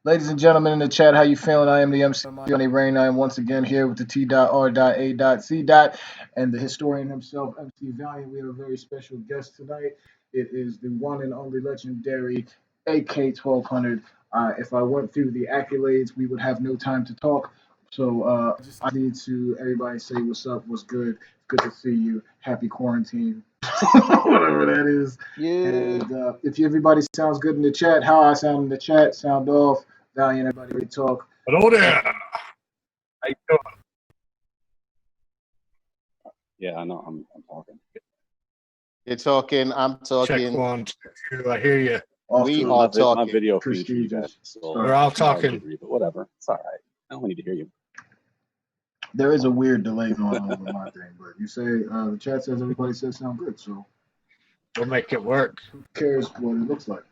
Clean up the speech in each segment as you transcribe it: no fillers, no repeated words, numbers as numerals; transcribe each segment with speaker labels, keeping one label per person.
Speaker 1: Ladies and gentlemen in the chat, how you feeling? I am the MC Johnny Rain. I am once again here with the T.R.A.C. and the historian himself, MC Valiant. We have a very special guest tonight. It is the one and only legendary AK1200. If I went through the accolades, we would have no time to talk. So I need to everybody say what's up, what's good. Good to see you. Happy quarantine. Whatever that is.
Speaker 2: Yeah.
Speaker 1: And if everybody sounds good in the chat, how I sound in the chat, sound off. Valiant, everybody ready to talk.
Speaker 3: Hello there. How you doing?
Speaker 4: Yeah, I know. I'm talking.
Speaker 2: You're talking. I'm talking.
Speaker 3: Check 1, 2. I hear you.
Speaker 2: We are talking.
Speaker 4: My video feed for you guys. So
Speaker 3: We're all talking.
Speaker 4: but whatever. It's all right. I don't need to hear you.
Speaker 1: There is a weird delay going on with my thing, but you say the chat says everybody says sound good, so
Speaker 3: We'll make it work.
Speaker 1: who cares what it looks like?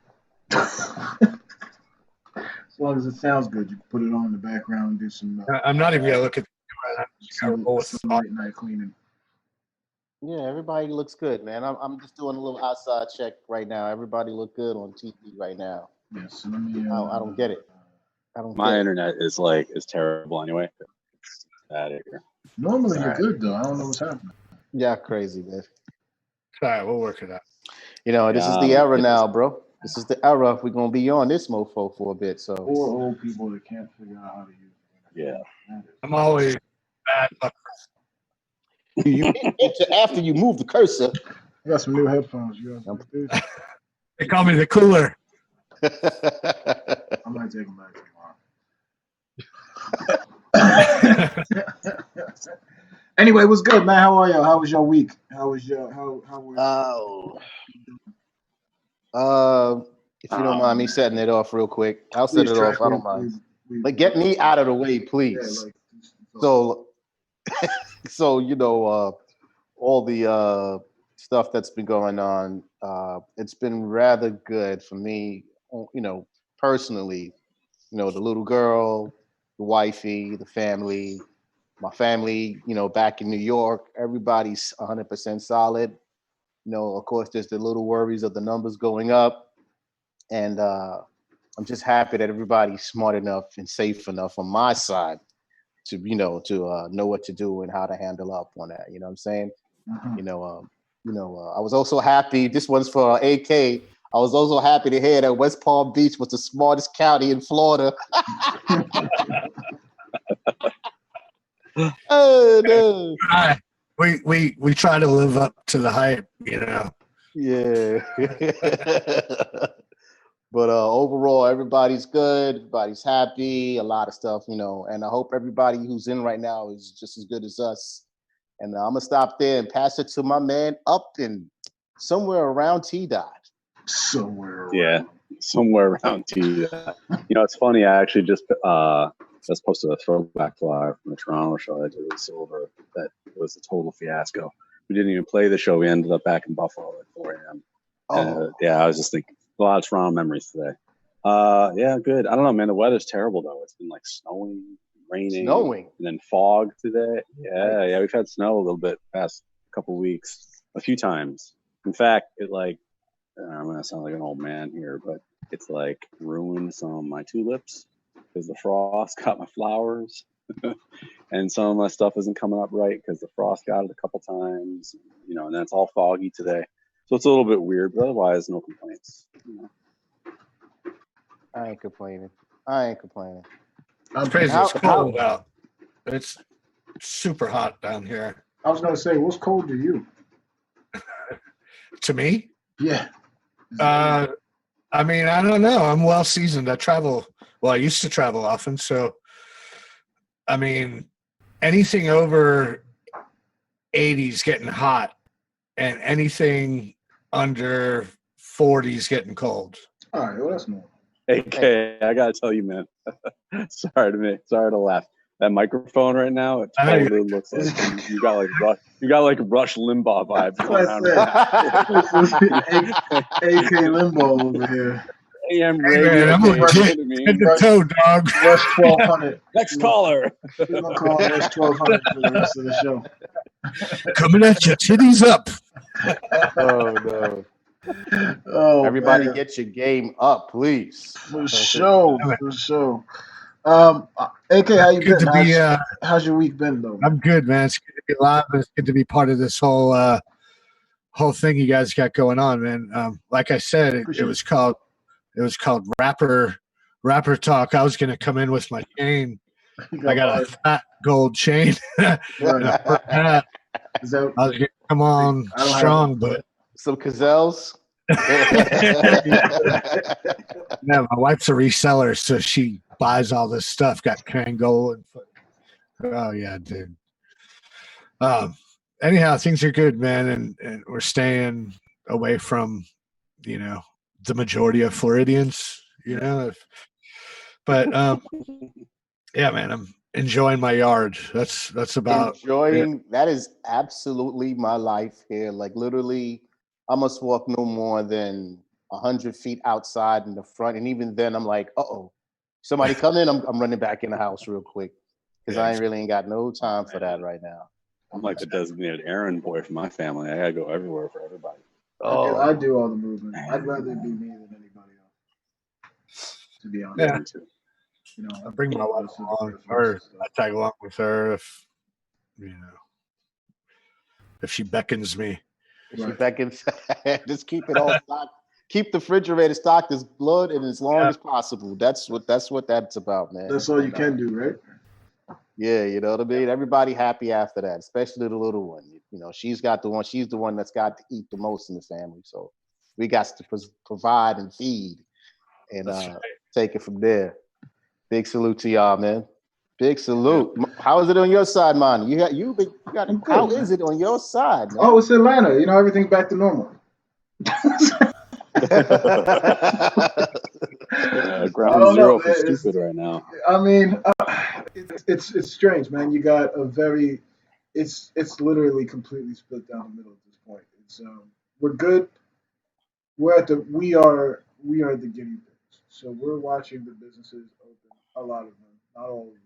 Speaker 1: As long as it sounds good, you can put it on in the background and do some.
Speaker 3: I'm not even gonna look at
Speaker 1: some late night cleaning.
Speaker 2: Yeah, everybody looks good, man. I'm just doing a little outside check right now. Everybody look good on TV right now.
Speaker 1: Yes, let me.
Speaker 2: I don't get it.
Speaker 4: My internet is terrible anyway. It's bad here.
Speaker 1: Normally you're good though. I don't know what's happening.
Speaker 2: Yeah, crazy, man.
Speaker 3: All right, we'll work it out.
Speaker 2: You know, this is the era now, bro. This is the era. We're gonna be on this mofo for a bit. So
Speaker 1: Poor old people that can't figure out how to use it.
Speaker 4: Yeah.
Speaker 3: I'm always bad luck.
Speaker 2: After you move the cursor.
Speaker 1: I got some new headphones. You guys like these?
Speaker 3: They call me the cooler.
Speaker 1: I might take them back tomorrow. Anyway, what's good, man? How are y'all? How was your week? How was your
Speaker 2: if you don't mind me setting it off reil quick, I'll set it off. I don't mind. But get me out of the way, please. So you know, all the stuff that's been going on, it's been rather good for me. You know, personally, you know, the little girl, the wifey, the family. My family, you know, back in New York, everybody's 100% solid. You know, of course, there's the little worries of the numbers going up. And I'm just happy that everybody's smart enough and safe enough on my side to, you know, to know what to do and how to handle up on that. You know what I'm saying?
Speaker 1: Mm-hmm.
Speaker 2: You know, I was also happy. This one's for AK. I was also happy to hear that West Palm Beach was the smartest county in Florida. Oh no!
Speaker 3: We try to live up to the hype, you know.
Speaker 2: Yeah. But overall, everybody's good. Everybody's happy. A lot of stuff, you know. And I hope everybody who's in right now is just as good as us. And I'm gonna stop there and pass it to my man up in somewhere around T-Dot.
Speaker 1: Somewhere
Speaker 4: around T-Dot. You know, it's funny. I actually just posted a throwback flyer from the Toronto show I did with Silver. That was a total fiasco. We didn't even play the show. We ended up back in Buffalo at 4 a.m. Yeah, I was just thinking a lot of Toronto memories today. Yeah, good. I don't know, man. The weather's terrible though. It's been like snowing, raining, and then fog today. Yeah, we've had snow a little bit past couple weeks, a few times. In fact, I'm gonna sound like an old man here, but it's like ruined some of my tulips. Because the frost got my flowers and some of my stuff isn't coming up right because the frost got it a couple times, you know, and then it's all foggy today. So it's a little bit weird, but otherwise, no complaints. You know.
Speaker 2: I ain't complaining.
Speaker 3: It's crazy. It's cold out. It's super hot down here.
Speaker 1: I was going to say, what's cold to you?
Speaker 3: To me?
Speaker 1: Yeah.
Speaker 3: I mean, I don't know. I'm well seasoned. I used to travel often. So, I mean, anything over 80 is getting hot and anything under 40 is getting cold.
Speaker 1: All right. Well, that's normal.
Speaker 4: AK, I got to tell you, man. Sorry to laugh. That microphone right now, it totally looks like you got like Rush Limbaugh vibes going on right
Speaker 1: now. AK Limbaugh over here.
Speaker 4: AM radio.
Speaker 3: I'm legit. Head to toe, dog.
Speaker 1: Rush 1200.
Speaker 4: Next caller.
Speaker 1: We're gonna call Rush 1200 for the rest of the show.
Speaker 3: Coming at you, titties up.
Speaker 2: Oh no.
Speaker 1: Oh
Speaker 2: Everybody
Speaker 1: man,
Speaker 2: get your game up, please.
Speaker 1: for sure,
Speaker 3: Yeah, man.
Speaker 1: for sure. AK, how you
Speaker 3: Good
Speaker 1: been?
Speaker 3: to be.
Speaker 1: How's your week been though, man?
Speaker 3: I'm good, man. It's good to be live. And it's good to be part of this whole thing you guys got going on, man. Like I said, it
Speaker 1: Appreciate
Speaker 3: was called rapper talk. I was gonna come in with my chain.
Speaker 1: it.
Speaker 3: I got a fat gold chain and
Speaker 1: Right.
Speaker 3: a fur hat.
Speaker 1: Is that?
Speaker 3: I was gonna come on
Speaker 1: I don't have
Speaker 3: strong, but
Speaker 2: Some gazelles.
Speaker 3: yeah, my wife's a reseller, so she buys all this stuff. Got Kangol and oh yeah, dude. Anyhow, things are good, man, and we're staying away from, the majority of Floridians, but yeah, man, I'm enjoying my yard. That's about it.
Speaker 2: Enjoying that is absolutely my life here. Like literally, I must walk no more than 100 feet outside in the front, and even then, I'm like, oh, somebody come in. I'm running back in the house real quick because I ain't got no time for that right now.
Speaker 4: I'm like the designated errand boy for my family. I gotta go everywhere for everybody.
Speaker 1: I do all the movement. I'd rather be me than anybody else, to be honest.
Speaker 3: Yeah.
Speaker 4: Me too.
Speaker 3: I bring my wife
Speaker 1: most of the
Speaker 3: along,
Speaker 1: first
Speaker 3: or
Speaker 1: ones and
Speaker 3: I tag along with her if she beckons me.
Speaker 2: If you
Speaker 1: Right.
Speaker 2: back in, just keep it all stocked. Keep the refrigerator stocked as blood and as long as possible. That's what that's about, man.
Speaker 1: That's all you can do, right?
Speaker 2: Yeah, you know what I mean? Everybody happy after that, especially the little one. She's the one that's got to eat the most in the family. So we got to provide and feed and
Speaker 3: That's right.
Speaker 2: take it from there. Big salute to y'all, man. Big salute. How is it on your side, man? You got
Speaker 1: I'm good,
Speaker 2: how
Speaker 1: man.
Speaker 2: is it on your side, man?
Speaker 1: Oh, it's Atlanta. Everything's back to normal. I
Speaker 4: Ground
Speaker 1: don't know,
Speaker 4: zero for
Speaker 1: man.
Speaker 4: stupid right now.
Speaker 1: I mean, it's strange, man. You got a very, it's literally completely split down the middle at this point. It's we're good. We are the guinea pigs. So we're watching the businesses open. A lot of them, not all of them.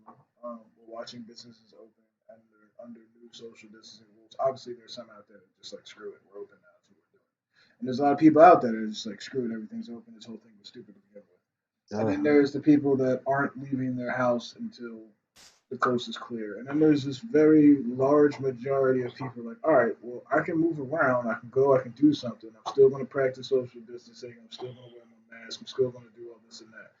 Speaker 1: We're watching businesses open under new social distancing rules. Obviously, there's some out there that just like screw it, we're open now. That's what we're doing. And there's a lot of people out there that are just like screw it, everything's open. This whole thing was stupid to begin with. And then there's the people that aren't leaving their house until the coast is clear. And then there's this very large majority of people like, all right, well, I can move around, I can go, I can do something. I'm still going to practice social distancing. I'm still going to wear my mask. I'm still going to do all this and that.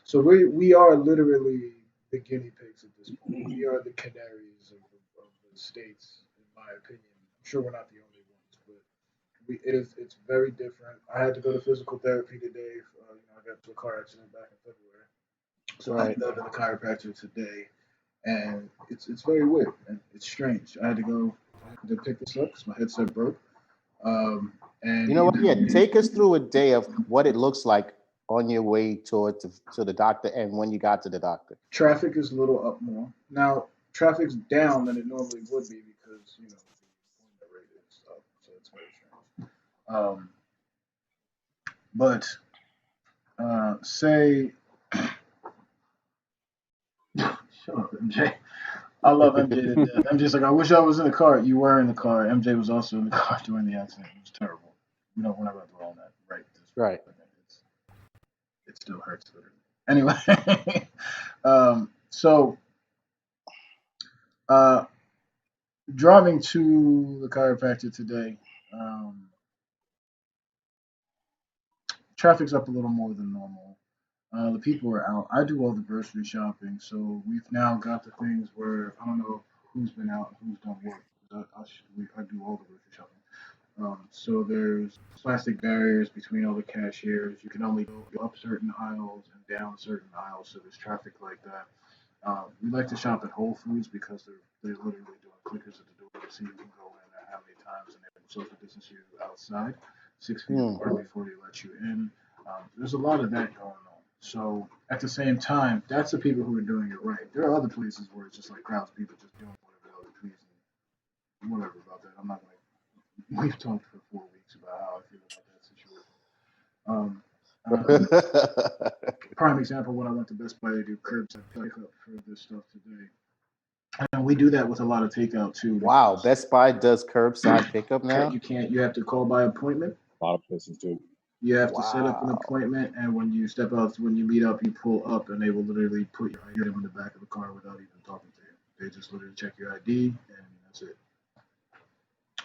Speaker 1: So we are literally the guinea pigs at this point. We are the canaries of the states, in my opinion. I'm sure we're not the only ones, but it's very different. I had to go to physical therapy today. I got into a car accident back in February, so I had to go to the chiropractor today, and it's very weird and it's strange. I had to go to pick this up because my headset broke. And
Speaker 2: You know what? Yeah, take us through a day of what it looks like on your way to the doctor and when you got to the doctor.
Speaker 1: traffic is a little up more now. Traffic's down than it normally would be because the employment rate is up, so it's very strange. But say, shut up, MJ. I love MJ to death. MJ's like, I wish I was in the car. You were in the car. MJ was also in the car during the accident. It was terrible. We're not going to dwell on that right this
Speaker 2: Right.
Speaker 1: it still hurts literally. Anyway, so uh, driving to the chiropractor today, traffic's up a little more than normal. The people are out. I do all the grocery shopping, so we've now got the things where I don't know who's been out and who's done what. I do all the grocery shopping. So there's plastic barriers between all the cashiers. You can only go up certain aisles and down certain aisles, so there's traffic like that. We like to shop at Whole Foods because they're literally doing clickers at the door to see who can go in and how many times, and they will social distance you outside, 6 feet apart before they let you in. There's a lot of that going on. So at the same time, that's the people who are doing it right. There are other places where it's just like crowds of people just doing whatever they please and whatever about that. I'm not going to. We've talked for 4 weeks about how I feel about that situation. Prime example, when I went to Best Buy to do curbside pickup for this stuff today. And we do that with a lot of takeout too.
Speaker 2: Wow, Best Buy does curbside pickup now?
Speaker 1: You have to call by appointment.
Speaker 4: A lot of places do.
Speaker 1: You have to set up an
Speaker 2: Wow.
Speaker 1: appointment, and when you step out, when you meet up, you pull up, and they will literally put your item in the back of the car without even talking to you. They just literally check your ID, and that's it.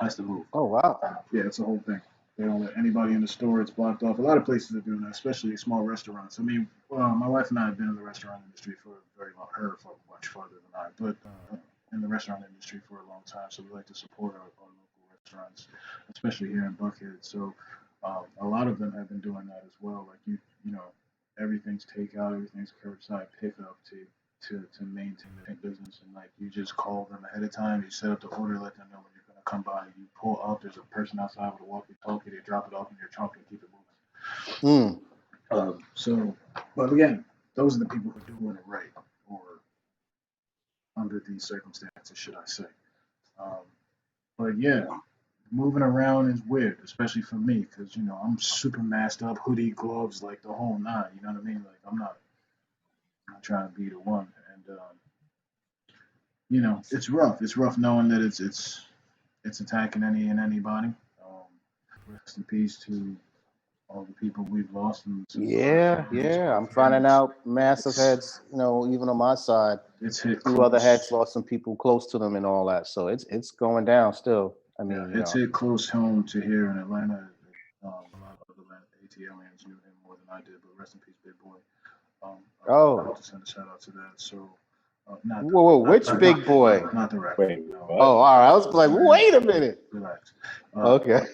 Speaker 1: That's the move.
Speaker 2: Oh wow.
Speaker 1: Yeah, it's the whole thing. They don't let anybody in the store. It's blocked off. A lot of places are doing that, especially small restaurants. I mean, my wife and I have been in the restaurant industry for very long. Her for much farther than I, but in the restaurant industry for a long time. So we like to support our local restaurants, especially here in Buckhead. So a lot of them have been doing that as well. Like you know, everything's takeout, everything's curbside pickup to maintain the business. And like you just call them ahead of time. You set up the order, let them know when you're gonna come by. You pull up. There's a person outside with a walkie-talkie. They drop it off in your trunk and keep it moving.
Speaker 2: Mm.
Speaker 1: So, but again, those are the people who are doing it right, or under these circumstances, should I say? Um, but yeah, moving around is weird, especially for me, because I'm super masked up, hoodie, gloves, like the whole nine. You know what I mean? Like I'm not trying to be the one, and it's rough. It's rough knowing that it's attacking anybody. Rest in peace to all the people we've lost and to our
Speaker 2: Yeah,
Speaker 1: families,
Speaker 2: yeah.
Speaker 1: our
Speaker 2: I'm finding
Speaker 1: friends.
Speaker 2: out massive
Speaker 1: It's
Speaker 2: heads, even on my side.
Speaker 1: it's
Speaker 2: A
Speaker 1: hit
Speaker 2: few other heads
Speaker 1: close.
Speaker 2: lost some people close to them and all that. So it's going down still. I
Speaker 1: Yeah,
Speaker 2: mean,
Speaker 1: it's hit close home to here in Atlanta. A lot of Atlanta ATLians knew him more than I did, but rest in peace, big boy. I
Speaker 2: oh,
Speaker 1: have to send a shout out to that. So, not the
Speaker 2: whoa, whoa,
Speaker 1: not,
Speaker 2: which
Speaker 1: not, not,
Speaker 2: big boy?
Speaker 1: not the rapper.
Speaker 4: Wait,
Speaker 1: No,
Speaker 4: what?
Speaker 2: Oh, all right. I was like,
Speaker 1: very
Speaker 2: wait a minute.
Speaker 1: relax.
Speaker 2: Okay.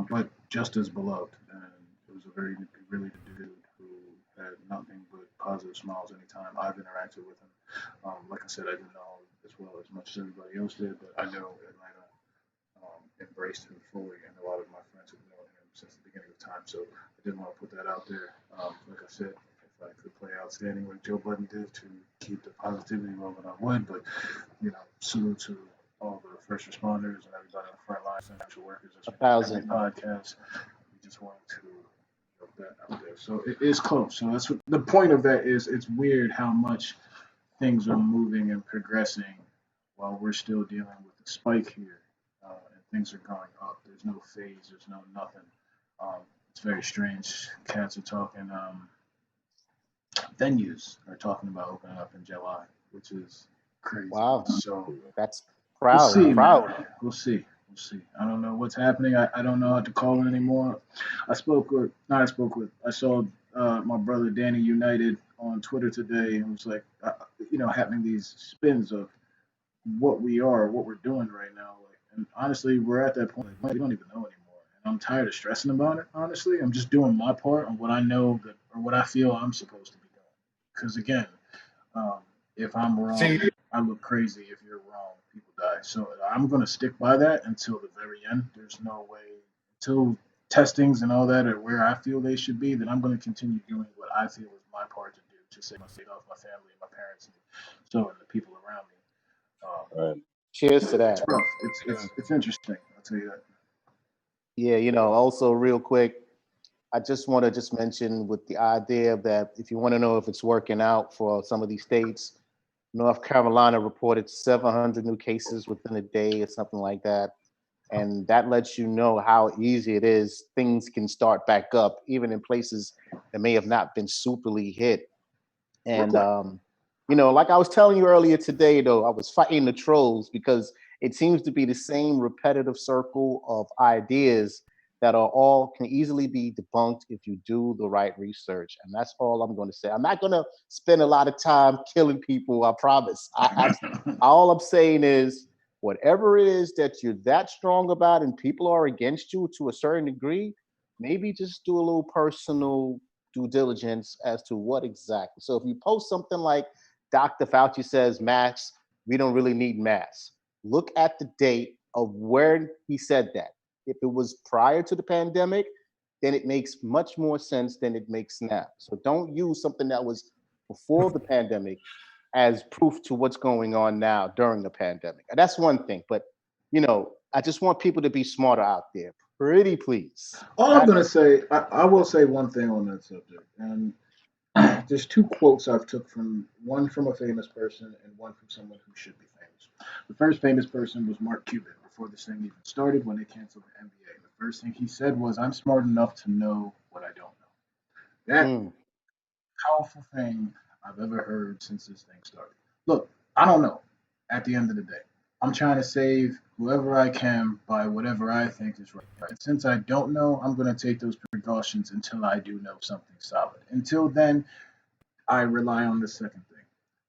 Speaker 1: But just as beloved, and it was a very really good dude who had nothing but positive smiles anytime I've interacted with him. Like I said, I didn't know as well as much as everybody else did, but I know Atlanta embraced him fully, and a lot of my friends have known him since the beginning of time. So I didn't want to put that out there. Like I said, if I could play outstanding like Joe Budden did to keep the positivity rolling, I would. But salute to all the first responders and everybody on the front lines, essential workers. As
Speaker 2: A
Speaker 1: we do every
Speaker 2: thousand.
Speaker 1: podcast, we just wanted to put that out there. So it is close. So that's what the point of that is. It's weird how much things are moving and progressing while we're still dealing with the spike here, and things are going up. There's no phase. There's no nothing. Um, it's very strange. Cats are talking. Venues are talking about opening up in July, which is crazy.
Speaker 2: Wow.
Speaker 1: So
Speaker 2: That's
Speaker 1: we'll
Speaker 2: proud.
Speaker 1: see,
Speaker 2: Proud.
Speaker 1: man. We'll see. We'll see. I don't know what's happening. I don't know how to call it anymore. I saw my brother Danny United on Twitter today and was like, having these spins of what we are, what we're doing right now. Like, and honestly, we're at that point. Like, we don't even know anymore. And I'm tired of stressing about it. Honestly, I'm just doing my part on what I know that, or what I feel I'm supposed to be doing. Because again, um, if I'm
Speaker 3: See,
Speaker 1: wrong, I look crazy. If you're wrong, people die. So I'm going to stick by that until the very end. There's no way until testings and all that are where I feel they should be. Then I'm going to continue doing what I feel is my part to do to save myself, my family, and my parents, and the people around me.
Speaker 4: Right.
Speaker 2: Cheers to
Speaker 1: It's
Speaker 2: that.
Speaker 1: rough. It's interesting. I'll tell you that.
Speaker 2: Yeah, also real quick, I just want to just mention with the idea that if you want to know if it's working out for some of these states, North Carolina reported 700 new cases within a day or something like that. And that lets you know how easy it is. Things can start back up, even in places that may have not been superly hit. And, like I was telling you earlier today, though, I was fighting the trolls because it seems to be the same repetitive circle of ideas that are all can easily be debunked if you do the right research. And that's all I'm going to say. I'm not going to spend a lot of time killing people. I promise. All I'm saying is whatever it is that you're that strong about and people are against you to a certain degree, maybe just do a little personal due diligence as to what exactly. So if you post something like Dr. Fauci says masks, we don't really need masks. Look at the date of where he said that. If it was prior to the pandemic, then it makes much more sense than it makes now. So don't use something that was before the pandemic as proof to what's going on now during the pandemic. And that's one thing. But, I just want people to be smarter out there. Pretty please.
Speaker 1: All I'm gonna say, I will say one thing on that subject, and there's two quotes I've took from one from a famous person and one from someone who should be famous. The first famous person was Mark Cuban before this thing even started when they canceled the NBA. The first thing he said was, "I'm smart enough to know what I don't know." That
Speaker 2: Mm.
Speaker 1: powerful thing I've ever heard since this thing started. Look, I don't know. At the end of the day, I'm trying to save whoever I can by whatever I think is right. And since I don't know, I'm going to take those precautions until I do know something solid. Until then, I rely on the second thing.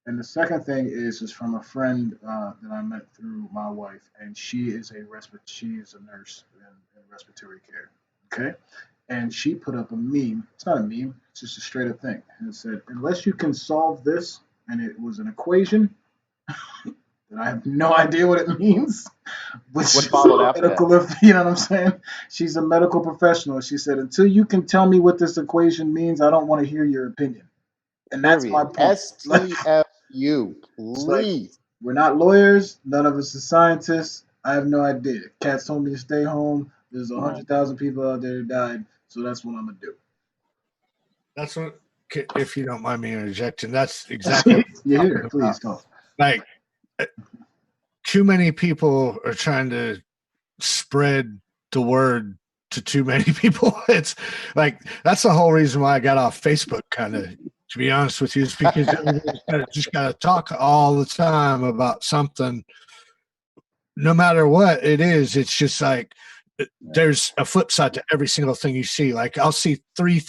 Speaker 1: And the second thing is from a friend that I met through my wife, and she is she is a nurse in respiratory care. Okay, and she put up a meme. It's not a meme. It's just a straight up thing. And it said, "Unless you can solve this," and it was an equation that I have no idea what it means. But
Speaker 2: What
Speaker 1: she's
Speaker 2: followed
Speaker 1: a
Speaker 2: after that?
Speaker 1: medical, you know what I'm saying? She's a medical professional. She said, "Until you can tell me what this equation means, I don't want to hear your opinion." And that's my
Speaker 2: Period.
Speaker 1: point. Like,
Speaker 2: STFU,
Speaker 1: it's like
Speaker 2: please.
Speaker 1: we're not lawyers. None of us are scientists. I have no idea. Cats told me to stay home. There's 100,000 people out there who died, so that's what I'm gonna do.
Speaker 3: That's what, if you don't mind me interjecting, that's exactly what
Speaker 1: You're
Speaker 3: I'm
Speaker 1: here.
Speaker 3: talking
Speaker 1: Please
Speaker 3: about.
Speaker 1: talk.
Speaker 3: Like, too many people are trying to spread the word to too many people. It's like, that's the whole reason why I got off Facebook, kind of, to be honest with you, is because everybody's just got to talk all the time about something. No matter what it is, it's just like there's a flip side to every single thing you see. Like, I'll see three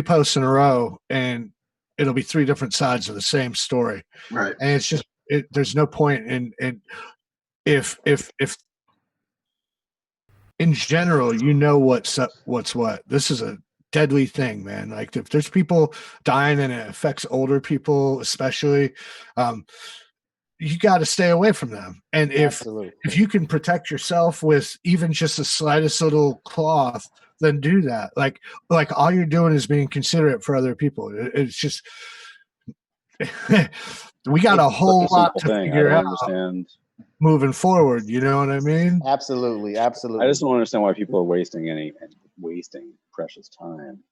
Speaker 3: posts in a row, and it'll be three different sides of the same story.
Speaker 1: Right.
Speaker 3: And it's just, there's no point in if in general, you know what's what. This is a deadly thing, man. Like, if there's people dying and it affects older people, especially, you got to stay away from them. And if you can protect yourself with even just the slightest little cloth, then do that. Like all you're doing is being considerate for other people. It's just we got a whole lot to figure out moving forward. You know what I mean?
Speaker 2: Absolutely.
Speaker 4: I just don't understand why people are wasting precious time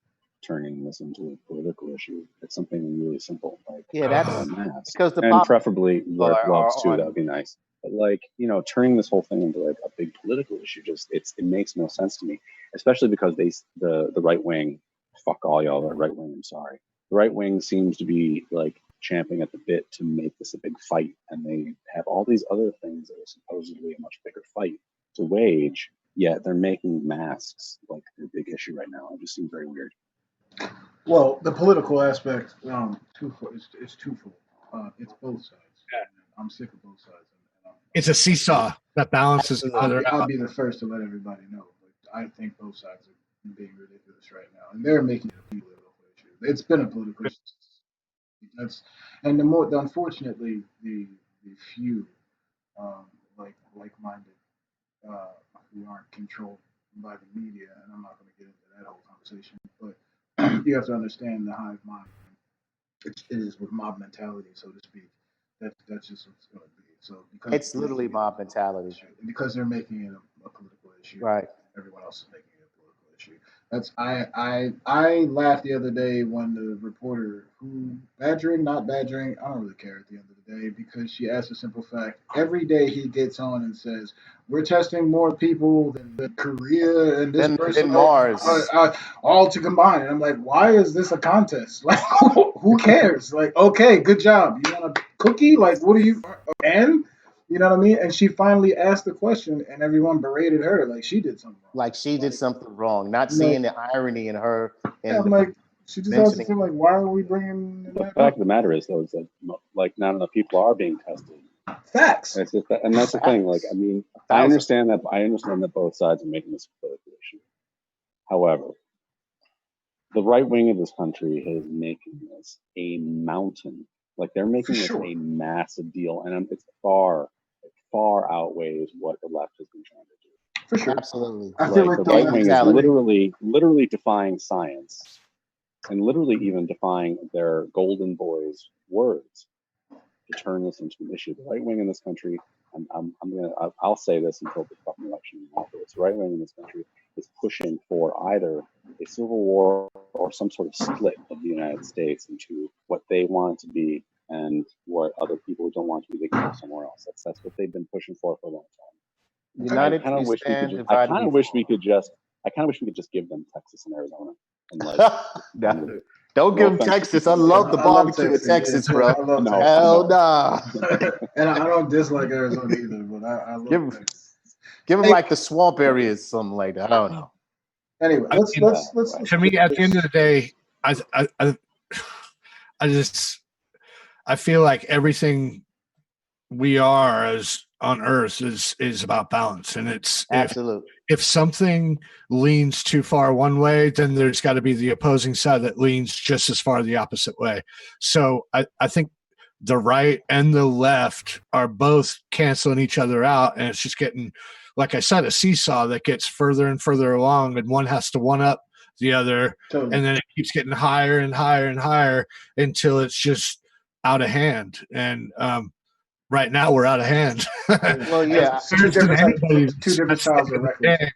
Speaker 4: turning this into a political issue. It's something really simple, like
Speaker 2: that's
Speaker 4: because and preferably wear gloves too. That would be nice. But like, turning this whole thing into like a big political issue, it makes no sense to me. Especially because the right wing, fuck all y'all, the right wing. I'm sorry, the right wing seems to be like champing at the bit to make this a big fight, and they have all these other things that are supposedly a much bigger fight to wage. Yet they're making masks like their big issue right now. It just seems very weird.
Speaker 1: Well, the political aspect, it's twofold. It's both sides.
Speaker 3: Yeah.
Speaker 1: I'm sick of both sides.
Speaker 3: It's a seesaw that balances each other out.
Speaker 1: I'll be the first to let everybody know. I think both sides are being ridiculous right now, and they're making it a political issue. It's been a political issue. Unfortunately, the few like-minded who aren't controlled by the media, and I'm not going to get into that whole conversation, but you have to understand the hive mind. It is with mob mentality, so to speak. That's just what it's going to be. So because
Speaker 2: it's literally mob mentality,
Speaker 1: because they're making it a political issue,
Speaker 2: right?
Speaker 1: Everyone else is making it a political issue. That's I laughed the other day when the reporter, who not badgering, I don't really care at the end of the day, because she asked a simple fact. Every day he gets on and says, "We're testing more people than Korea and this person
Speaker 2: than Mars,
Speaker 1: all to combine." And I'm like, why is this a contest? Like, who cares? Like, okay, good job. You want a cookie? Like, what are you? And you know what I mean? And she finally asked the question, and everyone berated her like she did something wrong.
Speaker 2: Like she did something wrong, not seeing the irony in her.
Speaker 1: I'm like, she just has to feel like, why are we bringing that up?
Speaker 4: The fact of the matter is, though, is that like not enough people are being tested.
Speaker 1: Facts.
Speaker 4: And that's the thing. Like, I mean, I understand that both sides are making this a political issue. However, the right wing of this country is making this a mountain. Like, they're making this a massive deal, and it's far outweighs what the left has been trying to do.
Speaker 1: For sure,
Speaker 2: absolutely.
Speaker 1: I feel
Speaker 4: like the right wing is literally defying science, and literally even defying their golden boys' words to turn this into an issue. The right wing in this country, I'll say this until the fucking election afterwards. The right wing in this country is pushing for either a civil war or some sort of split of the United States into what they want it to be and what other people who don't want to be, they can go somewhere else. That's what they've been pushing for a long time.
Speaker 2: United
Speaker 4: kind of
Speaker 2: we
Speaker 4: wish we could
Speaker 2: stand,
Speaker 4: just. I
Speaker 2: divided
Speaker 4: kind
Speaker 2: we
Speaker 4: of wish
Speaker 2: fall.
Speaker 4: we could just. I kind of wish we could just give them Texas and Arizona. And like,
Speaker 2: No, don't give them
Speaker 4: offense to
Speaker 2: Texas. I
Speaker 4: people.
Speaker 2: love the
Speaker 1: I love
Speaker 2: barbecue in
Speaker 1: Texas.
Speaker 2: Texas,
Speaker 1: Yeah,
Speaker 2: bro.
Speaker 1: I love
Speaker 4: No,
Speaker 1: Texas.
Speaker 2: Hell
Speaker 4: no.
Speaker 2: nah.
Speaker 1: And I don't dislike Arizona either, but I love Texas.
Speaker 2: Give them
Speaker 1: Hey,
Speaker 2: like the swamp areas, something like that. I don't know.
Speaker 1: anyway,
Speaker 3: I
Speaker 1: let's
Speaker 3: mean,
Speaker 1: let's
Speaker 3: to me,
Speaker 1: keep
Speaker 3: at the end of
Speaker 1: this.
Speaker 3: the day, I feel like everything we are as on Earth is about balance, and it's
Speaker 2: Absolutely.
Speaker 3: if something leans too far one way, then there's got to be the opposing side that leans just as far the opposite way. So I think the right and the left are both canceling each other out, and it's just getting, like I said, a seesaw that gets further and further along, and one has to one up the other,
Speaker 1: Totally.
Speaker 3: and then it keeps getting higher and higher and higher until it's just out of hand. And right now we're out of hand.
Speaker 2: Well, yeah.
Speaker 1: It's two different styles of reckless.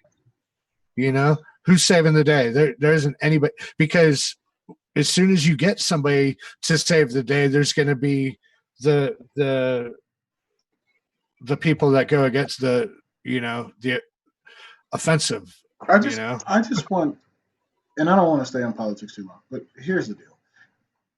Speaker 3: You know, who's saving the day? There isn't anybody, because as soon as you get somebody to save the day, there's going to be the people that go against the offensive.
Speaker 1: I just want, and I don't want to stay on politics too long, but here's the deal.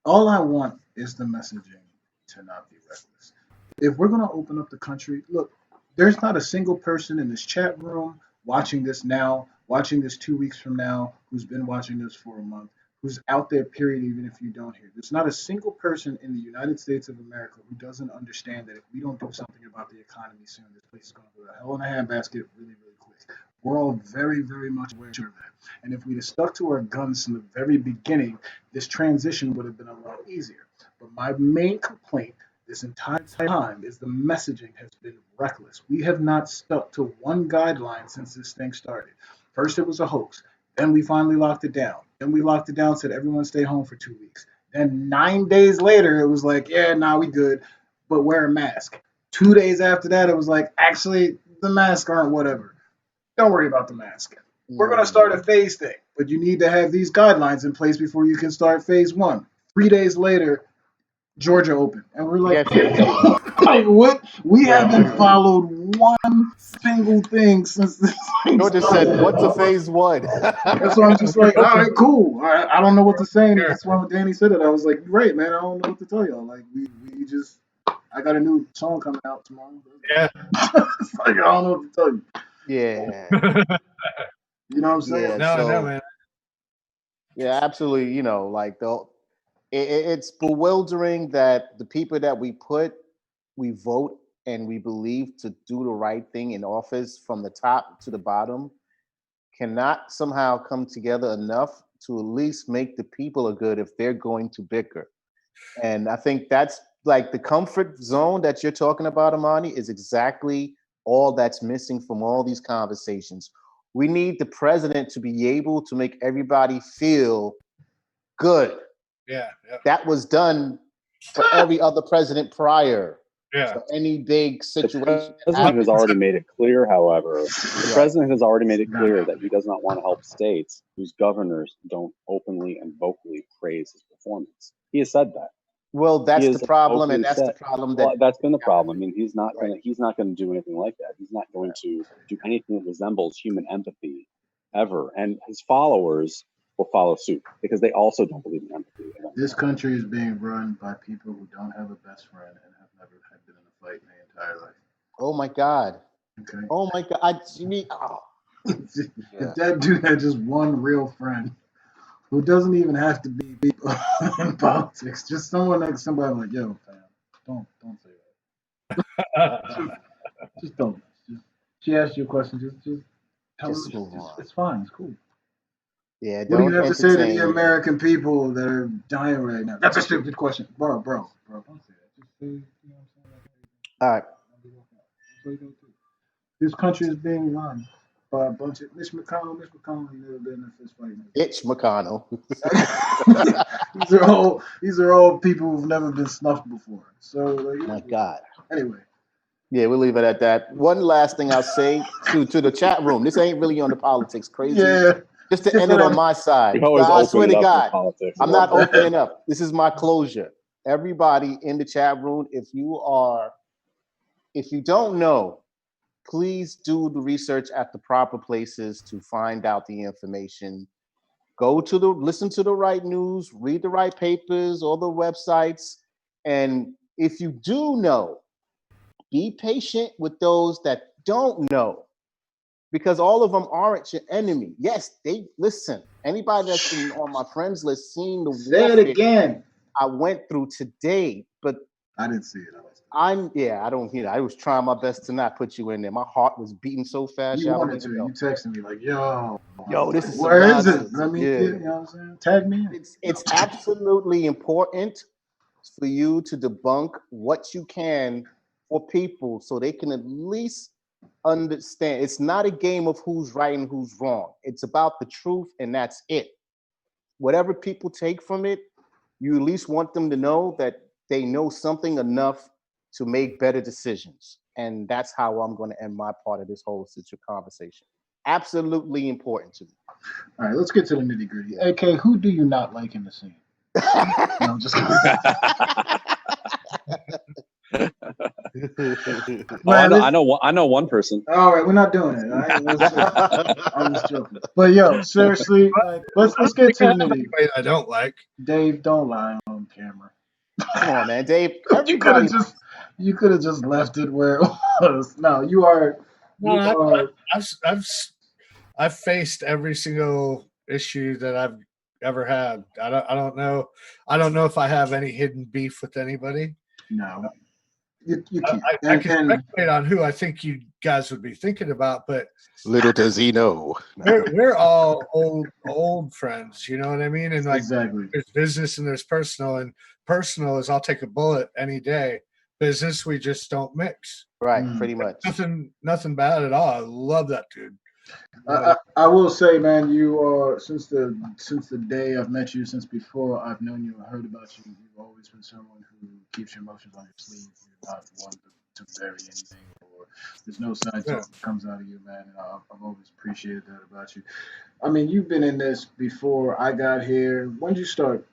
Speaker 1: All I want is the messaging to not be reckless. If we're going to open up the country, look, there's not a single person in this chat room watching this now, watching this 2 weeks from now, who's been watching this for a month, who's out there, period, even if you don't hear. There's not a single person in the United States of America who doesn't understand that if we don't do something about the economy soon, this place is going to go to hell in a handbasket really, really quick. We're all very, very much aware of that. And if we'd have stuck to our guns from the very beginning, this transition would have been a lot easier. But my main complaint this entire time is the messaging has been reckless. We have not stuck to one guideline since this thing started. First, it was a hoax. Then we finally locked it down. Then we locked it down, said everyone stay home for 2 weeks. Then 9 days later, it was like, yeah, nah, we good, but wear a mask. 2 days after that, it was like, actually, the masks aren't whatever. Don't worry about the mask. We're going to start a phase thing, but you need to have these guidelines in place before you can start phase 1. 3 days later, Georgia open. And we're like, like what? We haven't followed one single thing since this thing
Speaker 2: Georgia
Speaker 1: started.
Speaker 2: said, "What's a phase 1?"
Speaker 1: That's why I'm just like, all right, cool. I don't know what to say. And that's why when Danny said it, I was like, right, man, I don't know what to tell y'all. Like, we just, I got a new song coming out tomorrow.
Speaker 3: Yeah.
Speaker 1: It's like, I don't know what to tell you.
Speaker 2: Yeah.
Speaker 1: You know what I'm saying?
Speaker 2: Yeah.
Speaker 3: No, man.
Speaker 2: Yeah, absolutely. You know, like it's bewildering that the people that we vote and we believe to do the right thing in office from the top to the bottom cannot somehow come together enough to at least make the people good if they're going to bicker. And I think that's like the comfort zone that you're talking about, Amani, is exactly all that's missing from all these conversations. We need the president to be able to make everybody feel good.
Speaker 3: Yeah.
Speaker 2: That was done for every other president prior.
Speaker 3: Yeah.
Speaker 2: So any big situation.
Speaker 4: The president has already made it clear, however, the president has already made it clear that he does not want to help states whose governors don't openly and vocally praise his performance. He has said that.
Speaker 2: Well, that's the problem, and that's the problem.
Speaker 4: That's been the problem. I mean, he's not going to do anything like that. He's not going to do anything that resembles human empathy ever, and his followers will follow suit because they also don't believe in empathy.
Speaker 1: This country is being run by people who don't have a best friend and have never been in a fight in their entire life.
Speaker 2: Oh my God.
Speaker 1: Okay.
Speaker 2: Oh my God.
Speaker 1: If that dude had just one real friend who doesn't even have to be in politics, just someone like somebody like, yo, fam, don't say that. just don't. She asked you a question. Just tell
Speaker 2: Just
Speaker 1: her
Speaker 2: move on.
Speaker 1: it's fine. It's cool.
Speaker 2: Yeah,
Speaker 1: What do you
Speaker 2: don't
Speaker 1: have to say to the
Speaker 2: entertain.
Speaker 1: American people that are dying right now? That's a stupid question, bro. Don't say that. Just say, you know what I'm saying?
Speaker 2: All right.
Speaker 1: This country is being run by a bunch of Mitch McConnell never been in a fist fight.
Speaker 2: Itch McConnell.
Speaker 1: these are all people who've never been snuffed before. So like,
Speaker 2: My God.
Speaker 1: Anyway.
Speaker 2: Yeah, we'll leave it at that. One last thing I'll say to the chat room. This ain't really on the politics crazy.
Speaker 1: Yeah.
Speaker 2: Just to end it on my side. I swear to God, I'm not opening up. This is my closure. Everybody in the chat room, if you don't know please do the research at the proper places to find out the information. Listen to the right news, read the right papers, all the websites. And if you do know, be patient with those that don't know, because all of them aren't your enemy. Yes, they listen. Anybody that's been on my friends list seen the
Speaker 1: Say
Speaker 2: warfare
Speaker 1: it again.
Speaker 2: I went through today, but
Speaker 1: I didn't see it.
Speaker 2: I don't hear. I was trying my best to not put you in there. My heart was beating so fast.
Speaker 1: You
Speaker 2: Y'all don't
Speaker 1: wanted to.
Speaker 2: even know.
Speaker 1: You texted me like, yo,
Speaker 2: This is some
Speaker 1: where is it?
Speaker 2: nonsense.
Speaker 1: Let me
Speaker 2: Yeah.
Speaker 1: get, you know what I'm saying? Tag me in.
Speaker 2: It's absolutely important for you to debunk what you can for people so they can at least understand. It's not a game of who's right and who's wrong. It's about the truth, and that's it. Whatever people take from it, you at least want them to know that they know something enough to make better decisions. And that's how I'm going to end my part of this whole conversation. Absolutely important to me.
Speaker 1: All right, let's get to the nitty gritty. AK, who do you not like in the scene? No, I'm just kidding.
Speaker 4: I
Speaker 1: Man,
Speaker 4: I know one person.
Speaker 1: all right, we're not doing it. All right, I'm just joking. But yo, seriously, like, let's get to the nitty.
Speaker 3: I don't like.
Speaker 1: Dave, don't lie on camera.
Speaker 2: Come on, man, Dave.
Speaker 1: You could
Speaker 2: Everybody.
Speaker 1: have just left it where it was. No, you are.
Speaker 3: I've faced every single issue that I've ever had. I don't know. I don't know if I have any hidden beef with anybody.
Speaker 1: No. You can't.
Speaker 3: I can speculate on who I think you guys would be thinking about, but
Speaker 2: little does he know.
Speaker 3: we're all old friends, you know what I mean? And like,
Speaker 1: exactly.
Speaker 3: there's business and there's personal, and personal is I'll take a bullet any day. Business, we just don't mix.
Speaker 2: Right, pretty much.
Speaker 3: Nothing bad at all. I love that dude.
Speaker 1: I will say, man, you are since the day I've met you, since before I've known you and heard about you, you've always been someone who keeps your emotions on your sleeve. You're not one to bury anything, or there's no side talk that comes out of you, man. And I've always appreciated that about you. I mean, you've been in this before I got here. When did you start?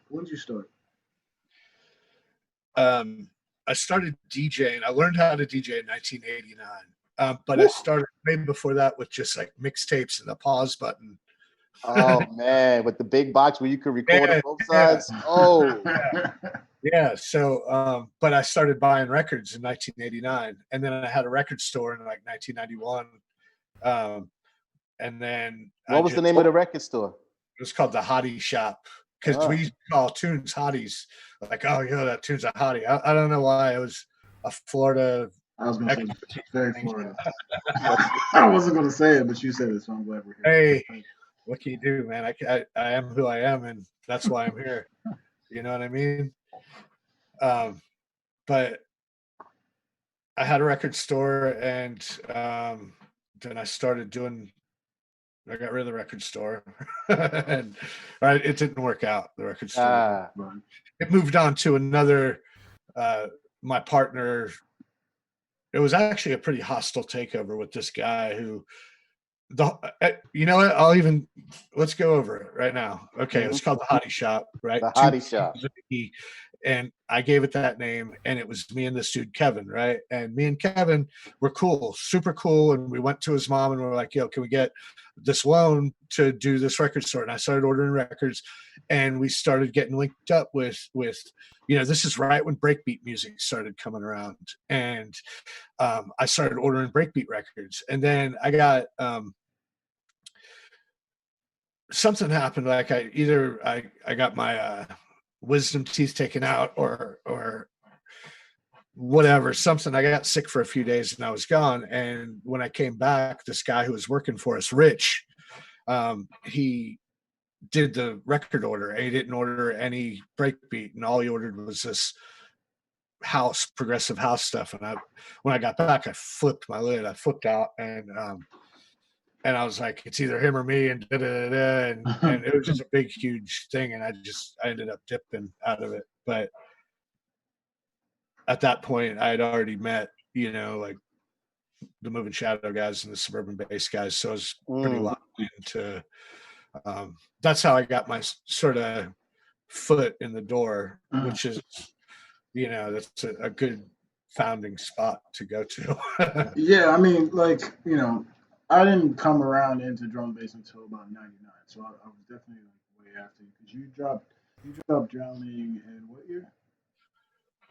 Speaker 3: I started DJing. I learned how to DJ in 1989. But I started way before that with just like mixtapes and the pause button.
Speaker 2: Oh man, with the big box where you could record on both sides. Oh
Speaker 3: yeah. So, but I started buying records in 1989, and then I had a record store in like 1991. And then
Speaker 2: what was the name of the record store?
Speaker 3: It was called the Hottie Shop, because we used to call tunes hotties. Like, oh, that tune's a hottie. I don't know why. It was a Florida.
Speaker 1: I was going to say very Florida. I wasn't going to say it, but you said it, so I'm glad we're
Speaker 3: here. Hey, what can you do, man? I am who I am, and that's why I'm here. You know what I mean? But I had a record store, and then I started doing. I got rid of the record store, and it didn't work out. The record store. It moved on to another. My partner. It was actually a pretty hostile takeover with this guy who, you know what? Let's go over it right now. Okay, It's called the Hottie Shop, right?
Speaker 2: The Hottie Shop.
Speaker 3: And I gave it that name, and it was me and this dude Kevin, right? And me and Kevin were cool, super cool, and we went to his mom and we were like, "Yo, can we get this loan to do this record store?" And I started ordering records, and we started getting linked up with this is right when breakbeat music started coming around, and I started ordering breakbeat records, and then I got something happened. Like I got my wisdom teeth taken out or whatever, something. I got sick for a few days and I was gone. And when I came back, this guy who was working for us, Rich, he did the record order, and he didn't order any breakbeat, and all he ordered was this progressive house stuff. And when I got back, I flipped my lid. I flipped out, and I was like, it's either him or me, and and it was just a big, huge thing. And I ended up dipping out of it. But at that point, I had already met, like the Moving Shadow guys and the Suburban Bass guys. So I was pretty locked into, that's how I got my sort of foot in the door, which is, that's a good founding spot to go to.
Speaker 1: Yeah, I mean, like, you know, I didn't come around into drum and bass until about '99, so I was definitely like way after you because you dropped Drowning in what year?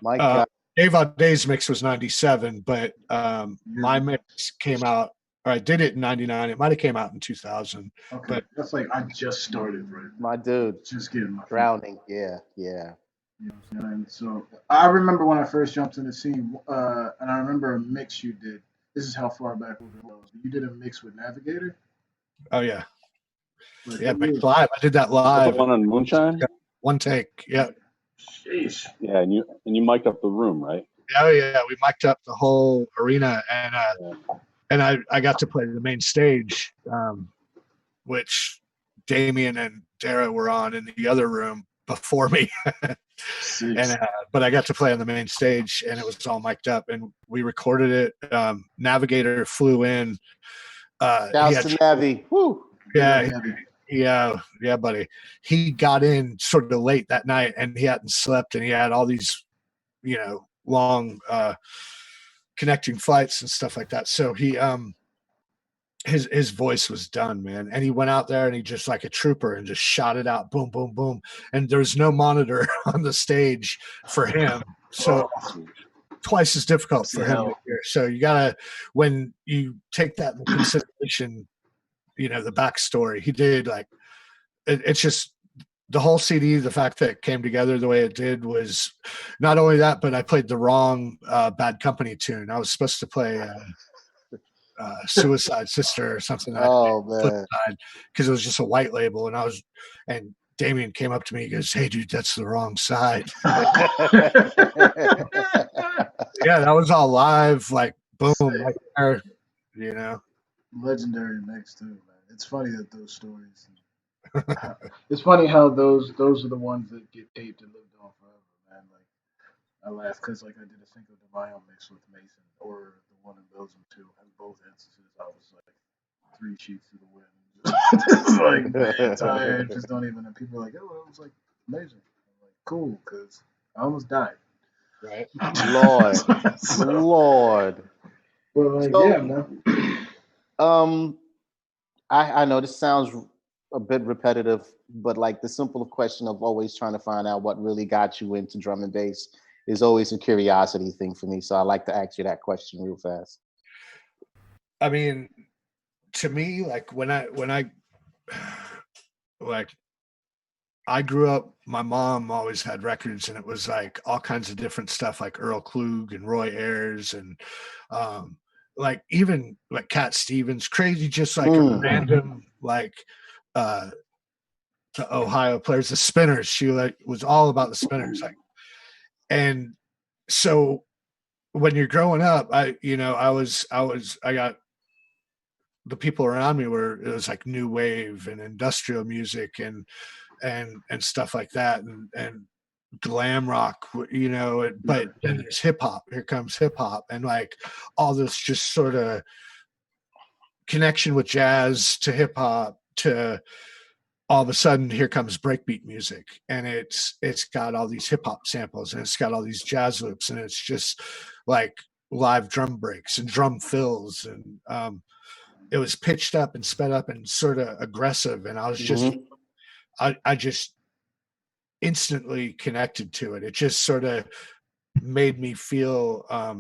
Speaker 2: My
Speaker 3: uh,
Speaker 2: God,
Speaker 3: Dave Auday's mix was 97, but my
Speaker 1: Yeah.
Speaker 3: mix came out, or I did it in 99. It might have came out in 2000,
Speaker 1: Okay,
Speaker 3: but
Speaker 1: that's like I just started right now.
Speaker 2: my dude,
Speaker 1: Just getting my feet.
Speaker 2: drowning. Yeah, yeah.
Speaker 1: You know what I'm saying? So I remember when I first jumped in the scene, and I remember a mix you did. This is how far back it was. You did a mix with Navigator.
Speaker 3: oh yeah,
Speaker 1: Like,
Speaker 3: yeah,
Speaker 1: what
Speaker 3: mix
Speaker 1: year?
Speaker 3: live. I did that
Speaker 4: Was that
Speaker 3: live.
Speaker 4: the one on Moonshine?
Speaker 3: One take. Yeah.
Speaker 1: Sheesh.
Speaker 4: Yeah, and you mic'd up the room, right?
Speaker 3: Oh yeah, we mic'd up the whole arena,
Speaker 4: Yeah.
Speaker 3: and I got to play the main stage, which Damien and Dara were on in the other room before me. And but I got to play on the main stage, and it was all mic'd up, and we recorded it. Navigator flew in.
Speaker 2: Shouts to Navi. Woo.
Speaker 3: Yeah, yeah, buddy. He got in sort of late that night, and he hadn't slept, and he had all these, long connecting flights and stuff like that. So he his voice was done, man. And he went out there and he just like a trooper and just shot it out, boom, boom, boom. And there's no monitor on the stage for him. So twice as difficult for him to hear. So you gotta, when you take that into consideration, the backstory, he did like it's just the whole CD, the fact that it came together the way it did was not only that, but I played the wrong Bad Company tune. I was supposed to play Suicide Sister or something.
Speaker 2: Oh man,
Speaker 3: because it was just a white label, and Damien came up to me. He goes, "Hey, dude, that's the wrong side." Yeah, that was all live, like boom, like there,
Speaker 1: Legendary mix too, man. It's funny that those stories. It's funny how those are the ones that get taped and lived on forever, man. Like I laugh because like I did a Cinco de Mayo mix with Mason, or the one in Belgium too, and both instances I was like 3 sheets to the wind, just like man, tired, just don't even. And people are like, "Oh, it was like amazing." I'm like, "Cool," because I almost died.
Speaker 3: right?
Speaker 2: Lord.
Speaker 1: But like,
Speaker 2: So,
Speaker 1: yeah, man.
Speaker 2: I know this sounds a bit repetitive, but like the simple question of always trying to find out what really got you into drum and bass is always a curiosity thing for me. So I like to ask you that question real fast.
Speaker 3: I mean, to me, like when I like I grew up, my mom always had records, and it was like all kinds of different stuff, like Earl Klug and Roy Ayers, and like even like Cat Stevens, crazy, just like a random like the Ohio players, the Spinners. She like was all about the Spinners, like, and so when you're growing up, I got the people around me it was like new wave and industrial music and stuff like that, and glam rock, but then there's hip hop. Here comes hip hop, and like all this just sort of connection with jazz to hip hop to all of a sudden here comes breakbeat music, and it's got all these hip hop samples, and it's got all these jazz loops, and it's just like live drum breaks and drum fills, and it was pitched up and sped up and sort of aggressive, and I was just I just instantly connected to it. It just sort of made me feel I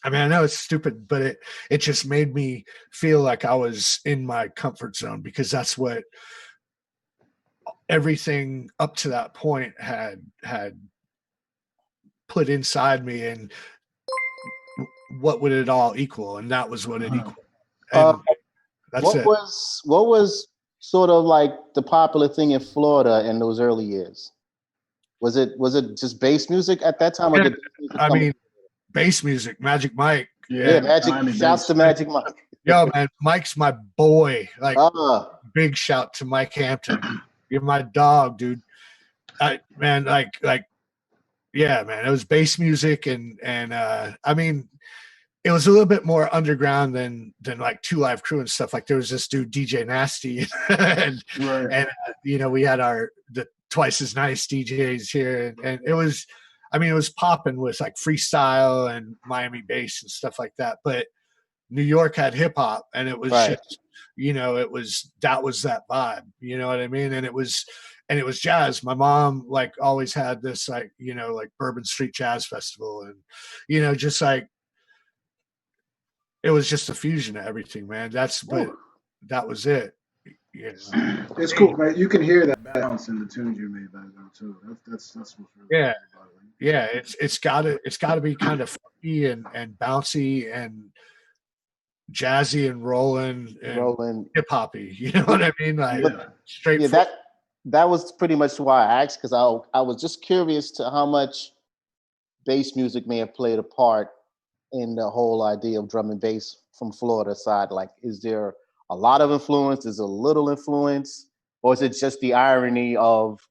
Speaker 3: mean, I know it's stupid, but it just made me feel like I was in my comfort zone, because that's what everything up to that point had put inside me, and what would it all equal, and that was what it equaled. And that's
Speaker 2: what
Speaker 3: it.
Speaker 2: was sort of like the popular thing in Florida in those early years? Was it just bass music at that time?
Speaker 3: Yeah, I mean, bass music, Magic Mike.
Speaker 2: Yeah, Magic. Shouts to Magic Mike.
Speaker 3: Yo, man, Mike's my boy. Like, big shout to Mike Hampton. You're my dog, dude. Yeah, man, it was bass music, and I mean, it was a little bit more underground than like Two Live Crew and stuff. Like there was this dude DJ Nasty, and we had the Twice as Nice DJs here, and it was, I mean, it was popping with like freestyle and Miami bass and stuff like that. But New York had hip hop, and it was
Speaker 2: Right.
Speaker 3: just, that was that vibe. You know what I mean? And it was jazz. My mom like always had this like, like Bourbon Street Jazz Festival, and just like it was just a fusion of everything, man. But that was it.
Speaker 1: It's cool, man. You can hear that balance in the tunes you made back then too. That's what's really
Speaker 3: Yeah.
Speaker 1: cool about it.
Speaker 3: Yeah, it's gotta be kind of funky and bouncy and jazzy and rolling and hip hoppy. You know what I mean? Like straight.
Speaker 2: Yeah, that was pretty much why I asked, because I was just curious to how much bass music may have played a part in the whole idea of drum and bass from Florida side. Like, is there a lot of influence? Is there a little influence? Or is it just the irony of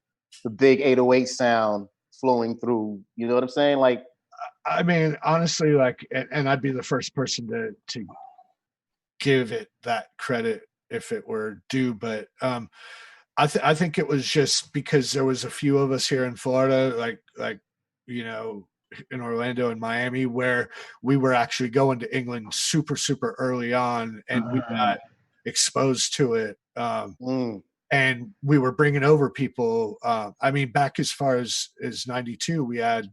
Speaker 2: the big 808 sound flowing through? You know what I'm saying? Like,
Speaker 3: I mean, honestly, like, and I'd be the first person to give it that credit if it were due, but I think it was just because there was a few of us here in Florida, like in Orlando and Miami, where we were actually going to England super early on, and we got exposed to it. And we were bringing over people. I mean, back as far as '92, we had.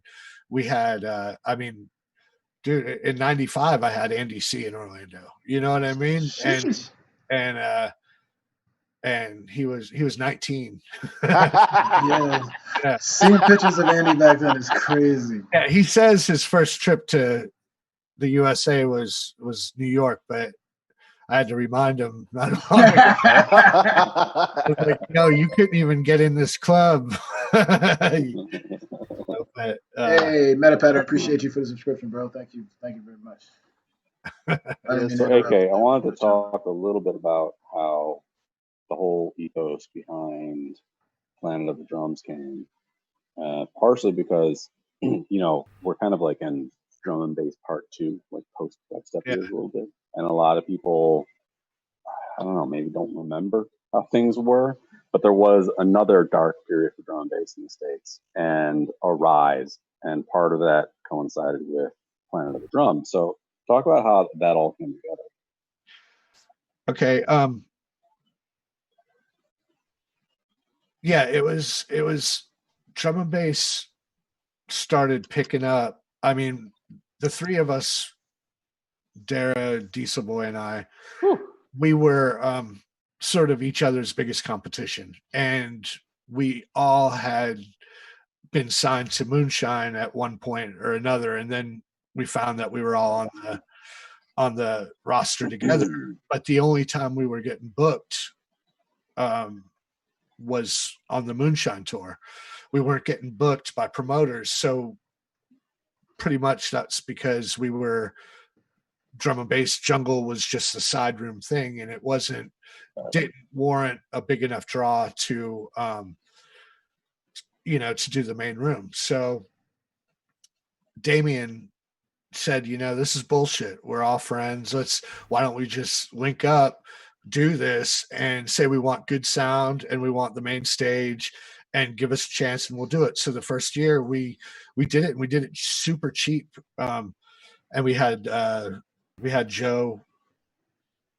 Speaker 3: I mean, dude, in '95, I had Andy C in Orlando. You know what I mean? And he was 19.
Speaker 1: Yeah. Seeing pictures of Andy back then is crazy.
Speaker 3: Yeah, he says his first trip to the USA was New York, but I had to remind him not long ago. I was like, no, you couldn't even get in this club.
Speaker 1: Hey, Metapatter, appreciate you for the subscription, bro. Thank you very much.
Speaker 4: So, AK, I wanted to talk a little bit about how the whole ethos behind Planet of the Drums came. Partially because, we're kind of like in drum and bass part 2, like post dubstep years a little bit. And a lot of people, I don't know, maybe don't remember how things were, but there was another dark period for drum and bass in the States and a rise. And part of that coincided with Planet of the Drum. So talk about how that all came together.
Speaker 3: Okay. Yeah, it was drum and bass started picking up. I mean, the three of us, Dara, Diesel Boy, and I, we were sort of each other's biggest competition, and we all had been signed to Moonshine at one point or another, and then we found that we were all on the roster together. But the only time we were getting booked was on the Moonshine tour. We weren't getting booked by promoters, so pretty much that's because we were drum and bass. Jungle was just a side room thing, and it didn't warrant a big enough draw to to do the main room. So Damien said, this is bullshit. We're all friends. Why don't we just link up, do this, and say we want good sound and we want the main stage, and give us a chance, and we'll do it. So the first year we did it, and we did it super cheap. And we had Joe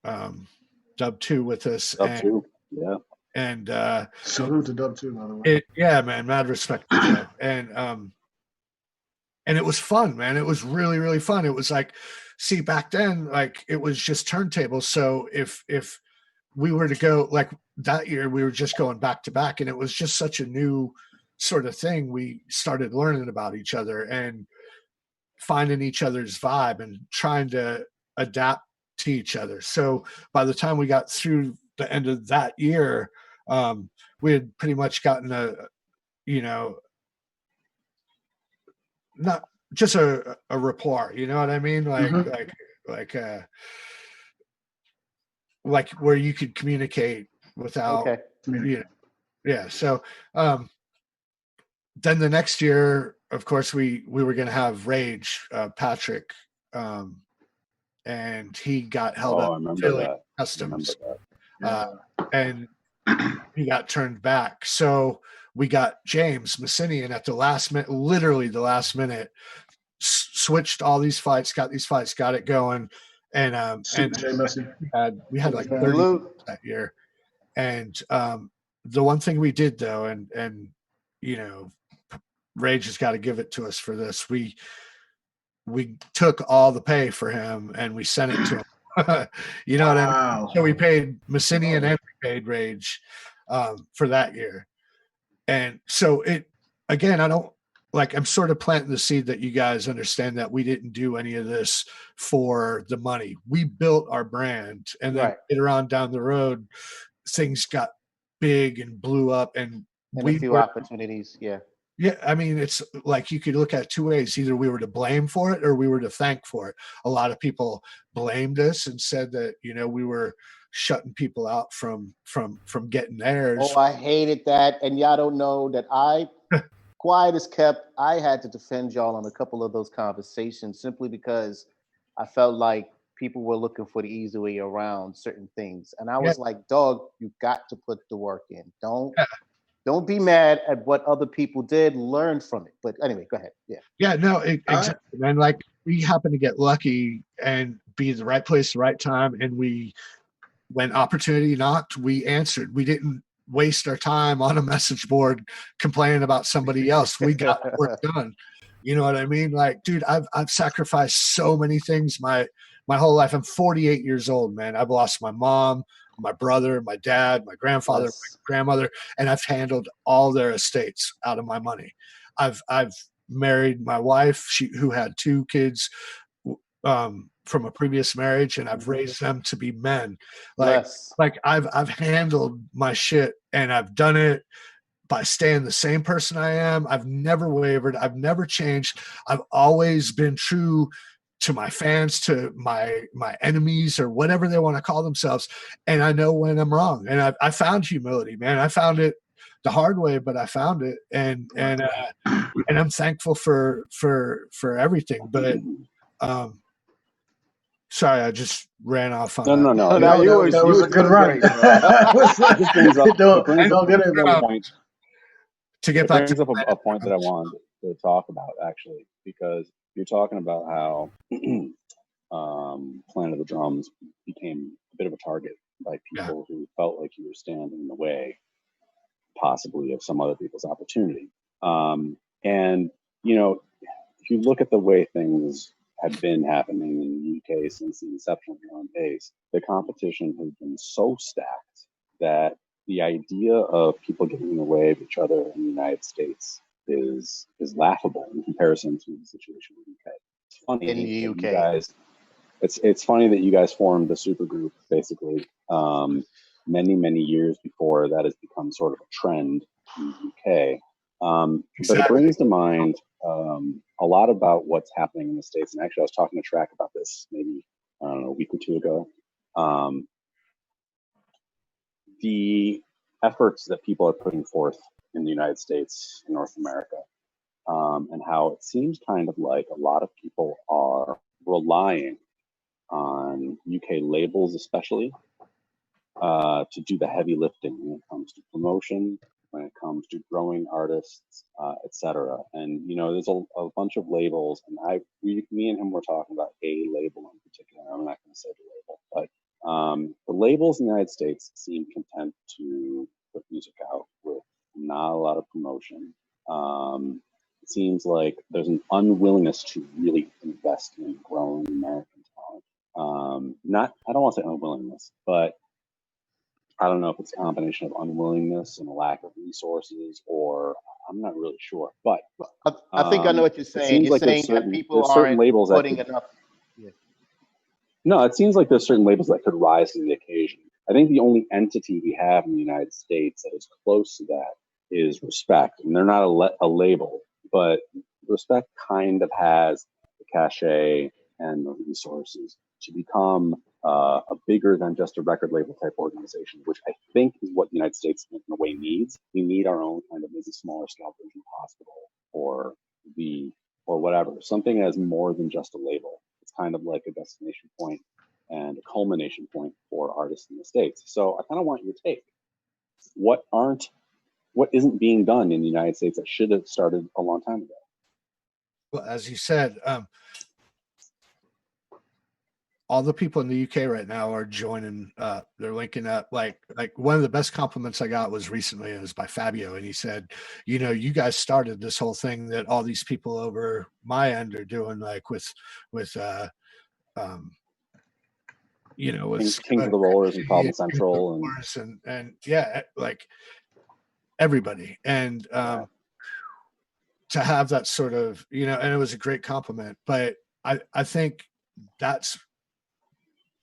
Speaker 3: Dub 2 with us.
Speaker 4: Dub 2, yeah.
Speaker 3: And
Speaker 1: salute to Dub 2, by the way.
Speaker 3: Yeah, man, mad respect to Joe. And it was fun, man. It was really, really fun. It was like, see, back then, like, it was just turntables. So if we were to go, like, that year, we were just going back to back, and it was just such a new sort of thing. We started learning about each other and finding each other's vibe and trying to adapt to each other. So by the time we got through the end of that year, we had pretty much gotten not just a rapport, you know what I mean? Like where you could communicate without, yeah. So then the next year, of course, we were going to have Rage, Patrick, and he got held up in Philly customs, and he got turned back. So we got James Messinian at the last minute, literally the last minute, switched all these fights, got it going. And we had like 30 that year. And the one thing we did though, and you know, Rage has got to give it to us for this. We took all the pay for him and we sent it to him. You know what I mean? So we paid Messinian and we paid Rage for that year. And so I'm sort of planting the seed that you guys understand that we didn't do any of this for the money. We built our brand, and then later on down the road, things got big and blew up, and
Speaker 2: a few opportunities.
Speaker 3: Yeah, I mean, it's like you could look at it two ways. Either we were to blame for it or we were to thank for it. A lot of people blamed us and said that, you know, we were shutting people out from getting theirs.
Speaker 2: Oh, I hated that. And y'all don't know that quiet as kept, I had to defend y'all on a couple of those conversations simply because I felt like people were looking for the easy way around certain things. And I was like, dog, you got to put the work in. Don't be mad at what other people did. Learn from it. But anyway, go ahead.
Speaker 3: Yeah, no, exactly. And like we happened to get lucky and be at the right place, the right time. And when opportunity knocked, we answered. We didn't waste our time on a message board complaining about somebody else. We got work done. You know what I mean? Like, dude, I've sacrificed so many things my whole life. I'm 48 years old, man. I've lost my mom, my brother, my dad, my grandfather, my grandmother, and I've handled all their estates out of my money. I've married my wife, who had 2 kids from a previous marriage, and I've raised them to be men. Like I've handled my shit, and I've done it by staying the same person I am. I've never wavered. I've never changed. I've always been true to my fans, to my enemies, or whatever they want to call themselves. And I know when I'm wrong. And I found humility, man. I found it the hard way, but I found it. And I'm thankful for everything. But sorry, I just ran off on
Speaker 4: No.
Speaker 1: That was a good run. Don't get it that point.
Speaker 3: To get back to
Speaker 4: a point that I wanted to talk about, actually, because you're talking about how Planet of the Drums became a bit of a target by people who felt like you were standing in the way, possibly, of some other people's opportunity. And, you know, if you look at the way things have been happening in the UK since the inception of your own base, the competition has been so stacked that the idea of people getting in the way of each other in the United States is laughable in comparison to the situation in the UK. It's funny
Speaker 2: in the UK.
Speaker 4: You guys, it's funny that you guys formed the supergroup basically many years before that has become sort of a trend in the UK. But it brings to mind a lot about what's happening in the States. And actually, I was talking to Track about this maybe, I don't know, a week or two ago. The efforts that people are putting forth in the United States, in North America, and how it seems kind of like a lot of people are relying on UK labels, especially, to do the heavy lifting when it comes to promotion, when it comes to growing artists, etc. And you know, there's a bunch of labels, and me and him were talking about a label in particular. I'm not going to say the label, but the labels in the United States seem content to put music out with not a lot of promotion. It seems like there's an unwillingness to really invest in growing American talent. I don't want to say unwillingness, but I don't know if it's a combination of unwillingness and a lack of resources, or I'm not really sure. But
Speaker 2: I think I know what you're saying. You're saying that people aren't putting enough.
Speaker 4: No, it seems like there's certain labels that could rise to the occasion. I think the only entity we have in the United States that is close to that is Respect, and they're not a label, but Respect kind of has the cachet and the resources to become a bigger than just a record label type organization, which I think is what the United States in a way needs. We need our own kind of maybe smaller scale version hospital or whatever, something as more than just a label. It's kind of like a destination point and a culmination point for artists in the States. So I kind of want your take. What aren't what isn't being done in the United States that should have started a long time ago.
Speaker 3: Well, as you said, all the people in the UK right now are joining. They're linking up. Like one of the best compliments I got was recently. It was by Fabio, and he said, you guys started this whole thing that all these people over my end are doing, like with with
Speaker 4: Kings of the Rollers and Problem Central
Speaker 3: and yeah, like everybody. And to have that sort of, and it was a great compliment. But I think that's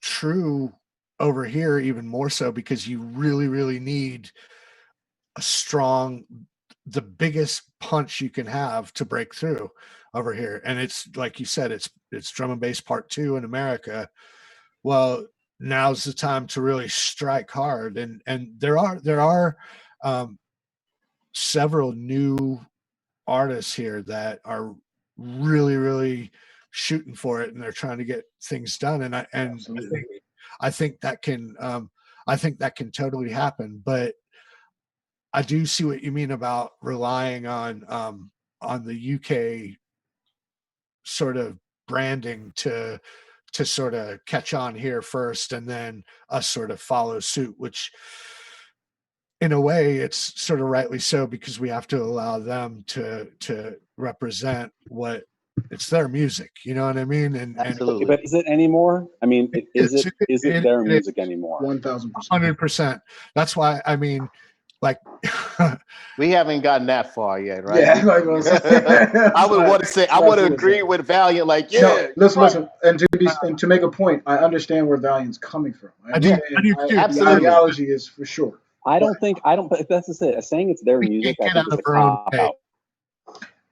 Speaker 3: true over here even more so, because you really, really need a strong, the biggest punch you can have to break through over here. And it's like you said, it's drum and bass part 2 in America. Well, now's the time to really strike hard. And there are several new artists here that are really, really shooting for it, and they're trying to get things done. And I think that can totally happen. But I do see what you mean about relying on the UK sort of branding to sort of catch on here first, and then us sort of follow suit, which in a way it's sort of rightly so, because we have to allow them to represent what it's their music, you know what I mean? And
Speaker 2: Absolutely.
Speaker 4: But is it anymore? I mean, is it their music anymore?
Speaker 1: 1,000%.
Speaker 3: 100%. That's why, I mean, like
Speaker 2: we haven't gotten that far yet, right?
Speaker 1: Yeah, like
Speaker 2: I would want to say, I want to agree with Valiant, like, yeah.
Speaker 1: No, listen, and to make a point, I understand where Valiant's coming from.
Speaker 3: I do too.
Speaker 1: The
Speaker 2: Absolutely.
Speaker 1: ideology is for sure.
Speaker 4: I don't. But that's just it. Saying it's their music, I think it's a cop out.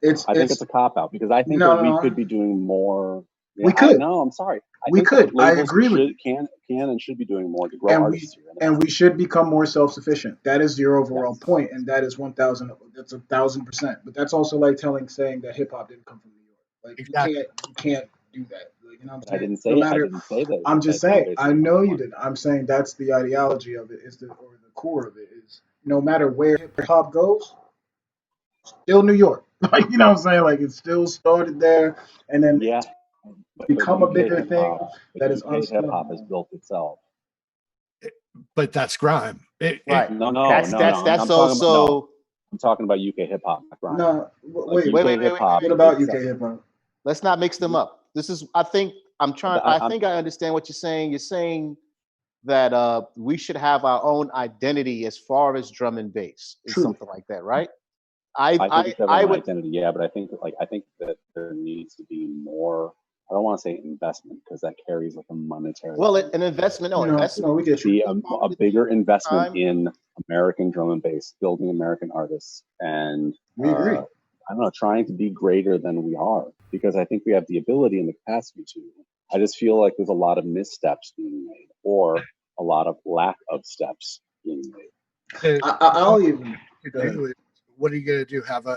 Speaker 4: I think it's a cop out, because I think that we could be doing more. Yeah,
Speaker 1: we could.
Speaker 4: No, I'm sorry.
Speaker 1: We could. I agree with you.
Speaker 4: Can and should be doing more to grow artists here.
Speaker 1: And we should become more self-sufficient. That is your overall point, and that is 1,000. That's 1,000%. But that's also like saying that hip hop didn't come from New York. Like exactly. you can't do that. Like, you know what I'm saying?
Speaker 4: I didn't say that.
Speaker 1: I'm just saying. I know you did. I'm saying that's the ideology of it, or the core of it is, no matter where hip hop goes, still New York. Like, you know what I'm saying? Like, it still started there, and then become a bigger thing that is
Speaker 4: hip hop has built itself.
Speaker 3: But that's grime.
Speaker 2: Right.
Speaker 4: No.
Speaker 2: That's also.
Speaker 4: I'm talking about UK hip hop.
Speaker 1: No, wait.
Speaker 4: What
Speaker 1: about UK hip hop?
Speaker 2: Let's not mix them up. This is. I think I understand what you're saying. You're saying that we should have our own identity as far as drum and bass, or something like that, right?
Speaker 4: I would identity, yeah, but I think that there needs to be more. I don't want to say investment, because that carries like a monetary.
Speaker 2: Well, an investment.
Speaker 1: No, we get you.
Speaker 4: A bigger investment in American drum and bass, building American artists, and
Speaker 1: we agree.
Speaker 4: I don't know, trying to be greater than we are, because I think we have the ability and the capacity to. I just feel like there's a lot of missteps being made, or a lot of lack of steps being made.
Speaker 1: I'll even.
Speaker 3: What are you going to do? Have a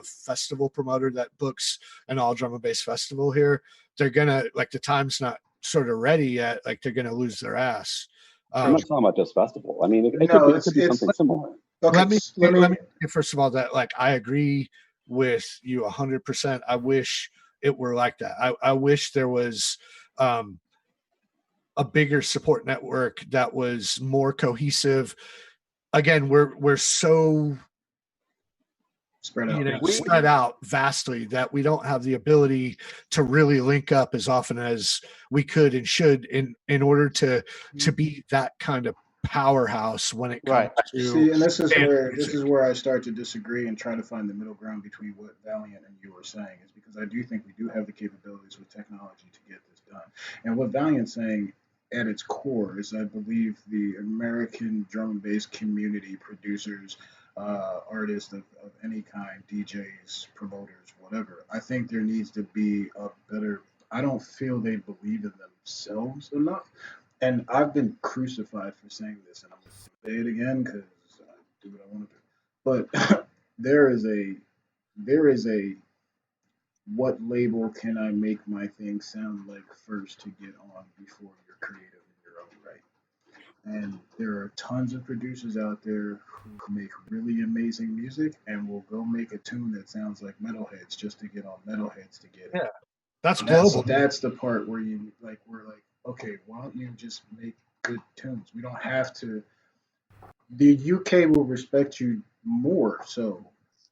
Speaker 3: festival promoter that books an all drum and bass festival here? They're gonna, like, the time's not sort of ready yet. Like, they're gonna lose their ass.
Speaker 4: I'm not talking about just festival. I mean, it could be something similar.
Speaker 1: Okay,
Speaker 3: let me first of all, that, like, I agree with you 100%. I wish it were like that. I wish there was a bigger support network that was more cohesive. Again, we're so spread out vastly that we don't have the ability to really link up as often as we could and should in order to be that kind of powerhouse when it comes to.
Speaker 1: See, and this is where I start to disagree and try to find the middle ground between what Valiant and you are saying, is because I do think we do have the capabilities with technology to get this done. And what Valiant's saying at its core is, I believe, the American drum and bass community, producers, artists of any kind, DJs, promoters, whatever. I think there needs to be a better. I don't feel they believe in themselves enough, and I've been crucified for saying this, and I'm going to say it again because I do what I want to do. But there is a what label can I make my thing sound like first to get on before you're creative in your own right. And there are tons of producers out there who make really amazing music and will go make a tune that sounds like Metalheads just to get on Metalheads to get it.
Speaker 3: Yeah, that's
Speaker 1: And that's
Speaker 3: global.
Speaker 1: that's the part where you like we're like, okay, why don't you just make good tunes? We don't have to. The UK will respect you more so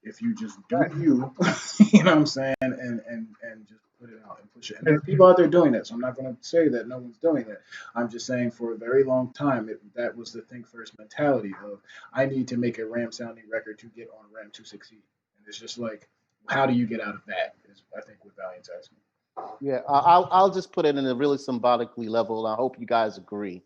Speaker 1: if you just do
Speaker 3: Right.
Speaker 1: you, you know what I'm saying, and just put it out and push it. And there are people out there doing that, so I'm not going to say that no one's doing that. I'm just saying for a very long time, that was the think first mentality of I need to make a Ram sounding record to get on Ram to succeed. And it's just like, how do you get out of that? Is I think what Valiant's asking.
Speaker 2: Yeah, I'll just put it in a really symbolically level. I hope you guys agree.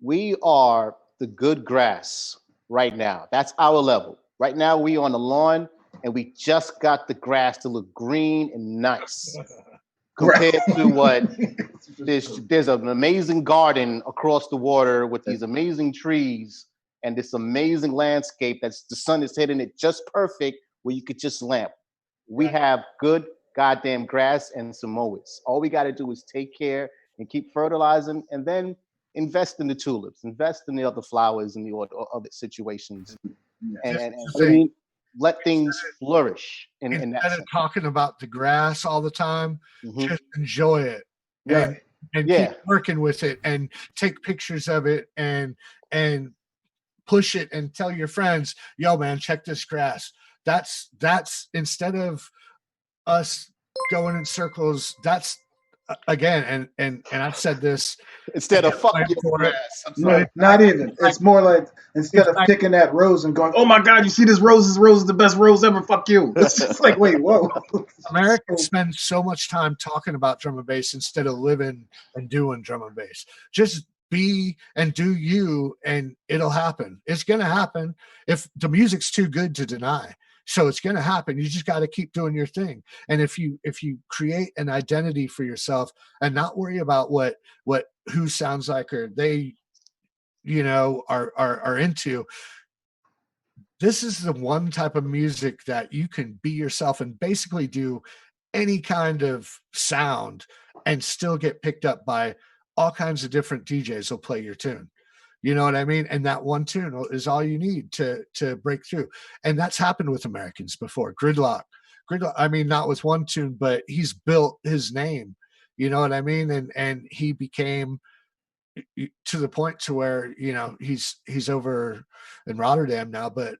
Speaker 2: We are the good grass right now. That's our level. Right now, we on the lawn, and we just got the grass to look green and nice compared to what there's an amazing garden across the water with these amazing trees and this amazing landscape that's the sun is hitting it just perfect where you could just lamp. We have good goddamn grass and Samoas. All we got to do is take care and keep fertilizing, and then invest in the tulips, invest in the other flowers and the other situations, and
Speaker 4: I mean,
Speaker 2: let things flourish. In that
Speaker 3: Instead of
Speaker 2: sense.
Speaker 3: talking about the grass all the time,
Speaker 2: Mhm.
Speaker 3: just enjoy it
Speaker 1: Right.
Speaker 3: and
Speaker 2: Yeah.
Speaker 3: keep working with it and take pictures of it and push it and tell your friends, yo man, check this grass. That's instead of us going in circles, that's again, and I've said this
Speaker 2: Instead of fuck
Speaker 3: plan
Speaker 2: your
Speaker 3: for it.
Speaker 2: grass. I'm
Speaker 1: No,
Speaker 2: sorry.
Speaker 1: not even. It's more like instead of picking that rose and going, "Oh my God, you see this rose? This rose is the best rose ever." Fuck you. It's just like, wait, whoa.
Speaker 3: Americans spend so much time talking about drum and bass instead of living and doing drum and bass. Just be and do you, and it'll happen. It's going to happen if the music's too good to deny. So it's going to happen. You just got to keep doing your thing. And if you create an identity for yourself and not worry about what who sounds like or they are into, this is the one type of music that you can be yourself and basically do any kind of sound and still get picked up by all kinds of different DJs will play your tune. You know what I mean? And that one tune is all you need to break through. And that's happened with Americans before. Gridlock, I mean, not with one tune, but he's built his name. You know what I mean? And he became to the point to where, he's over in Rotterdam now, but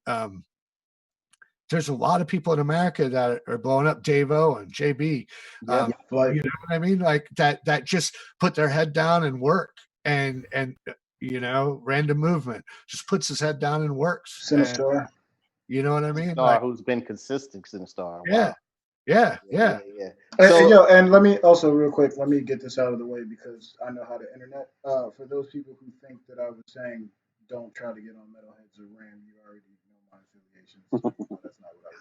Speaker 3: there's a lot of people in America that are blowing up, Davo and JB.
Speaker 2: Yep.
Speaker 1: Like,
Speaker 3: You know what I mean? Like that just put their head down and work and random movement just puts his head down and works. And,
Speaker 1: Sinistar.
Speaker 3: you know what I mean?
Speaker 2: Star
Speaker 3: Like,
Speaker 2: who's been consistent in the star.
Speaker 3: yeah,
Speaker 2: Wow.
Speaker 3: yeah.
Speaker 2: So
Speaker 1: And let me also real quick, let me get this out of the way because I know how the internet. For those people who think that I was saying don't try to get on Metalheads or Ram, you already know my affiliations. So that's not what I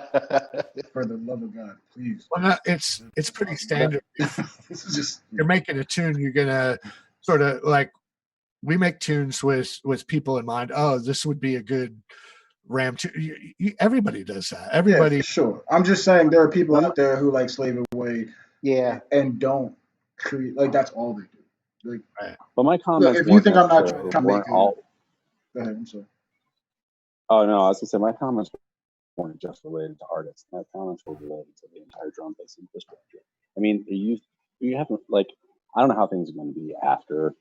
Speaker 1: was talking about. For the love of God, please.
Speaker 3: Well, it's pretty standard.
Speaker 1: This is just
Speaker 3: You're making a tune, you're gonna sort of like, we make tunes with people in mind. Oh, this would be a good Ram tune. Everybody does that. Everybody.
Speaker 1: Yeah, for sure. I'm just saying there are people out there who like Slave Away
Speaker 2: yeah.
Speaker 1: and don't create like that's all they do. Like,
Speaker 4: but my comments
Speaker 1: if you think I'm not
Speaker 4: necessarily
Speaker 1: trying to make
Speaker 4: weren't all.
Speaker 1: go ahead. I'm sorry.
Speaker 4: Oh no, I was gonna say my comments weren't just related to artists. My comments were related to the entire drum bass infrastructure. I mean, you haven't like I don't know how things are going to be after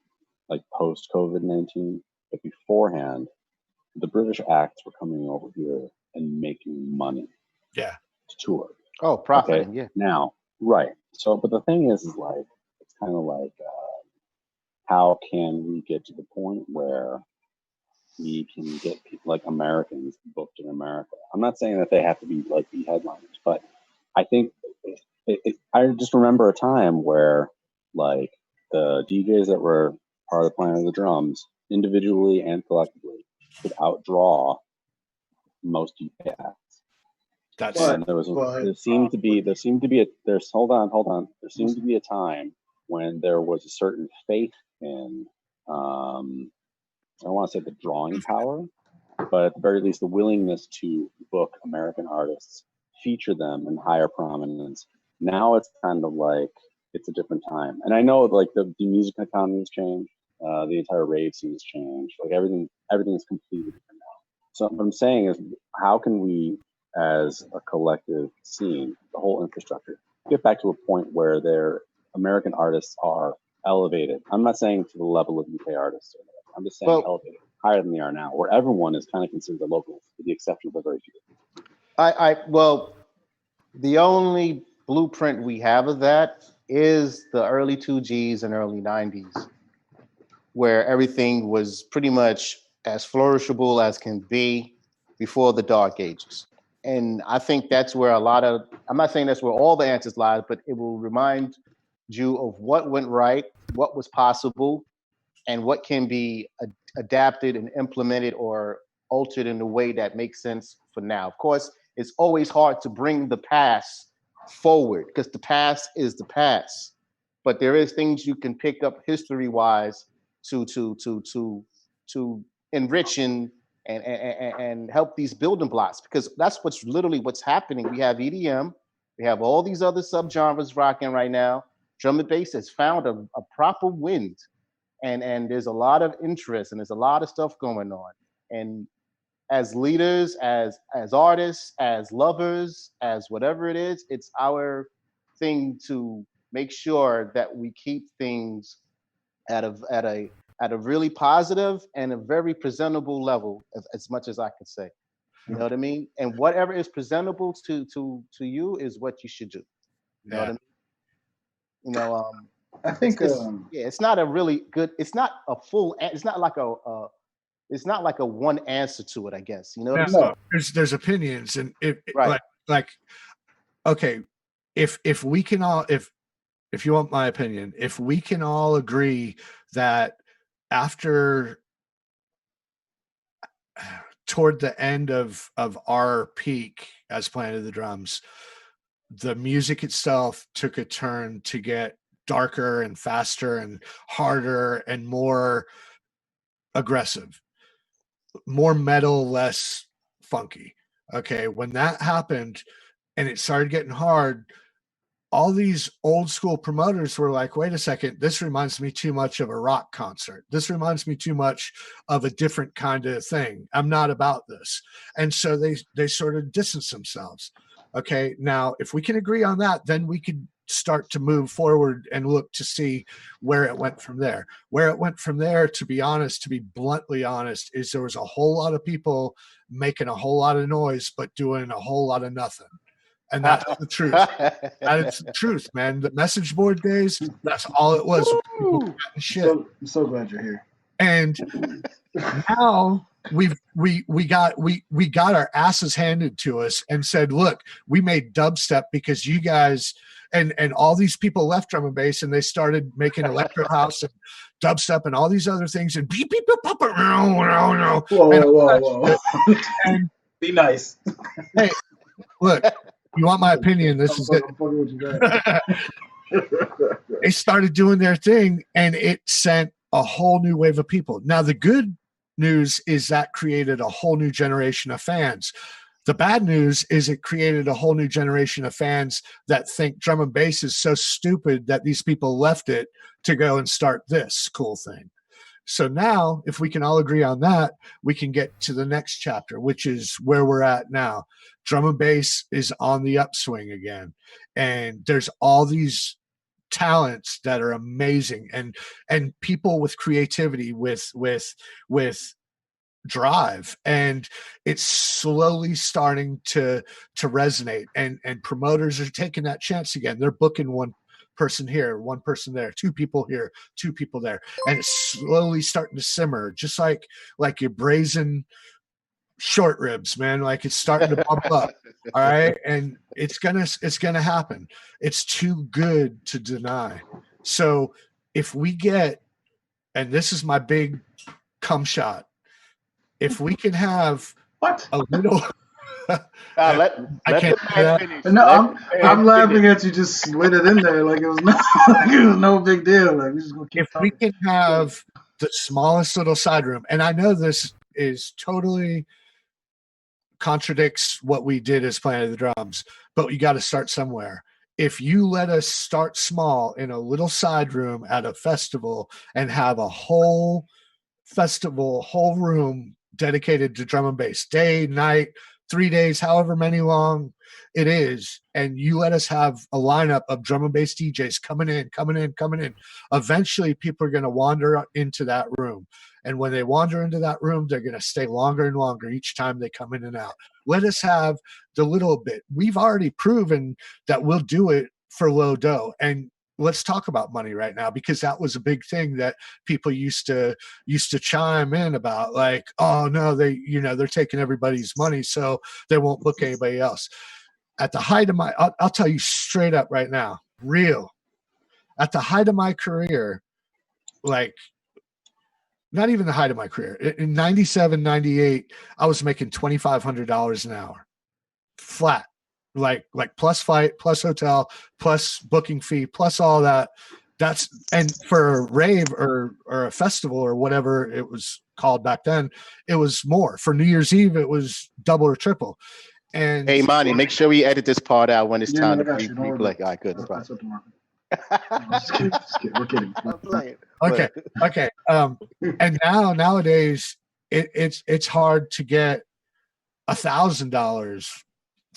Speaker 4: like post COVID-19, but beforehand, the British acts were coming over here and making money.
Speaker 3: Yeah.
Speaker 4: To tour.
Speaker 2: Oh, profiting.
Speaker 4: Okay?
Speaker 2: Yeah.
Speaker 4: Now, right. So, but the thing is like it's kind of like how can we get to the point where we can get people like Americans booked in America? I'm not saying that they have to be like the headliners, but I think I just remember a time where like the DJs that were part of the Planet of the Drums, individually and collectively, could outdraw most UK acts.
Speaker 3: That's
Speaker 4: And there seemed to be a time when there was a certain faith in I don't want to say the drawing power, but at the very least the willingness to book American artists, feature them in higher prominence. Now it's kind of like it's a different time. And I know like the music economy has changed. The entire rave scene has changed. Like everything is completely different now. So what I'm saying is, how can we, as a collective scene, the whole infrastructure, get back to a point where their American artists are elevated? I'm not saying to the level of UK artists. I'm just saying elevated, higher than they are now, where everyone is kind of considered a local, with the exception of a very few.
Speaker 2: Well, the only blueprint we have of that is the early 2Gs and early 90s, where everything was pretty much as flourishable as can be before the dark ages. And I think that's where I'm not saying that's where all the answers lie, but it will remind you of what went right, what was possible, and what can be adapted and implemented or altered in a way that makes sense for now. Of course, it's always hard to bring the past forward because the past is the past, but there is things you can pick up history-wise to enrich and help these building blocks, because that's what's happening. We have EDM, we have all these other subgenres rocking right now. Drum and bass has found a proper wind, and there's a lot of interest and there's a lot of stuff going on. And as leaders, as artists, as lovers, as whatever it is, it's our thing to make sure that we keep things at a really positive and a very presentable level, as much as I could say. You know what I mean? And whatever is presentable to you is what you should do. You know what I mean? You know,
Speaker 1: I think
Speaker 2: it's not a really good. It's not a full. It's not like a. It's not like a one answer to it, I guess. You know what I'm saying?
Speaker 3: There's opinions, and
Speaker 2: right.
Speaker 3: like okay, if we can all, if you want my opinion, if we can all agree that after toward the end of our peak as Planet of the Drums, the music itself took a turn to get darker and faster and harder and more aggressive, more metal, less funky. Okay, when that happened and it started getting hard, all these old school promoters were like, wait a second, this reminds me too much of a rock concert. This reminds me too much of a different kind of thing. I'm not about this. And so they sort of distanced themselves. Okay, now if we can agree on that, then we could start to move forward and look to see where it went from there. Where it went from there, to be honest, to be bluntly honest, is there was a whole lot of people making a whole lot of noise, but doing a whole lot of nothing. And that's the truth. That is the truth, man. The message board days, that's all it was. Shit.
Speaker 1: I'm so glad you're here.
Speaker 3: And now we got our asses handed to us and said, look, we made dubstep because you guys and all these people left drum and bass and they started making electro house and dubstep and all these other things and beep beep beep pop
Speaker 1: whoa. And be nice.
Speaker 3: Hey, look, you want my opinion? This is it. They started doing their thing and it sent a whole new wave of people. Now the good news is that created a whole new generation of fans. The bad news is it created a whole new generation of fans that think drum and bass is so stupid that these people left it to go and start this cool thing. So now, if we can all agree on that, we can get to the next chapter, which is where we're at now. Drum and bass is on the upswing again. And there's all these talents that are amazing and people with creativity, with drive, and it's slowly starting to resonate, and promoters are taking that chance again. They're booking one person here, one person there, two people here, two people there, and it's slowly starting to simmer, just like your brazen short ribs, man. Like it's starting to bump up. All right, and it's gonna happen. It's too good to deny. So if we get, and this is my big cum shot, if we can have a little
Speaker 2: let
Speaker 3: can't
Speaker 2: the man finish.
Speaker 1: No, I'm laughing at you just slid it in there like it was no big deal. Like,
Speaker 3: we can have the smallest little side room, and I know this is totally contradicts what we did as Planet of the Drums, but you got to start somewhere. if you let us start small in a little side room at a festival and have a whole festival, whole room dedicated to drum and bass, day, night, 3 days, however many long it is, and you let us have a lineup of drum and bass DJs coming in, eventually people are going to wander into that room. And when they wander into that room, they're going to stay longer and longer each time they come in and out. Let us have the little bit. We've already proven that we'll do it for low dough. And let's talk about money right now, because that was a big thing that people used to chime in about, like, oh no, they're taking everybody's money, so they won't book anybody else. At the height of my, I'll tell you straight up right now, real, at the height of my career, like, not even the height of my career, in 97, 98, I was making $2,500 an hour flat, like plus flight, plus hotel, plus booking fee, plus all that. That's, and for a rave or a festival or whatever it was called back then, it was more. For New Year's Eve, it was double or triple. And
Speaker 2: hey, Monty, make sure we edit this part out when it's time to replay. All right, good. No
Speaker 1: That's
Speaker 2: problem.
Speaker 1: up to Mark. We're kidding.
Speaker 2: I'm playing.
Speaker 3: Okay. And nowadays, it's hard to get $1,000,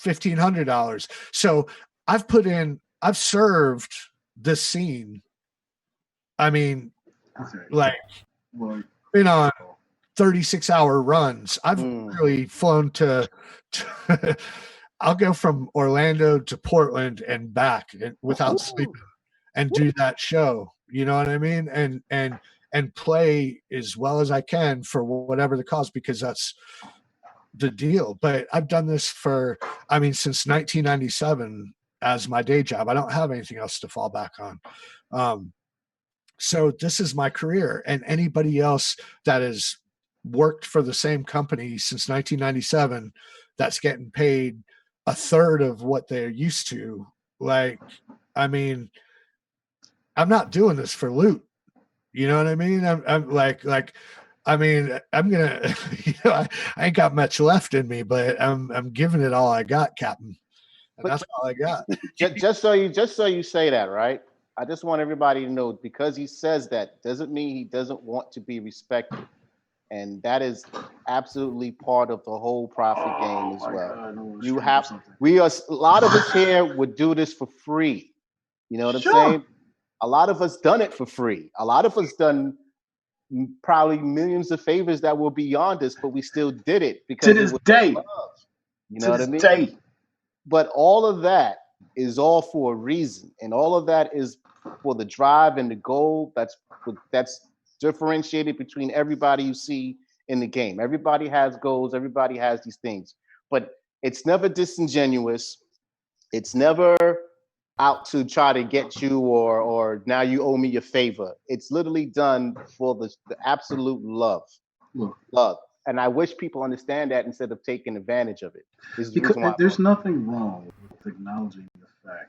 Speaker 3: $1,500. So I've served this scene. I mean, like, been on 36-hour runs. I've really flown to I'll go from Orlando to Portland and back without sleeping and do that show. You know what I mean? And play as well as I can for whatever the cause, because that's the deal. But I've done this since 1997 as my day job. I don't have anything else to fall back on. So this is my career, and anybody else that has worked for the same company since 1997 that's getting paid a third of what they're used to. Like, I mean, I'm not doing this for loot. You know what I mean? I'm like, I mean, I'm gonna, I ain't got much left in me, but I'm giving it all I got, Captain. And that's all I got.
Speaker 2: just so you say that, right? I just want everybody to know, because he says that doesn't mean he doesn't want to be respected. And that is absolutely part of the whole profit game as well. A lot of us here would do this for free. You know what I'm saying? A lot of us done it for free. A lot of us done probably millions of favors that were beyond us, but we still did it because
Speaker 1: to this day.
Speaker 2: Love. You know what I mean? But all of that is all for a reason, and all of that is for the drive and the goal. That's differentiated between everybody you see in the game. Everybody has goals. Everybody has these things, but it's never disingenuous. It's never out to try to get you or now you owe me a favor. It's literally done for the absolute love. And I wish people understand that instead of taking advantage of it.
Speaker 5: Because there's nothing wrong with acknowledging the fact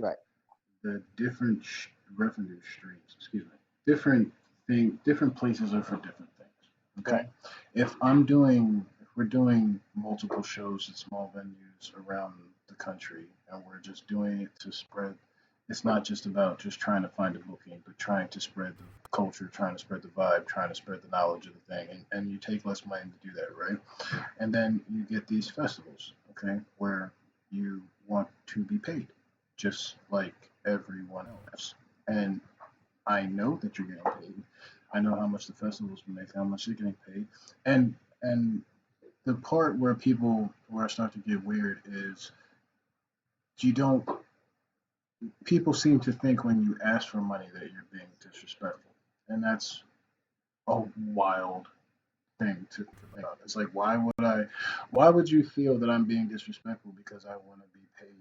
Speaker 5: that different revenue streams, different places are for different things. Okay, if we're doing multiple shows at small venues around the country, and we're just doing it to spread. It's not just about just trying to find a booking, but trying to spread the culture, trying to spread the vibe, trying to spread the knowledge of the thing. And you take less money to do that, right? And then you get these festivals, okay, where you want to be paid just like everyone else. And I know that you're getting paid. I know how much the festivals make, how much they're getting paid. And the part where I start to get weird is people seem to think when you ask for money that you're being disrespectful. And that's a wild thing to think about. It's like, why would you feel that I'm being disrespectful because I want to be paid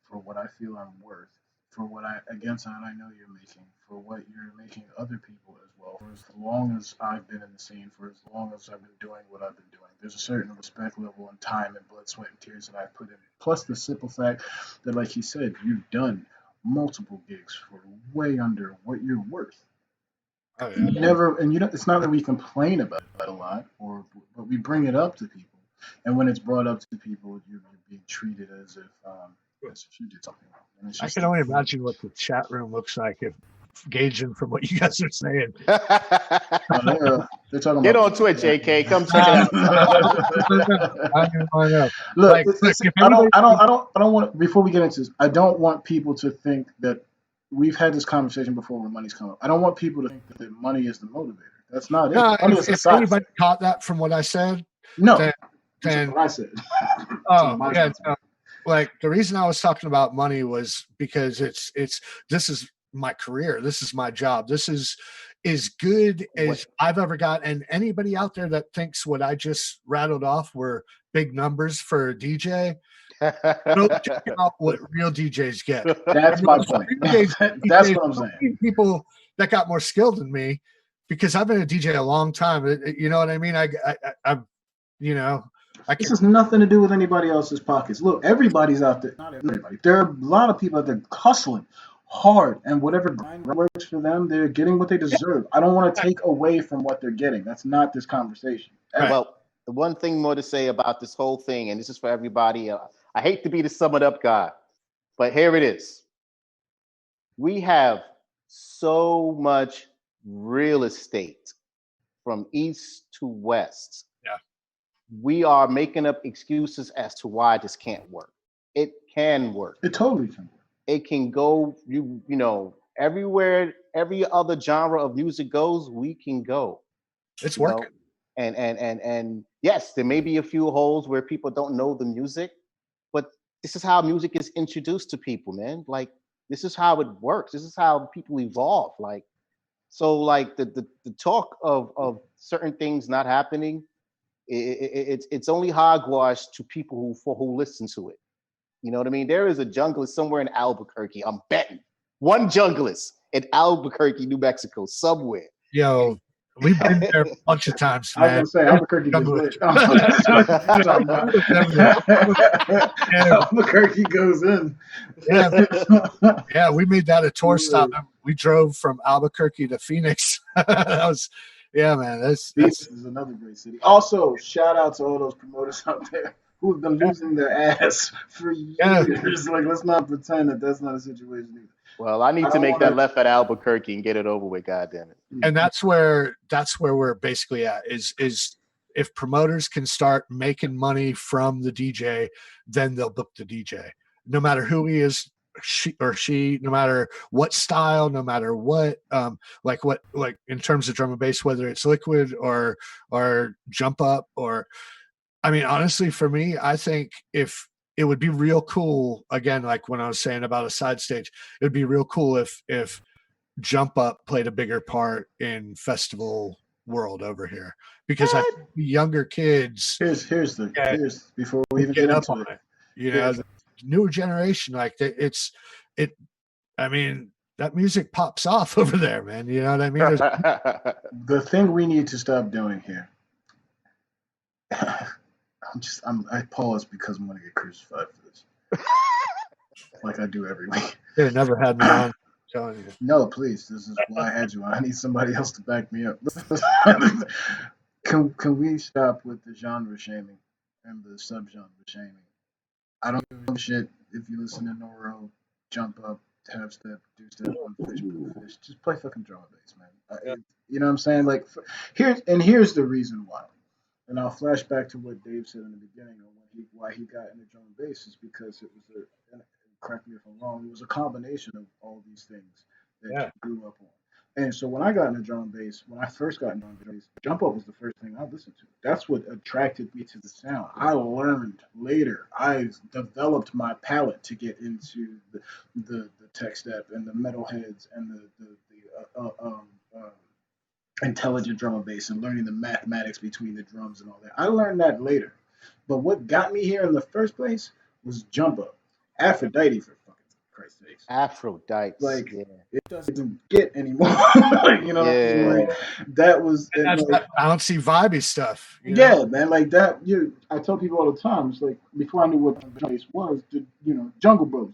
Speaker 5: for what I feel I'm worth, for what I know you're making, for what you're making other people as well, for as long as I've been in the scene, for as long as I've been doing what I've been doing. There's a certain respect level and time and blood, sweat, and tears that I put in it. Plus the simple fact that, like he said, you've done multiple gigs for way under what you're worth. It's not that we complain about it a lot, but we bring it up to people. And when it's brought up to people, you're being treated as if Yes, she did something wrong. And it's
Speaker 3: I
Speaker 5: just
Speaker 3: can only imagine what the chat room looks like if gauging from what you guys are saying.
Speaker 5: they're talking
Speaker 2: Get
Speaker 5: about
Speaker 2: on Twitch, AK. Come check it out.
Speaker 3: I don't know.
Speaker 5: Look,
Speaker 3: if
Speaker 5: I
Speaker 3: anybody,
Speaker 5: don't want. Before we get into this, I don't want people to think that we've had this conversation before when money's come up. I don't want people to think that money is the motivator. That's not it.
Speaker 3: no,
Speaker 5: Money is a
Speaker 3: if
Speaker 5: side
Speaker 3: anybody
Speaker 5: effect.
Speaker 3: caught that from what I said,
Speaker 5: No,
Speaker 3: then
Speaker 5: that's what I said.
Speaker 3: oh
Speaker 5: my
Speaker 3: yeah,
Speaker 5: responsibility.
Speaker 3: like the reason I was talking about money was because it's this is my career, this is my job, this is as good as I've ever got, and anybody out there that thinks what I just rattled off were big numbers for a DJ, go check out what real DJs get.
Speaker 5: That's my point. That's what I'm saying.
Speaker 3: People that got more skilled than me, because I've been a DJ a long time. You know what I mean? I'm, you know,
Speaker 5: this has nothing to do with anybody else's pockets. Look, everybody's out there. Not everybody. There are a lot of people out there hustling hard, and whatever grind works for them, they're getting what they deserve. I don't want to take away from what they're getting. That's not this conversation.
Speaker 2: Well, the one thing more to say about this whole thing, and this is for everybody. I hate to be the sum it up guy, but here it is. We have so much real estate from east to west.
Speaker 3: Yeah.
Speaker 2: We are making up excuses as to why this can't work. It can work.
Speaker 5: It totally can work.
Speaker 2: It can go, you know, everywhere, every other genre of music goes, we can go.
Speaker 3: It's working.
Speaker 2: And yes, there may be a few holes where people don't know the music, but this is how music is introduced to people, man. Like, this is how it works. This is how people evolve. Like, so like the talk of certain things not happening, it's only hogwash to people who listen to it. You know what I mean? There is a junglist somewhere in Albuquerque. I'm betting one junglist in Albuquerque, New Mexico, somewhere.
Speaker 3: Yo, we've been there a bunch of times, man.
Speaker 5: I was gonna say Albuquerque goes in. Albuquerque goes in.
Speaker 3: Yeah, we made that a tour stop. We drove from Albuquerque to Phoenix. That was, yeah, man. That's
Speaker 5: Phoenix is another great city. Also, shout out to all those promoters out there who've been losing their ass for years. Like, let's not pretend that that's not a situation either.
Speaker 2: Well, I need to make that left at Albuquerque and get it over with. God damn it!
Speaker 3: And that's where we're basically at. Is if promoters can start making money from the DJ, then they'll book the DJ, no matter who he is, she, no matter what style, no matter what, like in terms of drum and bass, whether it's liquid or jump up or. I mean, honestly, for me, I think if it would be real cool, again, like when I was saying about a side stage, it would be real cool if Jump Up played a bigger part in festival world over here, because I think the younger kids.
Speaker 5: Here's before we even get into it.
Speaker 3: You know, the newer generation, like I mean, that music pops off over there, man. You know what I mean?
Speaker 5: The thing we need to stop doing here. I pause because I'm gonna get crucified for this. Like I do every week.
Speaker 3: They never had me on. Telling you.
Speaker 5: No, please. This is why I had you on. I need somebody else to back me up. Can we stop with the genre shaming and the subgenre shaming? I don't give a shit if you listen to Noro, Jump Up, Half Step, Do Step, Fish, Fish. Just play fucking drum and bass, man. You know what I'm saying? Like, here's the reason why. And I'll flash back to what Dave said in the beginning of why he got into drum and bass is because it was correct me if I'm wrong, it was a combination of all these things that he grew up on. And so when I got into drum and bass, when I first got into drum and bass, Jump Up was the first thing I listened to. That's what attracted me to the sound. I learned later. I developed my palate to get into the tech step and the metalheads and the intelligent drum and bass and learning the mathematics between the drums and all that. I learned that later. But what got me here in the first place was Jump Up. Aphrodite, for fucking Christ's sakes.
Speaker 2: Aphrodite.
Speaker 5: Like, it doesn't get anymore. You know what I mean? Like, that was...
Speaker 3: And that's that bouncy, vibey stuff.
Speaker 5: Yeah, man. Like, that... I tell people all the time, it's like, before I knew what bass was, Jungle Bros.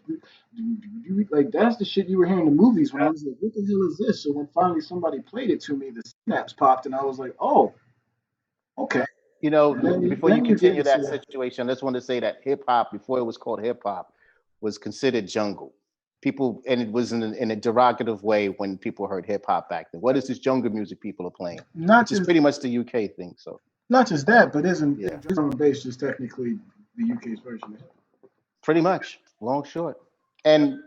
Speaker 5: Like, that's the shit you were hearing in the movies when I was like, what the hell is this? So when finally somebody played it to me, the snaps popped, and I was like, oh, okay.
Speaker 2: You know, before you continue that situation, I just want to say that hip-hop, before it was called hip-hop, was considered jungle. People, and it was in a derogative way when people heard hip hop back then. What is this jungle music people are playing? Which is pretty much the UK thing. So
Speaker 5: not just that, but isn't drum and bass just technically the UK's version of it?
Speaker 2: Pretty much, long short. And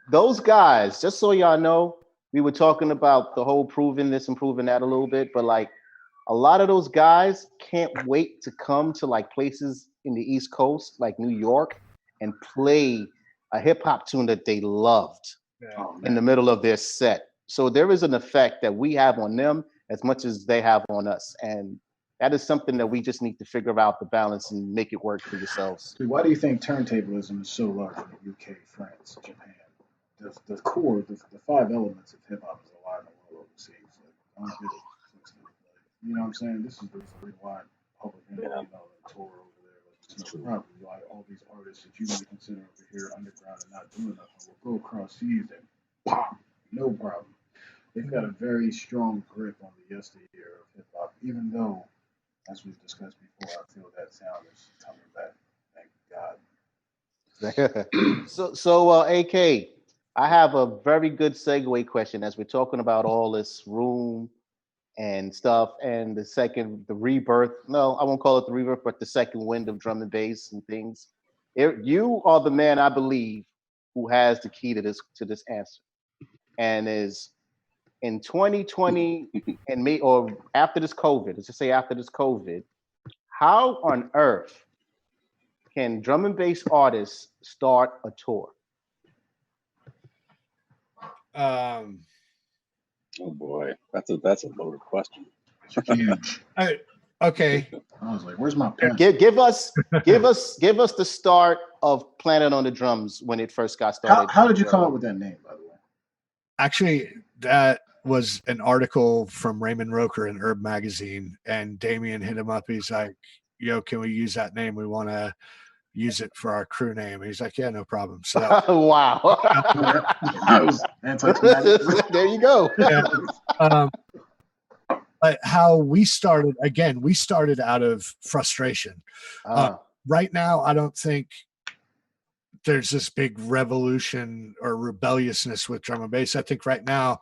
Speaker 2: those guys, just so y'all know, we were talking about the whole proving this and proving that a little bit, but like a lot of those guys can't wait to come to like places in the East Coast, like New York, and play a hip hop tune that they loved in the middle of their set. So there is an effect that we have on them as much as they have on us. And that is something that we just need to figure out the balance and make it work for yourselves.
Speaker 5: Dude, why do you think turntablism is so large in the UK, France, Japan? The core, the five elements of hip hop is alive and well overseas. Like, you know what I'm saying? This is the reason why public enemy, tour over there. Like, it's no problem. Like, all these artists that you might consider over here underground and not doing nothing will go across seas and pop, no problem. They've got a very strong grip on the yesteryear of hip hop, even though, as we've discussed before, I feel that sound is coming back. Thank God.
Speaker 2: So AK, I have a very good segue question as we're talking about all this room and stuff, and the rebirth. No, I won't call it the rebirth, but the second wind of drum and bass and things. You are the man, I believe, who has the key to this answer, and is in 2020 and or after this COVID. Let's just say after this COVID, how on earth can drum and bass artists start a tour?
Speaker 4: Oh boy, that's a loaded question.
Speaker 5: Huge.
Speaker 3: Okay.
Speaker 5: I was like, "Where's my pen?"
Speaker 2: Give us the start of Planet on the Drums when it first got started.
Speaker 5: How did you come up with that name, by the way?
Speaker 3: Actually, that was an article from Raymond Roker in Herb Magazine, and Damien hit him up. He's like, "Yo, can we use that name? We want to use it for our crew name." And he's like, "Yeah, no problem." So that
Speaker 2: wow.
Speaker 5: That was anticlimactic.
Speaker 2: There you go.
Speaker 3: Yeah. But how we started out of frustration. Right now, I don't think there's this big revolution or rebelliousness with drum and bass. I think right now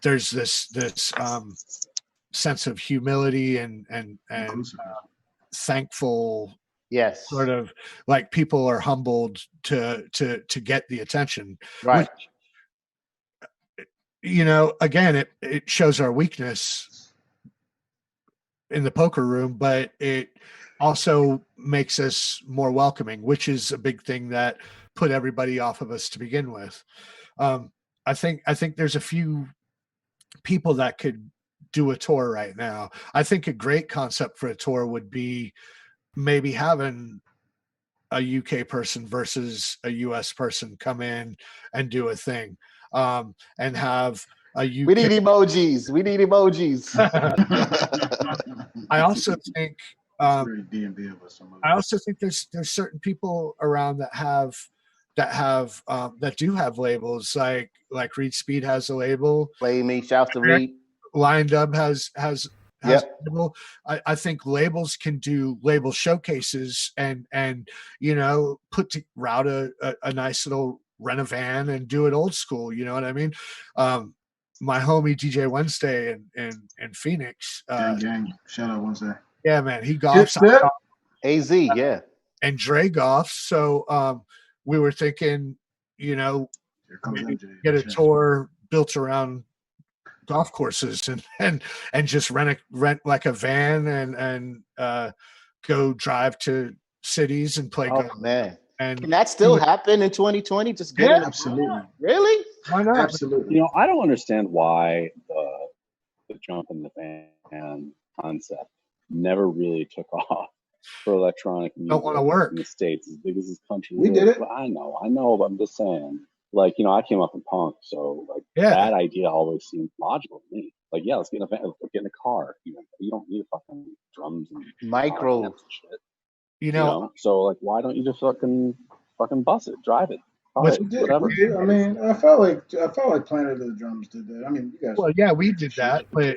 Speaker 3: there's this sense of humility and thankful.
Speaker 2: Yes.
Speaker 3: Sort of like people are humbled to get the attention.
Speaker 2: Right.
Speaker 3: Which, again, it shows our weakness in the poker room, but it also makes us more welcoming, which is a big thing that put everybody off of us to begin with. I think there's a few people that could do a tour right now. I think a great concept for a tour would be maybe having a UK person versus a US person come in and do a thing, and have a UK.
Speaker 2: We need emojis.
Speaker 3: I also think there's certain people around that do have labels, like Reed Speed has a label.
Speaker 2: Play me, shouts to Reed.
Speaker 3: Lion Dub has
Speaker 2: Yep.
Speaker 3: a label. I think labels can do label showcases and route a nice little rent a van and do it old school. You know what I mean? My homie DJ Wednesday in Phoenix.
Speaker 5: Gang. Shout out Wednesday.
Speaker 3: Yeah, man. He golfs.
Speaker 2: AZ, yeah.
Speaker 3: And Dre golfs. So we were thinking, maybe get a tour built around golf courses and just rent like a van and go drive to cities and play golf.
Speaker 2: Man.
Speaker 3: And
Speaker 2: can that still happen in 2020? Just get it?
Speaker 5: Absolutely.
Speaker 2: Really?
Speaker 3: Why not?
Speaker 5: Absolutely.
Speaker 4: I don't understand why the jump in the van concept never really took off for electronic music.
Speaker 3: Don't want to work
Speaker 4: in the States as big as this country.
Speaker 5: We did it.
Speaker 4: Well, I know, but I'm just saying. Like, I came up in punk, so that idea always seemed logical to me. Like, yeah, let's get in a van, let's get in a car. You don't need fucking drums and
Speaker 2: micro
Speaker 4: shit. So why don't you just fucking bus it, drive it, All
Speaker 3: With
Speaker 4: right,
Speaker 1: We did.
Speaker 4: whatever.
Speaker 1: We did. I mean, I felt like Planet of the Drums did that. I mean, you guys.
Speaker 3: well, yeah, we did that, but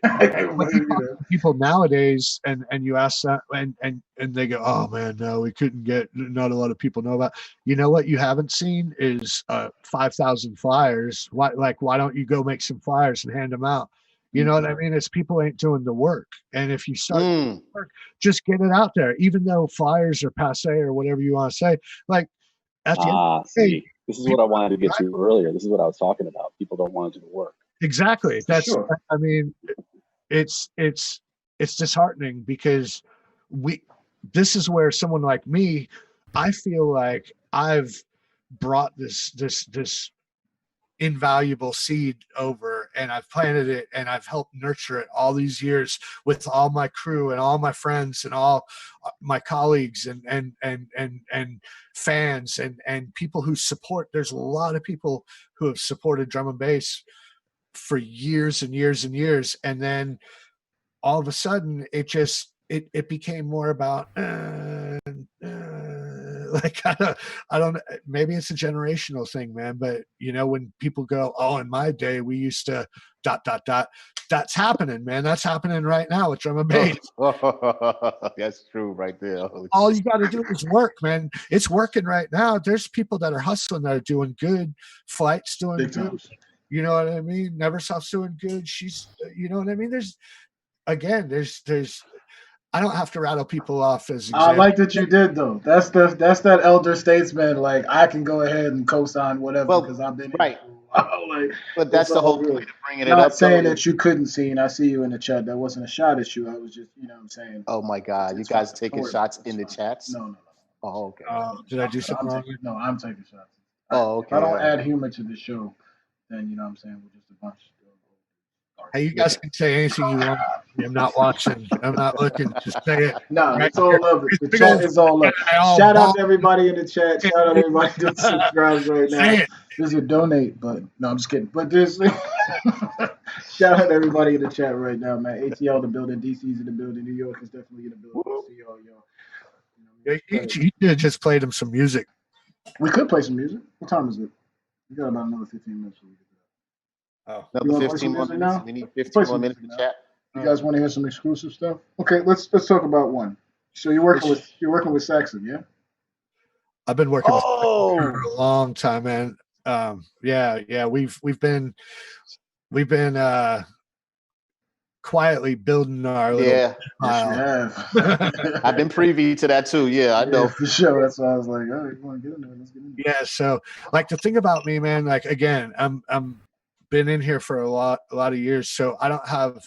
Speaker 3: when you talk to people nowadays and you ask that and they go, oh man, no, we couldn't get, not a lot of people know about. You know what you haven't seen is 5,000 flyers. Why don't you go make some flyers and hand them out? You know what I mean? It's people ain't doing the work. And if you start doing the work, just get it out there, even though flyers are passe or whatever you want to say. Like at the end of the day,
Speaker 4: See, this is what I wanted to get to earlier. This is what I was talking about. People don't want to do the work.
Speaker 3: exactly. That's
Speaker 1: Sure.
Speaker 3: I mean, it's disheartening because this is where someone like me, I feel like I've brought this invaluable seed over and I've planted it and I've helped nurture it all these years with all my crew and all my friends and all my colleagues and fans and people who support. There's a lot of people who have supported drum and bass for years and years and years, and then all of a sudden it became more about like I don't maybe it's a generational thing, man, but you know, when people go, oh, in my day we used to ... that's happening, man. That's happening right now with drum and bass.
Speaker 2: That's true right there.
Speaker 3: All you got to do is work, man. It's working right now. There's people that are hustling that are doing good. Flight's doing
Speaker 1: Big
Speaker 3: good.
Speaker 1: times.
Speaker 3: You know what I mean? Neversoft's doing good. She's, you know what I mean? There's I don't have to rattle people off as examples.
Speaker 1: I like that you did though. That's that elder statesman. Like I can go ahead and co-sign whatever because I've been
Speaker 2: right.
Speaker 1: here for a while. Like,
Speaker 2: but that's
Speaker 1: it's
Speaker 2: the
Speaker 1: all
Speaker 2: whole
Speaker 1: good.
Speaker 2: point of bringing it
Speaker 1: Not
Speaker 2: up.
Speaker 1: saying that you couldn't see, and I see you in the chat. That wasn't a shot at you. I was just, you know what I'm saying.
Speaker 2: Oh my God, you guys taking shots in the chats?
Speaker 1: No.
Speaker 2: Oh, okay.
Speaker 3: Did I do something wrong?
Speaker 1: No, I'm taking shots.
Speaker 2: Oh, okay.
Speaker 1: If I don't add humor to the show, then you know what I'm saying, we're just a bunch of
Speaker 3: Hey, you guys can say anything you want. I'm not watching. I'm not looking. Just say it.
Speaker 1: No,
Speaker 3: Right
Speaker 1: it's all
Speaker 3: here.
Speaker 1: love. The
Speaker 3: Big
Speaker 1: chat
Speaker 3: old
Speaker 1: is all love.
Speaker 3: all
Speaker 1: Shout out
Speaker 3: ball-
Speaker 1: to everybody in the chat. Shout out to everybody that subscribes right now.
Speaker 3: Say it.
Speaker 1: There's a donate button. No, I'm just kidding. But there's shout out to everybody in the chat right now, man. ATL in the building, DC's in the building, New York is definitely in the building. See y'all.
Speaker 3: You should have just played him some music.
Speaker 1: We could play some music. What time is it? We got about another 15 minutes.
Speaker 3: Oh,
Speaker 2: another 15 more minutes.
Speaker 1: Now?
Speaker 2: We need 15 more minutes in the chat.
Speaker 1: You guys want to hear some exclusive stuff? Okay, let's talk about one. So you're working with Saxon, yeah?
Speaker 3: I've been working with for a long time, man. Yeah. We've been quietly building our little
Speaker 1: Yes, you have.
Speaker 2: I've been privy to that too. Yeah, I know.
Speaker 1: For sure. That's why I was like, all right, you want to get in there? Let's get in there.
Speaker 3: Yeah. So, like, the thing about me, man, like, again, I'm been in here for a lot of years, so I don't have.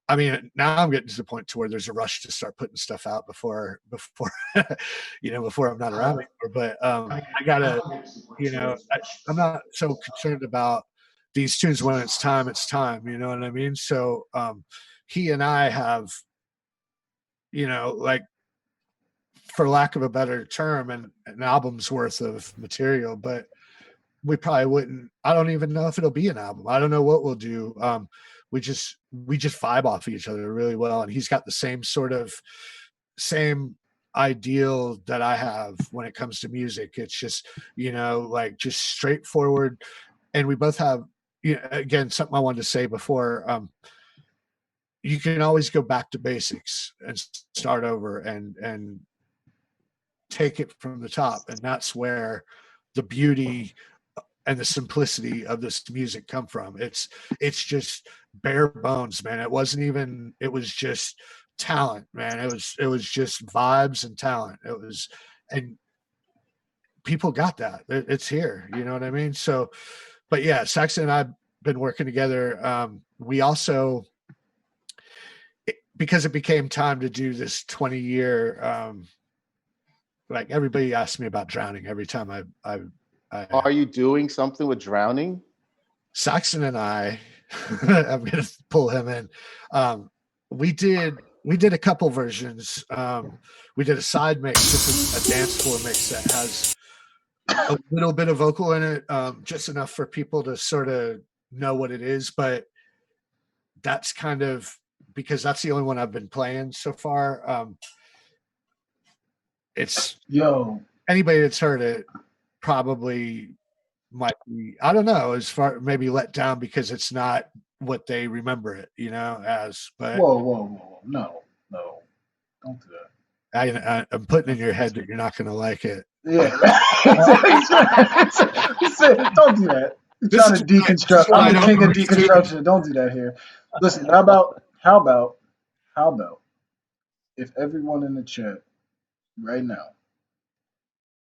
Speaker 3: I mean, now I'm getting to the point to where there's a rush to start putting stuff out before before I'm not around anymore. But I gotta, I'm not so concerned about these tunes when it's time. You know what I mean? So he and I have, like, for lack of a better term, an album's worth of material, but we probably wouldn't. I don't even know if it'll be an album. I don't know what we'll do. We just vibe off each other really well, and he's got the same ideal that I have when it comes to music. It's just, like, just straightforward, and we both have, again, something I wanted to say before. You can always go back to basics and start over and take it from the top, and that's where the beauty and the simplicity of this music come from. It's just bare bones, man. It was just talent, man. It was just vibes and talent. And people got that. It's here, you know what I mean? So, but yeah, Saxon and I've been working together. We also, because it became time to do this 20-year, like, everybody asks me about Drowning every time I
Speaker 2: Are you doing something with Drowning?
Speaker 3: Saxon and I, I'm going to pull him in. We did a couple versions. We did a side mix, just a dance floor mix that has a little bit of vocal in it, just enough for people to sort of know what it is. But that's kind of because that's the only one I've been playing so far. It's anybody that's heard it probably might be, I don't know, as far maybe let down because it's not what they remember it, as. But
Speaker 5: Whoa. No. Don't do that.
Speaker 3: I'm putting in your head that you're not going to like it.
Speaker 5: Yeah. He said, don't do that. You're trying to deconstruct. I'm the king of deconstruction. Don't do that here. Listen, how about if everyone in the chat right now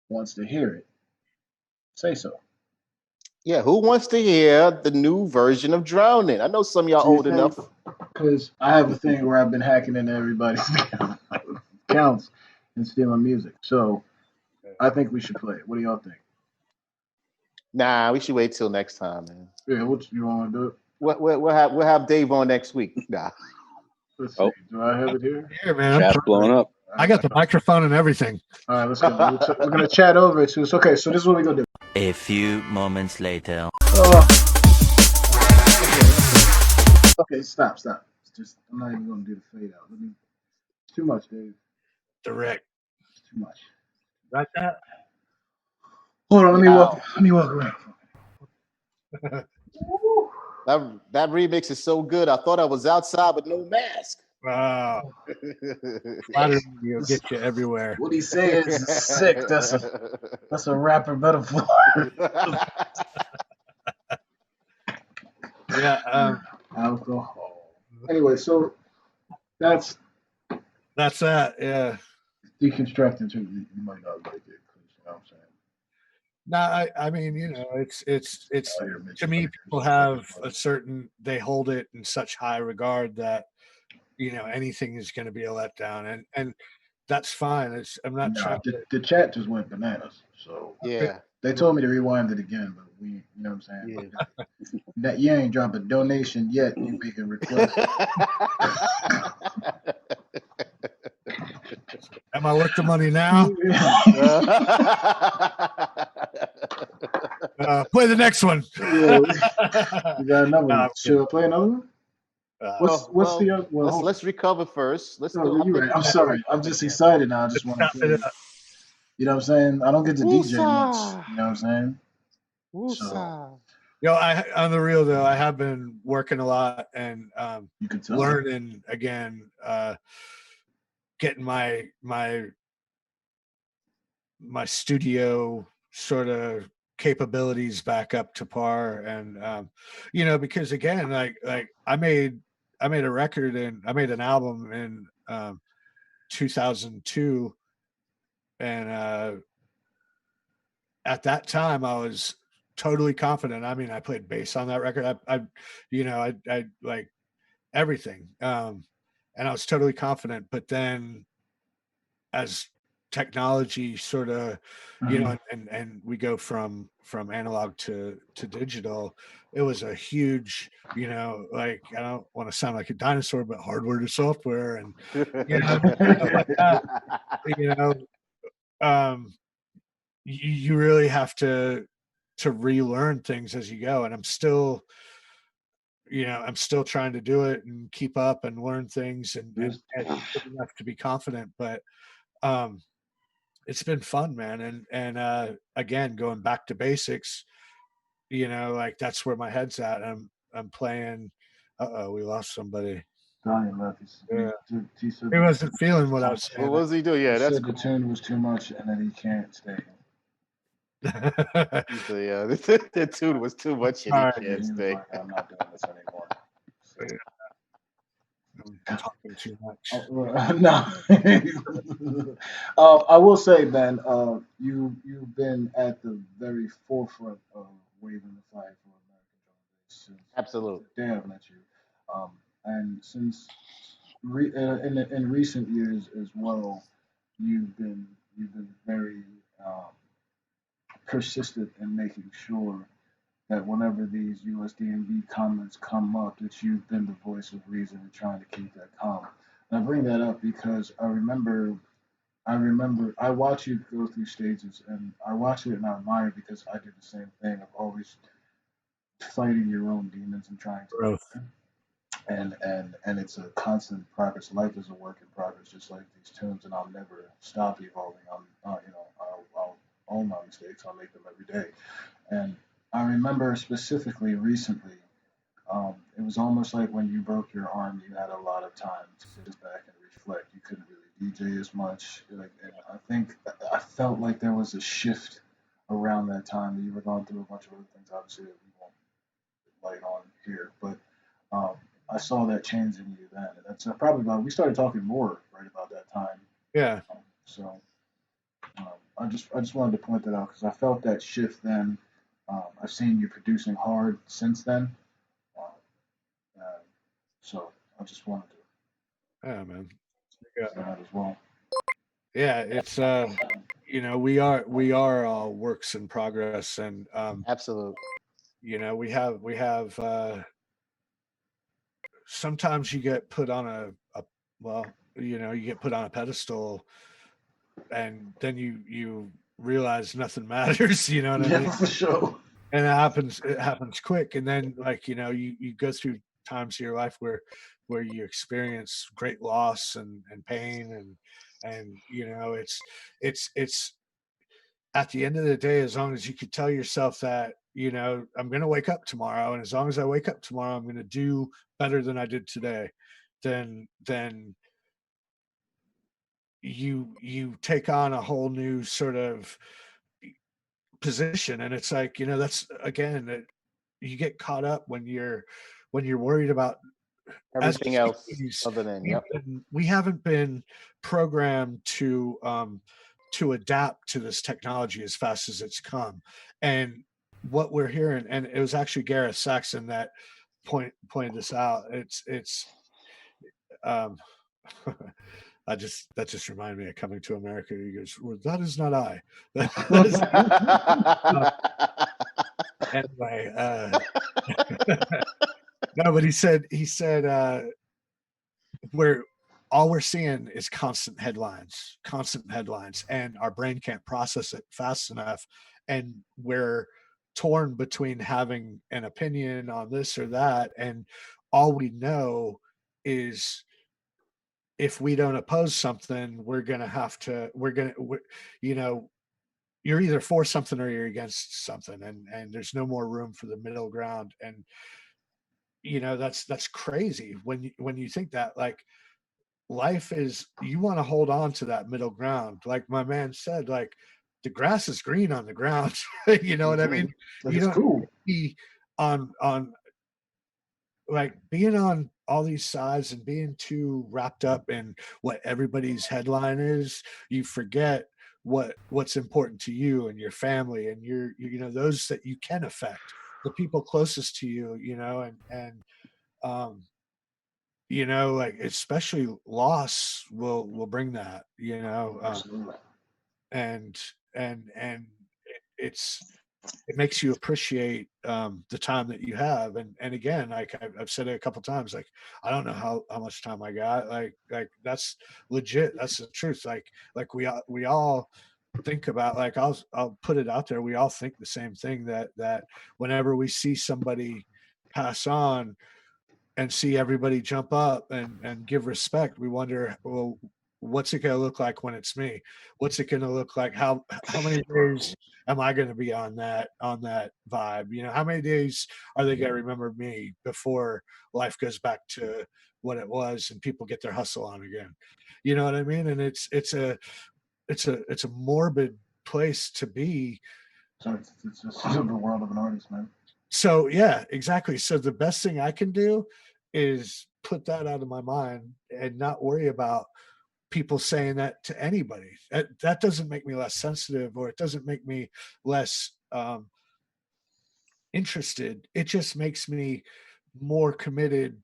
Speaker 5: wants to hear it, say so.
Speaker 2: Yeah, who wants to hear the new version of Drowning? I know some of y'all old enough.
Speaker 5: Because I have a thing where I've been hacking into everybody's accounts and stealing music. So I think we should play it. What do y'all think?
Speaker 2: Nah, we should wait till next time, man.
Speaker 5: Yeah, what you want to do it?
Speaker 2: We'll have Dave on next week. Nah.
Speaker 5: Let's see. Do I have it here?
Speaker 3: Here, man.
Speaker 4: Chat's blowing up.
Speaker 3: I got the microphone and everything.
Speaker 5: All right, let's go. We're gonna chat over it too. So, okay, so this is what we're gonna do.
Speaker 6: A few moments later.
Speaker 5: Okay, stop. It's just I'm not even gonna do the fade out. It's too much, Dave.
Speaker 3: Direct.
Speaker 5: It's too much.
Speaker 3: Like that?
Speaker 5: Hold on, let me walk around.
Speaker 2: That remix is so good. I thought I was outside with no mask.
Speaker 3: Wow. Flattery will get you everywhere.
Speaker 5: What he's saying is sick. That's a rapper metaphor.
Speaker 3: Yeah.
Speaker 5: Alcohol. Anyway, so that's
Speaker 3: that. Yeah.
Speaker 5: Deconstructing too. You might not like it. You know what I'm saying?
Speaker 3: No, I mean, it's to me, people have they hold it in such high regard that, anything is going to be a letdown, and that's fine. I'm not trying
Speaker 5: the chat just went bananas. So
Speaker 2: yeah,
Speaker 5: they told me to rewind it again, but you know what I'm saying? Yeah. That you ain't dropped a donation yet. You making requests.
Speaker 3: Am I worth the money now? Play the next one.
Speaker 5: You got another one. Should I play another one? What's the other? Well,
Speaker 2: let's recover first.
Speaker 5: You're right. I'm sorry. I'm just excited now. I just want to play. You know what I'm saying? I don't get to DJ much. You know what I'm saying? So,
Speaker 3: on the real though, I have been working a lot and
Speaker 5: you can tell
Speaker 3: learning again, getting my studio sort of capabilities back up to par, and because again, like I made a record and I made an album in 2002, and at that time I was totally confident. I mean, I played bass on that record. I like everything, and I was totally confident. But then, as technology sort of, and we go from analog to digital, it was a huge, like, I don't want to sound like a dinosaur, but hardware to software, and like that, you really have to relearn things as you go, and I'm still trying to do it and keep up and learn things and enough to be confident, but it's been fun, man. And again, going back to basics, like that's where my head's at. I'm playing. We lost somebody.
Speaker 5: Yeah.
Speaker 3: He wasn't feeling what I was saying.
Speaker 2: What was he doing? Yeah,
Speaker 5: that's the tune was too much, and then he can't stay.
Speaker 2: So, yeah, the tune was too much, and he can't stay.
Speaker 5: Like, I'm not doing this anymore.
Speaker 3: I'm talking too much.
Speaker 5: No. I will say, Ben, you've been at the very forefront of waving the flag for American drum bass since
Speaker 2: absolutely
Speaker 5: the day I met you, and since in recent years as well, you've been very persistent in making sure that whenever these US DnB comments come up, that you've been the voice of reason and trying to keep that calm. And I bring that up because I remember I watch you go through stages, and I watch it and I admire it because I did the same thing of always fighting your own demons and trying to
Speaker 3: growth.
Speaker 5: And it's a constant progress. Life is a work in progress, just like these tunes, and I'll never stop evolving. I'll own my mistakes. I'll make them every day. And
Speaker 1: I remember specifically recently, it was almost like when you broke your arm, you had a lot of time to sit back and reflect. You couldn't really DJ as much. Like, and I think I felt like there was a shift around that time. You were going through a bunch of other things, obviously, that we won't light on here, but um, I saw that change in you then. And that's probably about, we started talking more right about that time.
Speaker 3: Yeah.
Speaker 1: So I just wanted to point that out because I felt that shift then. I've seen you producing hard since then. Uh, uh, so I just wanted to
Speaker 3: Yeah, man.
Speaker 1: say that as well.
Speaker 3: Yeah, it's we are all works in progress, and
Speaker 2: Absolutely.
Speaker 3: we have sometimes you get put on a well, you get put on a pedestal, and then you realize nothing matters. You know what I mean?
Speaker 1: Yeah, for sure.
Speaker 3: And it happens quick, and then like you go through times in your life where you experience great loss and pain, and it's at the end of the day, as long as you could tell yourself that I'm going to wake up tomorrow, and as long as I wake up tomorrow, I'm going to do better than I did today, then you take on a whole new sort of position. And it's like, that's again that you get caught up when you're worried about, as a
Speaker 2: Everything else
Speaker 3: species,
Speaker 2: other than, yep.
Speaker 3: we haven't been programmed to adapt to this technology as fast as it's come. And what we're hearing, and it was actually Gareth Saxon that pointed this out. It's um that just reminded me of Coming to America. He goes, well, that is not I. Anyway, no, but he said we're all we're seeing is constant headlines, and our brain can't process it fast enough, and we're torn between having an opinion on this or that, and all we know is if we don't oppose something, you know you're either for something or you're against something, and there's no more room for the middle ground. And that's crazy when you think that, like, life is, you want to hold on to that middle ground, like my man said, like the grass is green on the ground. You know what I mean?
Speaker 1: Like,
Speaker 3: You
Speaker 1: it's
Speaker 3: don't
Speaker 1: cool.
Speaker 3: be on like being on all these sides and being too wrapped up in what everybody's headline is. You forget what's important to you and your family and those that you can affect, the people closest to you, and um like especially loss will bring that,
Speaker 1: Absolutely.
Speaker 3: and it's it makes you appreciate the time that you have. And again, like I've said it a couple times, like I don't know how much time I got. Like that's legit. That's the truth. Like we all think about, like I'll put it out there. We all think the same thing, that whenever we see somebody pass on and see everybody jump up and give respect, we wonder, well, what's it going to look like when it's me? What's it going to look like? How many days am I going to be on that vibe? How many days are they going to remember me before life goes back to what it was and people get their hustle on again? You know what I mean? And it's a morbid place to be.
Speaker 1: So it's just the world of an artist, man.
Speaker 3: So yeah, exactly. So the best thing I can do is put that out of my mind and not worry about people saying that to anybody. That doesn't make me less sensitive, or it doesn't make me less interested. It just makes me more committed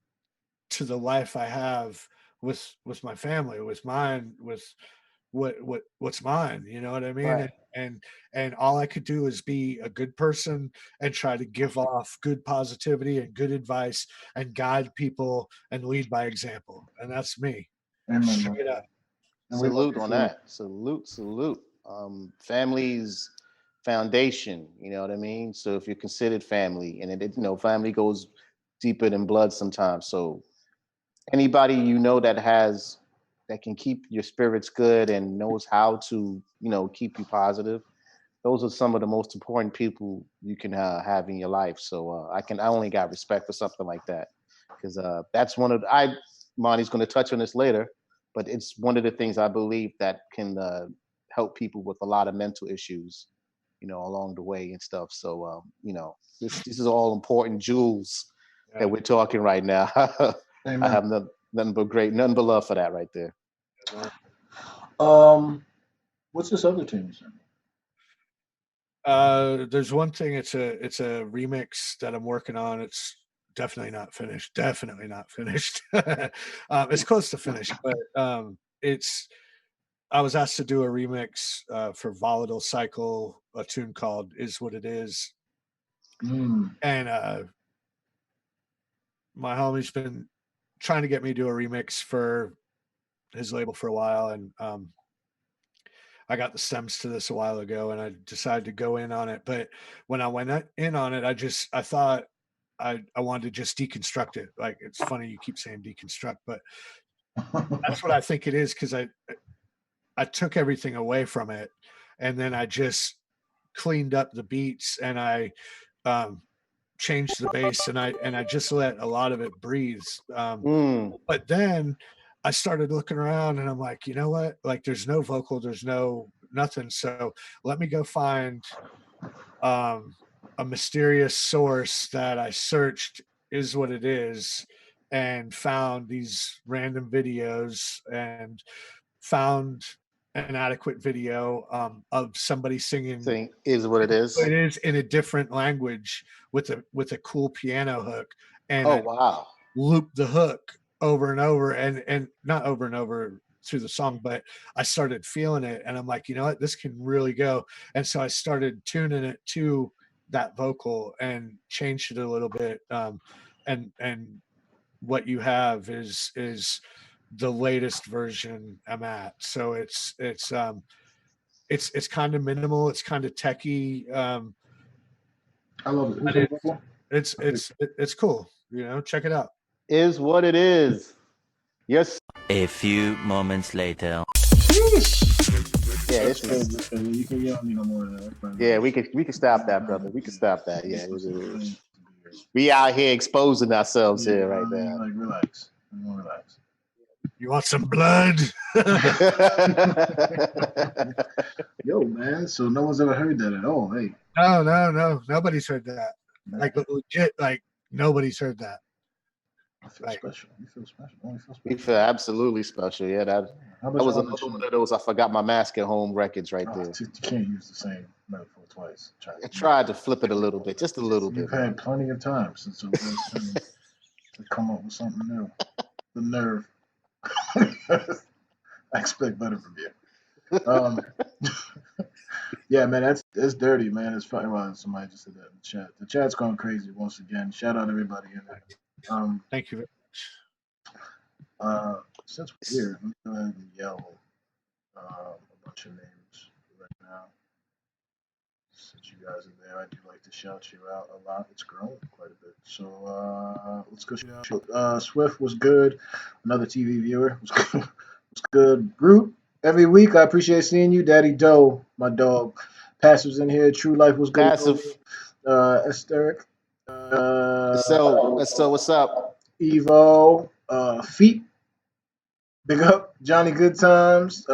Speaker 3: to the life I have with my family, with mine, with what's mine. You know what I mean?
Speaker 2: Right.
Speaker 3: And all I could do is be a good person and try to give off good positivity and good advice and guide people and lead by example. And that's me.
Speaker 1: Amen, man.
Speaker 3: Straight up.
Speaker 1: And we love
Speaker 2: Salute
Speaker 1: you
Speaker 2: on
Speaker 1: for it.
Speaker 2: that. Salute. Family's foundation, you know what I mean? So if you're considered family, and family goes deeper than blood sometimes. So anybody that can keep your spirits good and knows how to, keep you positive, those are some of the most important people you can have in your life. So I only got respect for something like that, because that's one of Monty's going to touch on this later, but it's one of the things I believe that can help people with a lot of mental issues, along the way and stuff. So this is all important jewels that we're talking right now. I have nothing but love for that right there.
Speaker 1: What's this other team?
Speaker 3: There's one thing. It's a remix that I'm working on. It's definitely not finished. Definitely not finished. It's close to finished, but I was asked to do a remix for Volatile Cycle, a tune called "Is What It Is," and my homie's been trying to get me to do a remix for his label for a while, and I got the stems to this a while ago, and I decided to go in on it. But when I went in on it, I thought I wanted to just deconstruct it. Like, it's funny you keep saying deconstruct, but that's what I think it is, because I took everything away from it, and then I just cleaned up the beats, and I changed the bass, and I just let a lot of it breathe. But then I started looking around, and I'm like, you know what? Like, there's no vocal, there's no nothing. So let me go find a mysterious source that I searched, Is What It Is, and found these random videos, and found an adequate video of somebody singing
Speaker 2: Is What It Is.
Speaker 3: It is in a different language with a cool piano hook, and
Speaker 2: wow,
Speaker 3: looped the hook over and over, and not over and over through the song, but I started feeling it, and I'm like, you know what, this can really go. And so I started tuning it to that vocal and changed it a little bit, and what you have is the latest version I'm at. So it's kind of minimal, it's kind of techy.
Speaker 1: I love it.
Speaker 3: It's cool. Check it out.
Speaker 2: Is What It Is. Yes.
Speaker 6: A few moments later.
Speaker 2: Yeah,
Speaker 1: you don't need no more of that.
Speaker 2: Yeah, we can stop that, brother. We can stop that. Yeah, we out here exposing ourselves here right now.
Speaker 1: Like, relax.
Speaker 3: You want some blood?
Speaker 1: Yo, man. So no one's ever heard that at all, hey?
Speaker 3: No. Nobody's heard that. Like, legit, like, nobody's heard that.
Speaker 1: I feel special. You feel special.
Speaker 2: We feel absolutely special. Yeah, that was another one of those I forgot my mask at home records right there.
Speaker 1: You can't use the same metaphor twice.
Speaker 2: I tried to flip it a little bit, just a little bit.
Speaker 1: You've had plenty of time since it was to come up with something new. The nerve. I expect better from you. Yeah, man, that's dirty, man. It's funny. Well, somebody just said that in the chat. The chat's going crazy once again. Shout out everybody in there.
Speaker 3: Thank you very much.
Speaker 1: Since we're here, let me go ahead and yell a bunch of names right now. Since you guys are there, I do like to shout you out a lot. It's grown quite a bit. So let's go. Swift was good. Another TV viewer was good. Was good. Brute, every week I appreciate seeing you. Daddy Doe, my dog. Passive's in here. True Life was good.
Speaker 2: Passive.
Speaker 1: Esteric.
Speaker 2: So what's up?
Speaker 1: Evo. Feet. Big up. Johnny Good Times.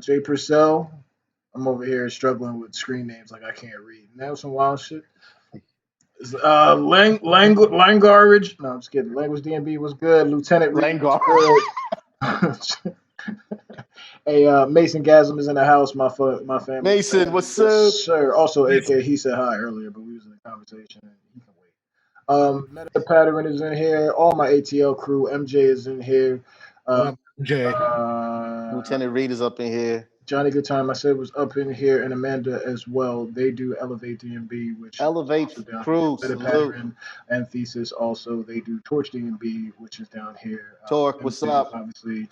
Speaker 1: Jay Purcell. I'm over here struggling with screen names like I can't read. And that was some wild shit. Langarage. No, I'm just kidding. US DnB was good. Lieutenant Reed was good. Hey, Mason Gasm is in the house. My family.
Speaker 2: Mason, what's up?
Speaker 1: Sure. Also, AK, he said hi earlier, but we was in a conversation and he can wait. Meta Pattern is in here. All my ATL crew. MJ is in here.
Speaker 2: Lieutenant Reed is up in here.
Speaker 1: Johnny Good Time, I said, was up in here, and Amanda as well. They do Elevate DnB, which
Speaker 2: Elevate Crew,
Speaker 1: Pattern and Thesis. Also, they do Torch DnB, which is down here.
Speaker 2: Torque, what's up?
Speaker 1: Obviously,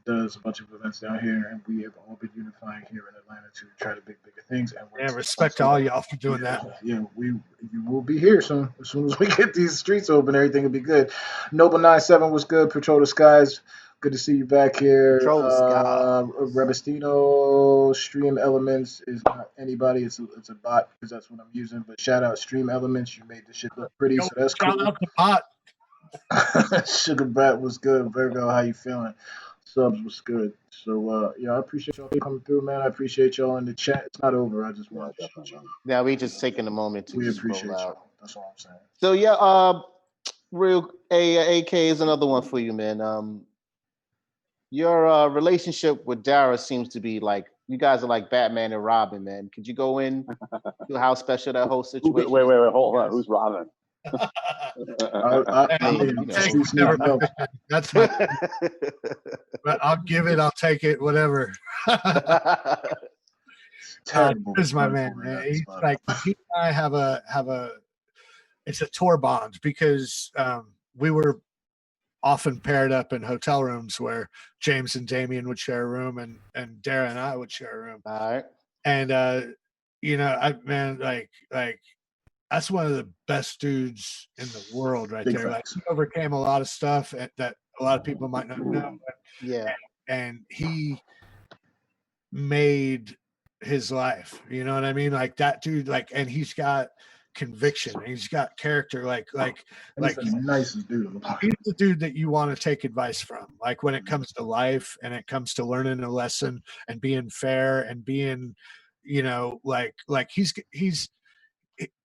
Speaker 1: does a bunch of events down here, and we have all been unifying here in Atlanta to try to bigger things. And
Speaker 3: respect to all y'all for doing that.
Speaker 1: Yeah, you will be here soon. As soon as we get these streets open, everything will be good. Noble 97 was good. Patrol the Skies Good to see you back here.
Speaker 2: Control the skies.
Speaker 1: Rebestino, Stream Elements is not anybody. It's a bot because that's what I'm using. But shout out Stream Elements. You made the shit look pretty,
Speaker 3: Yo,
Speaker 1: so that's
Speaker 3: shout
Speaker 1: cool.
Speaker 3: out to Pot.
Speaker 1: Sugar Bat was good. Virgo, how you feeling? Subs was good. So yeah, I appreciate y'all coming through, man. I appreciate y'all in the chat. It's not over. I just want to shout y'all.
Speaker 2: Now we just taking a moment to
Speaker 1: We
Speaker 2: just
Speaker 1: appreciate
Speaker 2: roll out.
Speaker 1: y'all. That's all I'm saying.
Speaker 2: So yeah, real AK is another one for you, man. Your relationship with Dara seems to be like you guys are like Batman and Robin, man. Could you go in to how special that whole situation?
Speaker 4: Wait, hold on. Who's Robin?
Speaker 3: That's my. But I'll give it. I'll take it. Whatever. Here's my man. He's like he and I have a. It's a tour bond because we were often paired up in hotel rooms where James and Damien would share a room and Dara and I would share a room.
Speaker 2: All right.
Speaker 3: And like that's one of the best dudes in the world right there. Like he overcame a lot of stuff that a lot of people might not know.
Speaker 2: Yeah.
Speaker 3: And he made his life. You know what I mean? Like that dude, and he's got conviction. He's got character. Like
Speaker 1: he's the nicest dude.
Speaker 3: He's the dude that you want to take advice from. Like when it comes to life and it comes to learning a lesson and being fair and being, like he's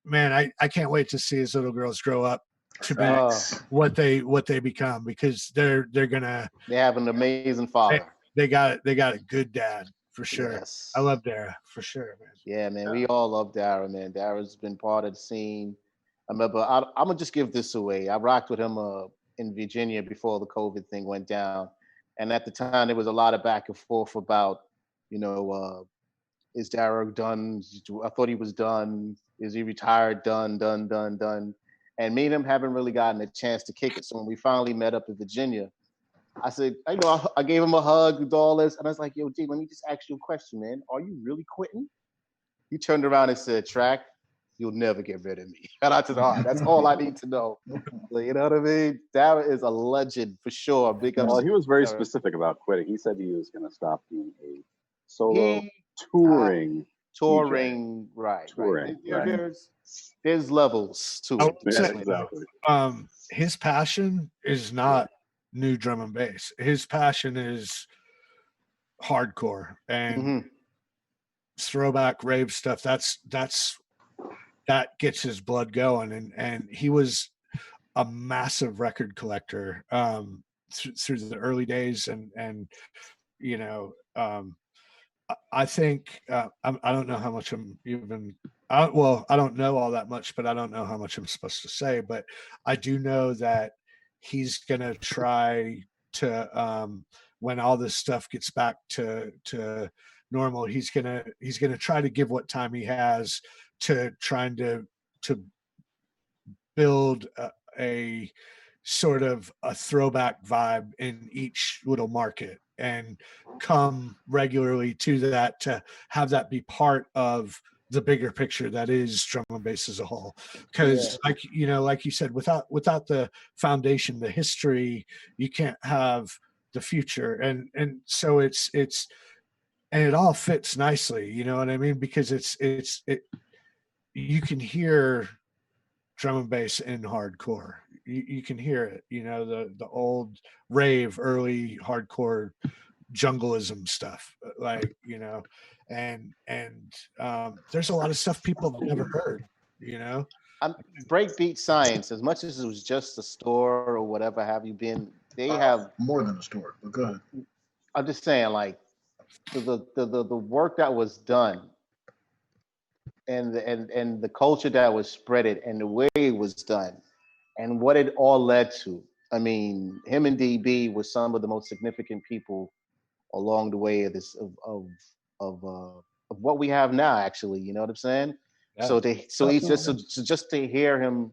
Speaker 3: man. I can't wait to see his little girls grow up to be what they become because they
Speaker 2: have an amazing father.
Speaker 3: They got a good dad. For sure. Yes. I love Dara, for sure, man.
Speaker 2: Yeah, man. We all love Dara, man. Dara's been part of the scene. I remember, I'm going to just give this away. I rocked with him in Virginia before the COVID thing went down. And at the time, there was a lot of back and forth about, is Dara done? I thought he was done. Is he retired? Done. And me and him haven't really gotten a chance to kick it. So when we finally met up in Virginia, I said, I gave him a hug with all this. And I was like, yo, G, let me just ask you a question, man. Are you really quitting? He turned around and said, Track, you'll never get rid of me. And I said, all right, that's all I need to know. You know what I mean? Dara is a legend for sure.
Speaker 4: Well, he was very specific about quitting. He said he was going to stop being a solo touring.
Speaker 2: Right.
Speaker 4: Right.
Speaker 2: There's levels to it.
Speaker 4: Exactly.
Speaker 3: His passion is not new drum and bass. His passion is hardcore and throwback rave stuff. That gets his blood going. And he was a massive record collector through the early days. And I think I don't know how much I'm even. I don't know all that much, but I don't know how much I'm supposed to say. But I do know that he's gonna try to when all this stuff gets back to normal, he's gonna try to give what time he has to trying to build a sort of a throwback vibe in each little market and come regularly to that to have that be part of the bigger picture that is drum and bass as a whole. Because like you said, without the foundation, the history, you can't have the future. And so it's and it all fits nicely, you know what I mean? Because it you can hear drum and bass in hardcore. You can hear it, the old rave, early hardcore jungleism stuff, and there's a lot of stuff people have never heard,
Speaker 2: Breakbeat Science, as much as it was just a store or whatever have you been, they have
Speaker 1: more than a store, but go ahead.
Speaker 2: I'm just saying, like the work that was done and the culture that was spreaded and the way it was done and what it all led to. I mean, him and DB were some of the most significant people along the way of this of what we have now, actually. You know what I'm saying? Yeah. So he's just to hear him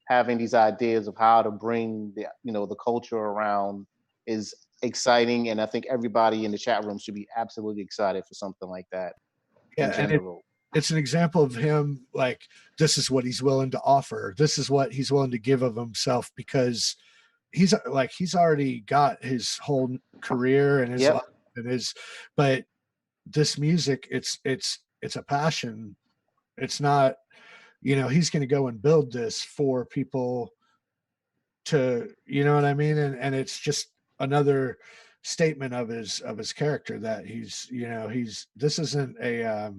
Speaker 2: having these ideas of how to bring the culture around is exciting, and I think everybody in the chat room should be absolutely excited for something like that.
Speaker 3: Yeah, and it's an example of him, like, this is what he's willing to offer. This is what he's willing to give of himself because he's already got his whole career and his life and his, but this music, it's a passion. It's not, he's going to go and build this for people to, you know what I mean? And it's just another statement of his character that he's, this isn't a,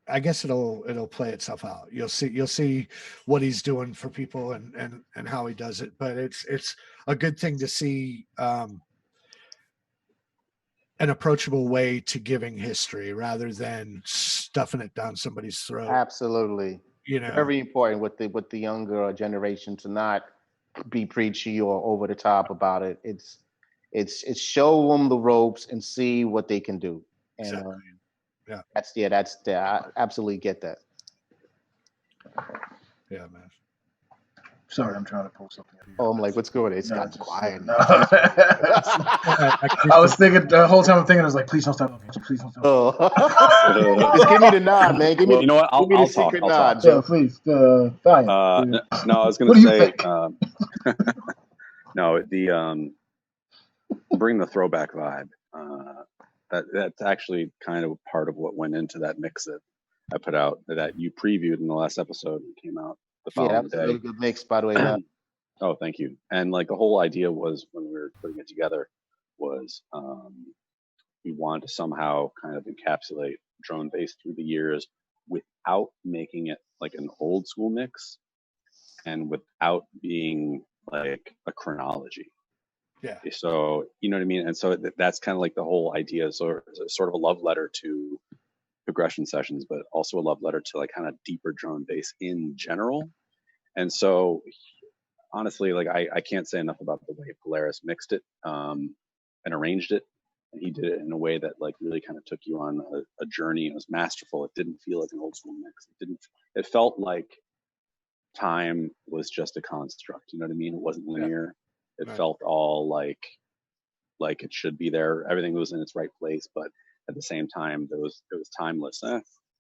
Speaker 3: I guess it'll play itself out. You'll see what he's doing for people and how he does it. But it's a good thing to see an approachable way to giving history rather than stuffing it down somebody's throat.
Speaker 2: Absolutely. Very important with the younger generation to not be preachy or over the top about it. It's show them the ropes and see what they can do. And
Speaker 3: exactly.
Speaker 2: That's I absolutely get that.
Speaker 3: Yeah, man.
Speaker 1: Sorry, I'm trying to pull something up here.
Speaker 2: Oh, I'm like, what's going on? It's got quiet.
Speaker 1: No. I was thinking the whole time. I was like, please don't stop. Please don't stop.
Speaker 2: Oh. Just give me the nod, man. Give me
Speaker 4: you know what? I'll
Speaker 2: the
Speaker 4: talk.
Speaker 2: secret
Speaker 4: I'll
Speaker 2: nod,
Speaker 4: talk.
Speaker 2: Joe.
Speaker 1: Please.
Speaker 4: No, I was going to say. No, the bring the throwback vibe. That's actually kind of part of what went into that mix that I put out that you previewed in the last episode and came out the following day.
Speaker 2: A really good mix, by the way.
Speaker 4: Oh, thank you. And like the whole idea was when we were putting it together was we wanted to somehow kind of encapsulate drone bass through the years without making it like an old school mix and without being like a chronology.
Speaker 3: Yeah.
Speaker 4: So, you know what I mean? And so that's kind of like the whole idea. So it's sort of a love letter to progression sessions, but also a love letter to like kind of deeper drum and bass in general. And so honestly, like I can't say enough about the way Polaris mixed it and arranged it. And he did it in a way that like really kind of took you on a journey. It was masterful. It didn't feel like an old school mix. It felt like time was just a construct. You know what I mean? It wasn't linear. It felt all like it should be there. Everything was in its right place, but at the same time, it was timeless.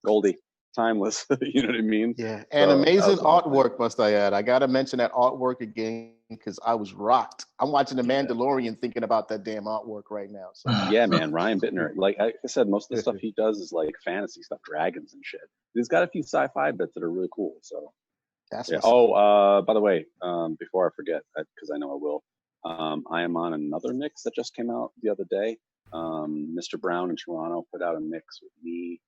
Speaker 4: Goldie, timeless. You know what I mean?
Speaker 2: Yeah, and so, amazing artwork, must I add. I got to mention that artwork again because I was rocked. I'm watching The Mandalorian thinking about that damn artwork right now. So.
Speaker 4: Yeah, man, Ryan Bittner. Like I said, most of the stuff he does is like fantasy stuff, dragons and shit. He's got a few sci-fi bits that are really cool. So
Speaker 2: that's
Speaker 4: by the way, before I forget, because I know I will, I am on another mix that just came out the other day. Mr. Brown in Toronto put out a mix with me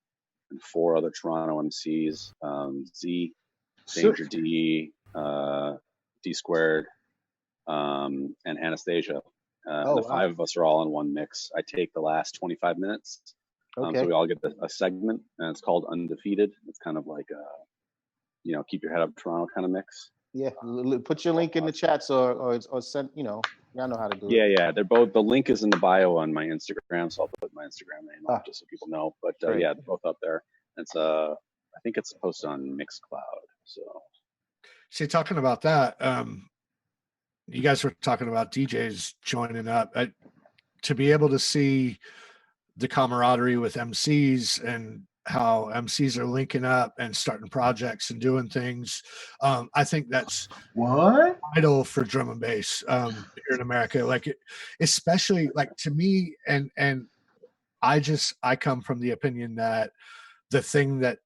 Speaker 4: and 4 other Toronto MCs, Z, Danger D, D Squared, and Anastasia. The 5 of us are all in one mix. I take the last 25 minutes. So we all get a segment, and it's called Undefeated. It's kind of like a, keep your head up Toronto kind of mix.
Speaker 2: Yeah, put your link in the chats or send, y'all know how to do it.
Speaker 4: Yeah, they're both, the link is in the bio on my Instagram, so I'll put my Instagram name up just so people know. But yeah, they're both up there. It's I think it's posted on Mixcloud. So,
Speaker 3: see, talking about that, you guys were talking about DJs joining up. To be able to see the camaraderie with MCs and how MCs are linking up and starting projects and doing things. I think that's vital for drum and bass here in America. Like, especially like to me, and I come from the opinion that the thing that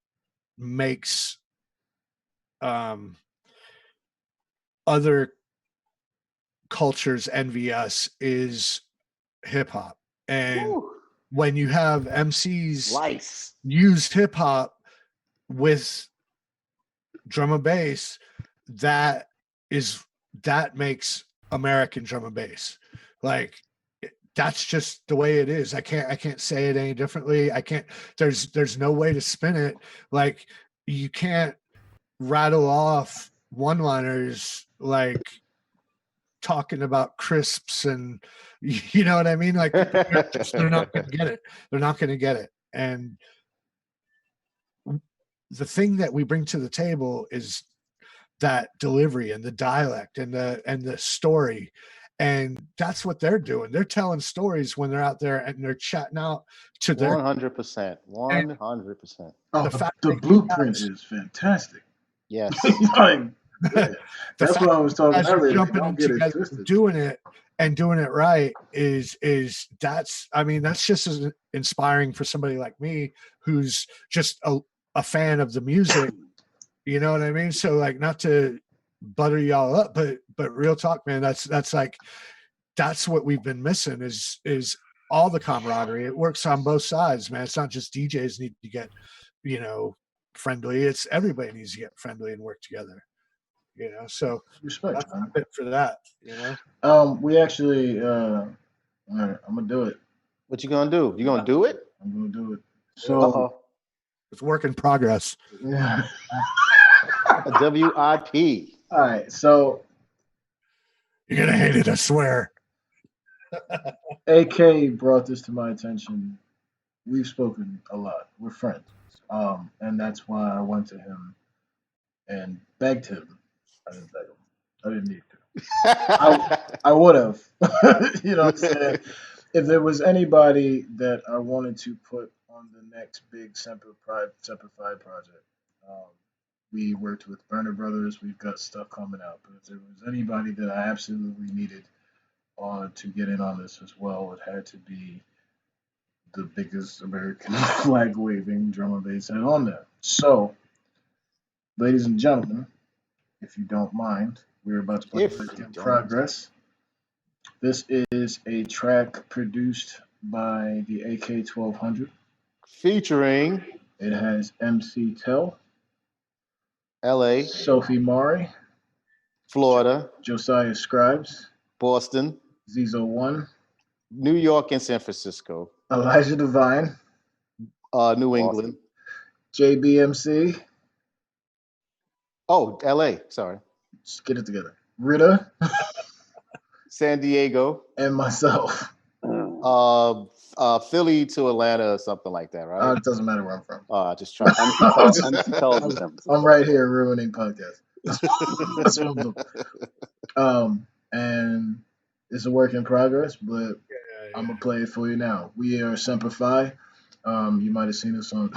Speaker 3: makes other cultures envy us is hip hop. And when you have MCs use hip hop with drum and bass, that makes American drum and bass. Like, that's just the way it is. I can't say it any differently. There's no way to spin it. Like, you can't rattle off one-liners like talking about crisps and you know what I mean? Like, they're not going to get it. They're not going to get it. And the thing that we bring to the table is that delivery and the dialect and the story. And that's what they're doing. They're telling stories when they're out there and they're chatting out to their
Speaker 2: 100%. 100%.
Speaker 1: The blueprint is fantastic.
Speaker 2: Yes.
Speaker 1: Like, Yeah.
Speaker 3: The
Speaker 1: That's
Speaker 3: fact
Speaker 1: what I was talking
Speaker 3: guys are
Speaker 1: earlier. Like,
Speaker 3: jumping
Speaker 1: don't
Speaker 3: in
Speaker 1: get it
Speaker 3: together,
Speaker 1: twisted.
Speaker 3: doing it right is that's, I mean, that's just as inspiring for somebody like me who's just a fan of the music. You know what I mean? So like, not to butter y'all up, but real talk, man, that's like, that's what we've been missing is all the camaraderie. It works on both sides, man. It's not just DJs need to get, friendly. It's everybody needs to get friendly and work together. So
Speaker 1: Respect,
Speaker 3: that's
Speaker 1: man.
Speaker 3: a bit for that.
Speaker 1: We actually, all right, I'm gonna do it.
Speaker 2: What you gonna do? You gonna do it?
Speaker 1: I'm gonna do it. So,
Speaker 2: Uh-oh.
Speaker 3: It's work in progress.
Speaker 1: yeah.
Speaker 2: A WIP.
Speaker 1: All right. So,
Speaker 3: You're gonna hate it, I swear.
Speaker 1: AK brought this to my attention. We've spoken a lot. We're friends. And that's why I went to him and begged him. I didn't beg him. I didn't need to. I would have. You know what I'm saying? If there was anybody that I wanted to put on the next big Semper Fi project, we worked with Burner Brothers. We've got stuff coming out. But if there was anybody that I absolutely needed to get in on this as well, it had to be the biggest American flag waving drum and bass head on there. So, ladies and gentlemen, if you don't mind, we're about to put
Speaker 2: If
Speaker 1: it
Speaker 2: you
Speaker 1: in
Speaker 2: don't.
Speaker 1: progress. This is a track produced by the AK1200.
Speaker 2: Featuring
Speaker 1: It has MC Tell,
Speaker 2: LA,
Speaker 1: Sophie Mari,
Speaker 2: Florida,
Speaker 1: Josiah Scribes,
Speaker 2: Boston,
Speaker 1: Zizo1,
Speaker 2: New York, and San Francisco.
Speaker 1: Elijah Devine,
Speaker 2: New England.
Speaker 1: JBMC.
Speaker 2: Oh, LA. Sorry.
Speaker 1: Just get it together. Rita
Speaker 2: San Diego.
Speaker 1: and myself.
Speaker 2: Philly to Atlanta or something like that, right?
Speaker 1: It doesn't matter where I'm from.
Speaker 2: Just trying.
Speaker 4: MC tells us
Speaker 1: I'm right here ruining podcasts. That's what I'm doing. And it's a work in progress, but I'm gonna play it for you now. We are Semper Fi. You might have seen us on.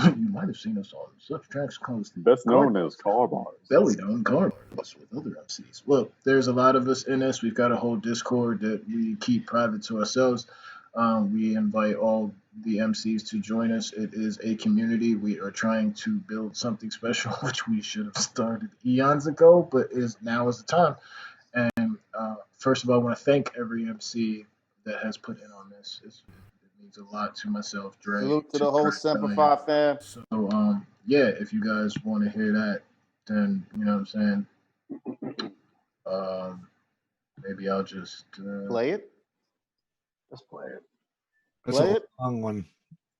Speaker 1: Such tracks called the
Speaker 4: best known as car bars.
Speaker 1: Belly Down Car Bars with other MCs. Look, there's a lot of us in this. We've got a whole Discord that we keep private to ourselves. We invite all the MCs to join us. It is a community. We are trying to build something special, which we should have started eons ago, but now is the time. And first of all, I want to thank every MC that has put in on this. It means a lot to myself, Dre.
Speaker 2: Salute to the whole Semper Fi fam.
Speaker 1: So, yeah, if you guys want to hear that, then, you know what I'm saying? Maybe I'll just
Speaker 2: Play it.
Speaker 4: Let's play it.
Speaker 3: That's
Speaker 2: Play
Speaker 3: a
Speaker 2: it.
Speaker 3: long one.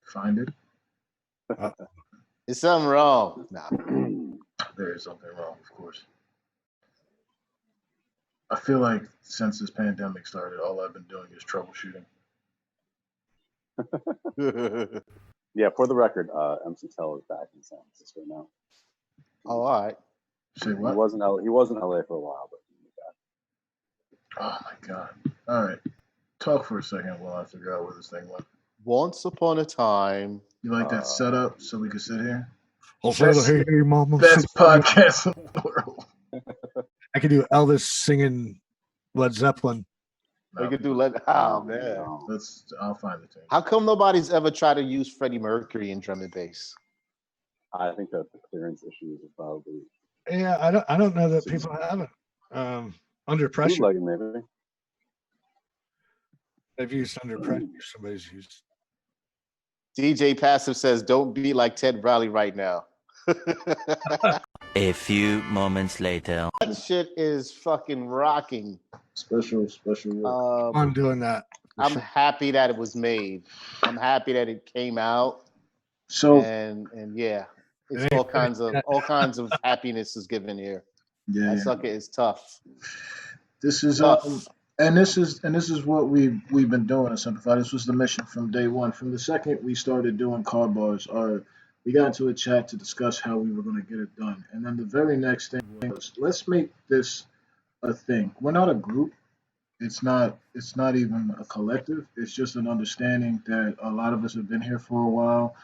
Speaker 1: find it.
Speaker 2: Is something wrong? Nah.
Speaker 1: There is something wrong, of course. I feel like since this pandemic started, all I've been doing is troubleshooting.
Speaker 4: Yeah, for the record, MC Tell is back in San Francisco now.
Speaker 2: Oh, all right.
Speaker 1: Say
Speaker 4: He
Speaker 1: what?
Speaker 4: was in LA for a while, but he moved back.
Speaker 1: Oh my god. All right. Talk for a second while I figure out where this thing went.
Speaker 2: Once upon a time.
Speaker 1: You like that setup so we can sit here?
Speaker 3: Hey, mama.
Speaker 1: Best podcast in the world.
Speaker 3: I could do Elvis singing Led Zeppelin.
Speaker 2: We could do oh man.
Speaker 1: I'll find the thing.
Speaker 2: How come nobody's ever tried to use Freddie Mercury in drum and bass?
Speaker 4: I think that the clearance issues are probably.
Speaker 3: Yeah, I don't know that people haven't. Under pressure.
Speaker 4: Bootlegging, maybe.
Speaker 3: They've used Under Pressure. Somebody's used.
Speaker 2: DJ Passive says, "Don't be like Ted Riley right now."
Speaker 6: A few moments later.
Speaker 2: That shit is fucking rocking.
Speaker 1: Special work.
Speaker 3: I'm doing that.
Speaker 2: I'm happy that it was made. I'm happy that it came out.
Speaker 1: So
Speaker 2: and yeah, it's all kinds of happiness is given here.
Speaker 1: Yeah,
Speaker 2: that sucker is tough.
Speaker 1: This is
Speaker 2: tough.
Speaker 1: And this is what we've been doing at Semper Fi. This was the mission from day one. From the second we started doing car bars, we got into a chat to discuss how we were going to get it done. And then the very next thing was, let's make this a thing. We're not a group. It's not even a collective. It's just an understanding that a lot of us have been here for a while.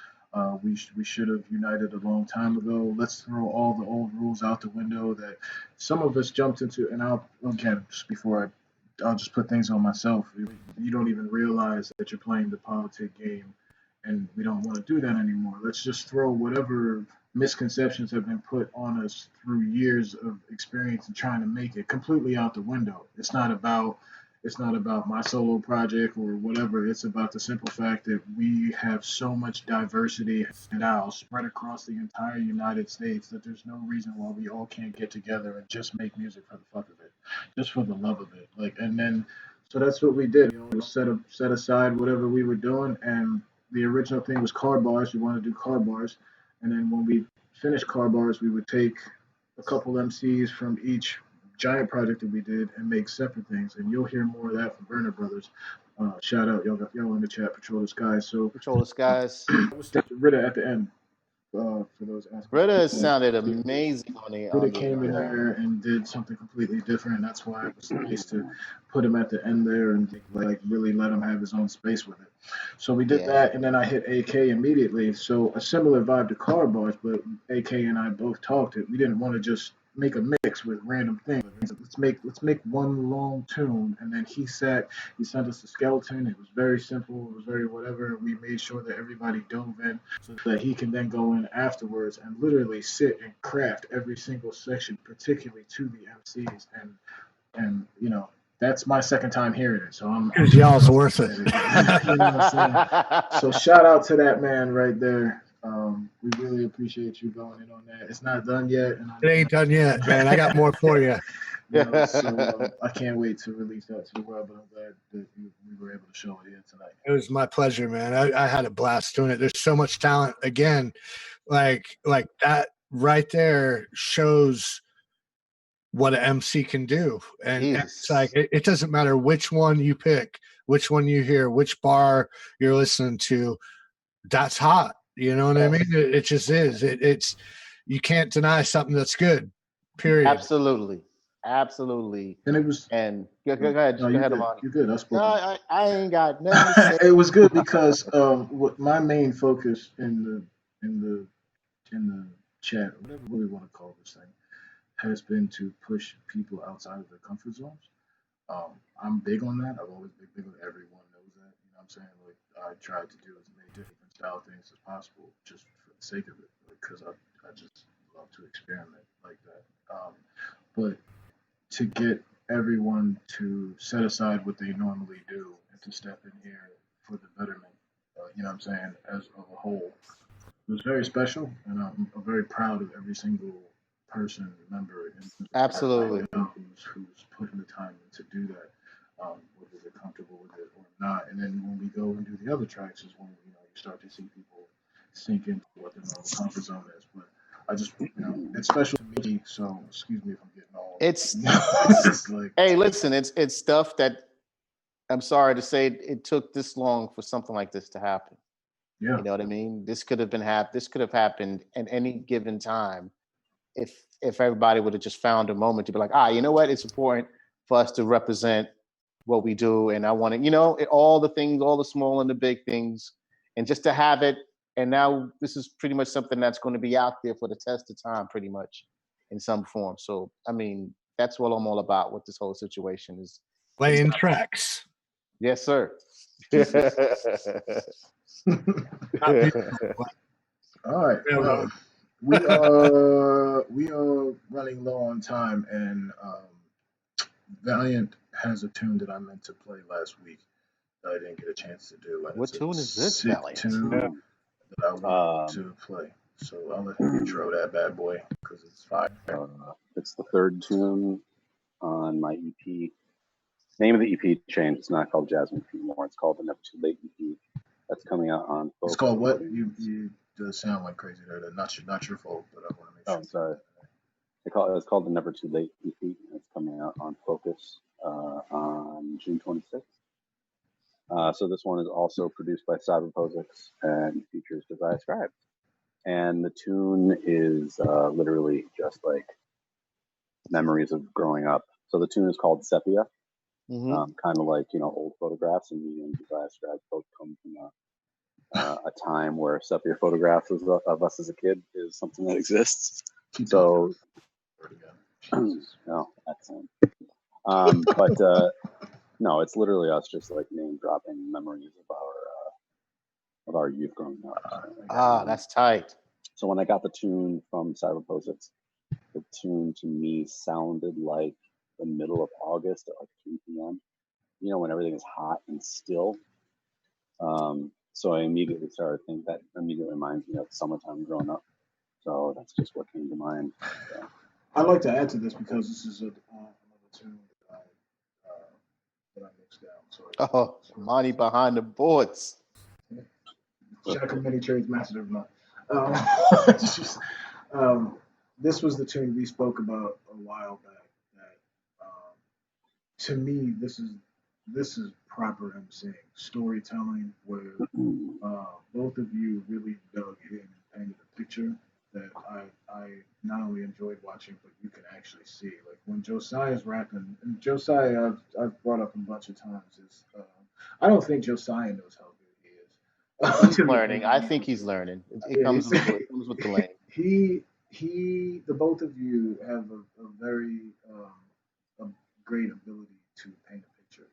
Speaker 5: We should have united a long time ago. Let's throw all the old rules out the window that some of us jumped into. And again, just before I'll just put things on myself. You don't even realize that you're playing the politic game, and we don't want to do that anymore. Let's just throw whatever misconceptions have been put on us through years of experience and trying to make it completely out the window. It's not about my solo project or whatever. It's about the simple fact that we have so much diversity now spread across the entire United States that there's no reason why we all can't get together and just make music for the fuck of it, just for the love of it. And then so that's what we did. Set aside whatever we were doing, and the original thing was car bars. We wanted to do car bars, and then when we finished car bars, we would take a couple MCs from each giant project that we did and make separate things. And you'll hear more of that from Burner Brothers. Shout out, y'all in the chat, Patrol the Skies. So
Speaker 2: Patrol the Skies.
Speaker 5: Ritta at the end. For those asking.
Speaker 2: Ritta sounded amazing on the.
Speaker 5: Ritta came in there and did something completely different. That's why it was nice to put him at the end there and really let him have his own space with it. So we did that, and then I hit AK immediately. So a similar vibe to car bars, but AK and I both talked it. We didn't want to just make a mix with random things. Let's make one long tune. And then he sent us the skeleton. It was very simple. It was very whatever. We made sure that everybody dove in so that he can then go in afterwards and literally sit and craft every single section, particularly to the MCs. And that's my second time hearing it. So
Speaker 3: y'all's worth it.
Speaker 5: You know what I'm saying? So shout out to that man right there. We really appreciate you going in on that. It's not done yet.
Speaker 3: It ain't done yet, man. I got more for you.
Speaker 5: So I can't wait to release that to the world, but I'm glad that we were able to show it here tonight.
Speaker 3: It was my pleasure, man. I had a blast doing it. There's so much talent. Again, like that right there shows what an MC can do. And it's like it doesn't matter which one you pick, which one you hear, which bar you're listening to. That's hot. You know what I mean? It just is. It's you can't deny something that's good. Period.
Speaker 2: Absolutely. And
Speaker 5: it was.
Speaker 2: And go ahead.
Speaker 5: No,
Speaker 2: you're
Speaker 5: good.
Speaker 2: I ain't got nothing to say.
Speaker 5: It was good because what my main focus in the chat, whatever we want to call this thing, has been to push people outside of their comfort zones. I'm big on that. I've always been big on everyone knows that. You know what I'm saying? Like I tried to do as many different style things as possible just for the sake of it, because I just love to experiment like that. But to get everyone to set aside what they normally do and to step in here for the betterment, you know what I'm saying, as of a whole, it was very special, and I'm very proud of every single person, member,
Speaker 2: Absolutely,
Speaker 5: who's putting the time in to do that, whether they're comfortable with it or not. And then when we go and do the other tracks is when you start to see people sink into what their normal comfort zone is. But I just it's special to me. So excuse me if I'm getting all.
Speaker 2: It's
Speaker 5: like,
Speaker 2: hey, listen, it's stuff that I'm sorry to say it took this long for something like this to happen.
Speaker 5: Yeah.
Speaker 2: You know what I mean? This could have happened at any given time if everybody would have just found a moment to be like, you know what? It's important for us to represent what we do. And I want to, all the things, all the small and the big things, and just to have it. And now this is pretty much something that's going to be out there for the test of time, pretty much in some form. So, I mean, that's what I'm all about with this whole situation is
Speaker 3: playing tracks.
Speaker 2: Yes, sir.
Speaker 5: All right. Well, we are running low on time, and Valiant has a tune that I meant to play last week that I didn't get a chance to do. And
Speaker 2: what tune is this, Valiant?
Speaker 5: Tune that I want to play. So I'll let him intro that bad boy because it's fire.
Speaker 4: It's the third tune on my EP. Name of the EP changed. It's not called Jasmine anymore. It's called the Never Too Late EP. That's coming out on.
Speaker 5: It's called what? You does sound like crazy there. Not your fault, but I want to make sure.
Speaker 4: Oh, sorry. It's called the Never Too Late EP. It's coming out on Focus on June 26th. So this one is also produced by Cyberposics and features Desire Scribes. And the tune is literally just like memories of growing up. So the tune is called Sepia.
Speaker 2: Mm-hmm.
Speaker 4: Kind of like old photographs, and me and Desire Scribes both come from a time where sepia photographs of us as a kid is something that exists. So, no, excellent. But no, it's literally us just like name dropping memories of our youth growing up.
Speaker 2: That's tight.
Speaker 4: So when I got the tune from Cyberposits, the tune to me sounded like the middle of August at like 3 p.m. You know, when everything is hot and still. So I immediately started thinking that immediately reminds me of summertime growing up. So that's just what came to mind. So.
Speaker 5: I'd like to add to this because this is another tune that I mixed down. So
Speaker 2: money behind the boards.
Speaker 5: Jack of many trades, master of none. This was the tune we spoke about a while back. That to me, this is proper emceeing, storytelling, where both of you really dug in and painted a picture that I not only enjoyed watching, but you can actually see. Like when Josiah's rapping, and Josiah I've brought up a bunch of times is I don't think Josiah knows how good he is.
Speaker 2: He's learning. I think he's learning. It comes with the lane.
Speaker 5: The both of you have a very a great ability to paint a picture,